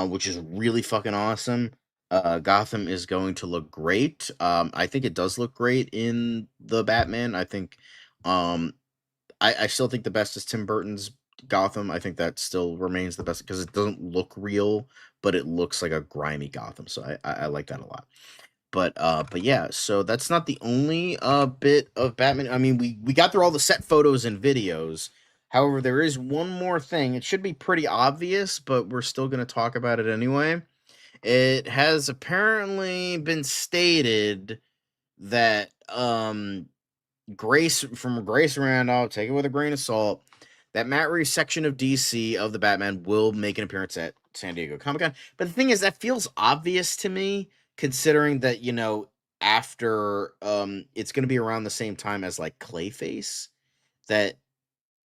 which is really fucking awesome. Gotham is going to look great. I think it does look great in the Batman. I think I still think the best is Tim Burton's Gotham. I think that still remains the best because it doesn't look real, but it looks like a grimy Gotham. So I like that a lot. But yeah, so that's not the only bit of Batman. I mean, we got through all the set photos and videos. However, there is one more thing. It should be pretty obvious, but we're still going to talk about it anyway. It has apparently been stated that Grace Randolph, take it with a grain of salt, that Matt Reeves' section of DC of the Batman will make an appearance at San Diego Comic-Con. But the thing is, that feels obvious to me, considering that, you know, after it's going to be around the same time as like Clayface, that,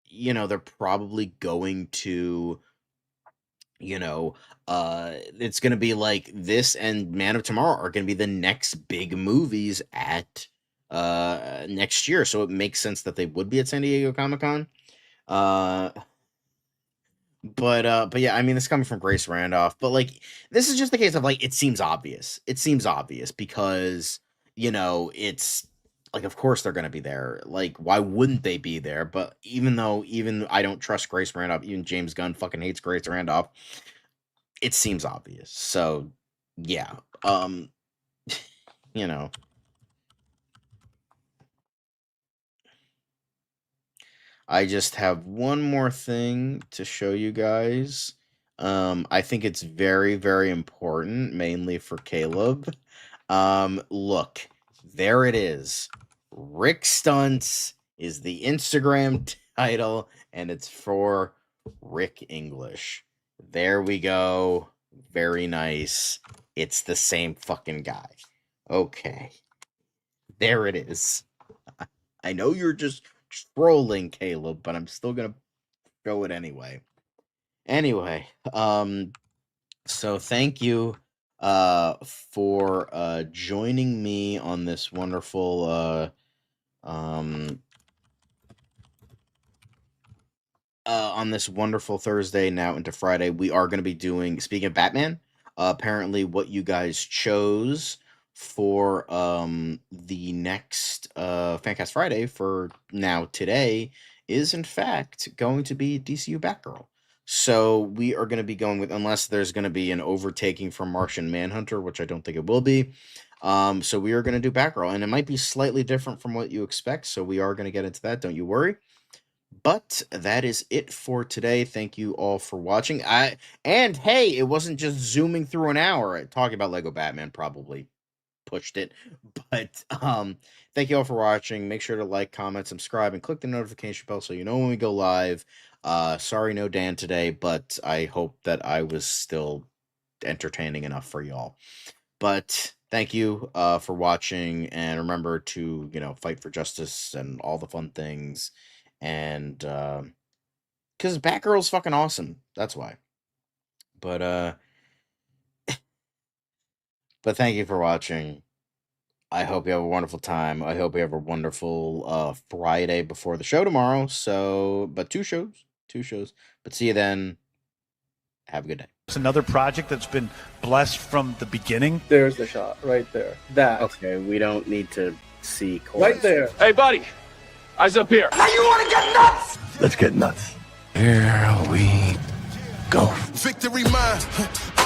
you know, they're probably going to, you know, it's going to be like this and Man of Tomorrow are going to be the next big movies at next year. So it makes sense that they would be at San Diego Comic-Con. But yeah, I mean, this is coming from Grace Randolph, but like, this is just the case of like, it seems obvious because, you know, it's like, of course they're gonna be there. Like, why wouldn't they be there? But even I don't trust Grace Randolph, even James Gunn fucking hates Grace Randolph, it seems obvious. So yeah. You know. I just have one more thing to show you guys. I think it's very, very important, mainly for Caleb. Look, there it is. Rick Stunts is the Instagram title, and it's for Rick English. There we go. Very nice. It's the same fucking guy. Okay. There it is. I know you're just trolling, Caleb, but I'm still gonna show it anyway. Anyway, so thank you for joining me on this wonderful on this wonderful Thursday now into Friday. We are going to be doing, speaking of Batman, apparently what you guys chose for the next Fancast Friday for now today is in fact going to be DCU Batgirl. So we are going to be going with, unless there's going to be an overtaking from Martian Manhunter, which I don't think it will be. So we are going to do Batgirl, and it might be slightly different from what you expect. So we are going to get into that. Don't you worry. But that is it for today. Thank you all for watching. And hey, it wasn't just zooming through an hour. Talking about Lego Batman probably pushed it. But thank you all for watching. Make sure to like, comment, subscribe, and click the notification bell so you know when we go live. Sorry no Dan today, but I hope that I was still entertaining enough for y'all. But thank you for watching, and remember to, fight for justice and all the fun things. And because Batgirl's fucking awesome. That's why. But but thank you for watching. I hope you have a wonderful time. I hope you have a wonderful Friday before the show tomorrow. So, but two shows. But see you then. Have a good day. It's another project that's been blessed from the beginning. There's the shot right there. That. Okay, we don't need to see right there. Hey, buddy. Eyes up here. Now you want to get nuts? Let's get nuts. Here we go. Victory mine.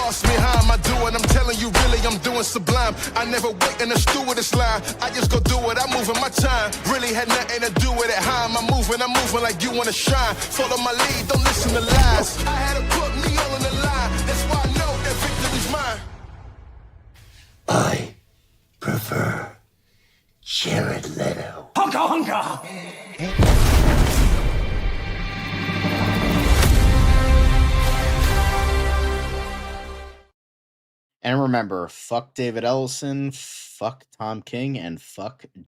Ask me how am I doing? I'm telling you, really, I'm doing sublime. I never wait in the stewardess line. I just go do it. I'm moving my time. Really had nothing to do with it. How am I moving? I'm moving like you want to shine. Follow my lead. Don't listen to lies. I had to put me all in the line. That's why I know that victory's mine. I prefer Jared Leto. Hunka hunka! And remember, fuck David Ellison, fuck Tom King, and fuck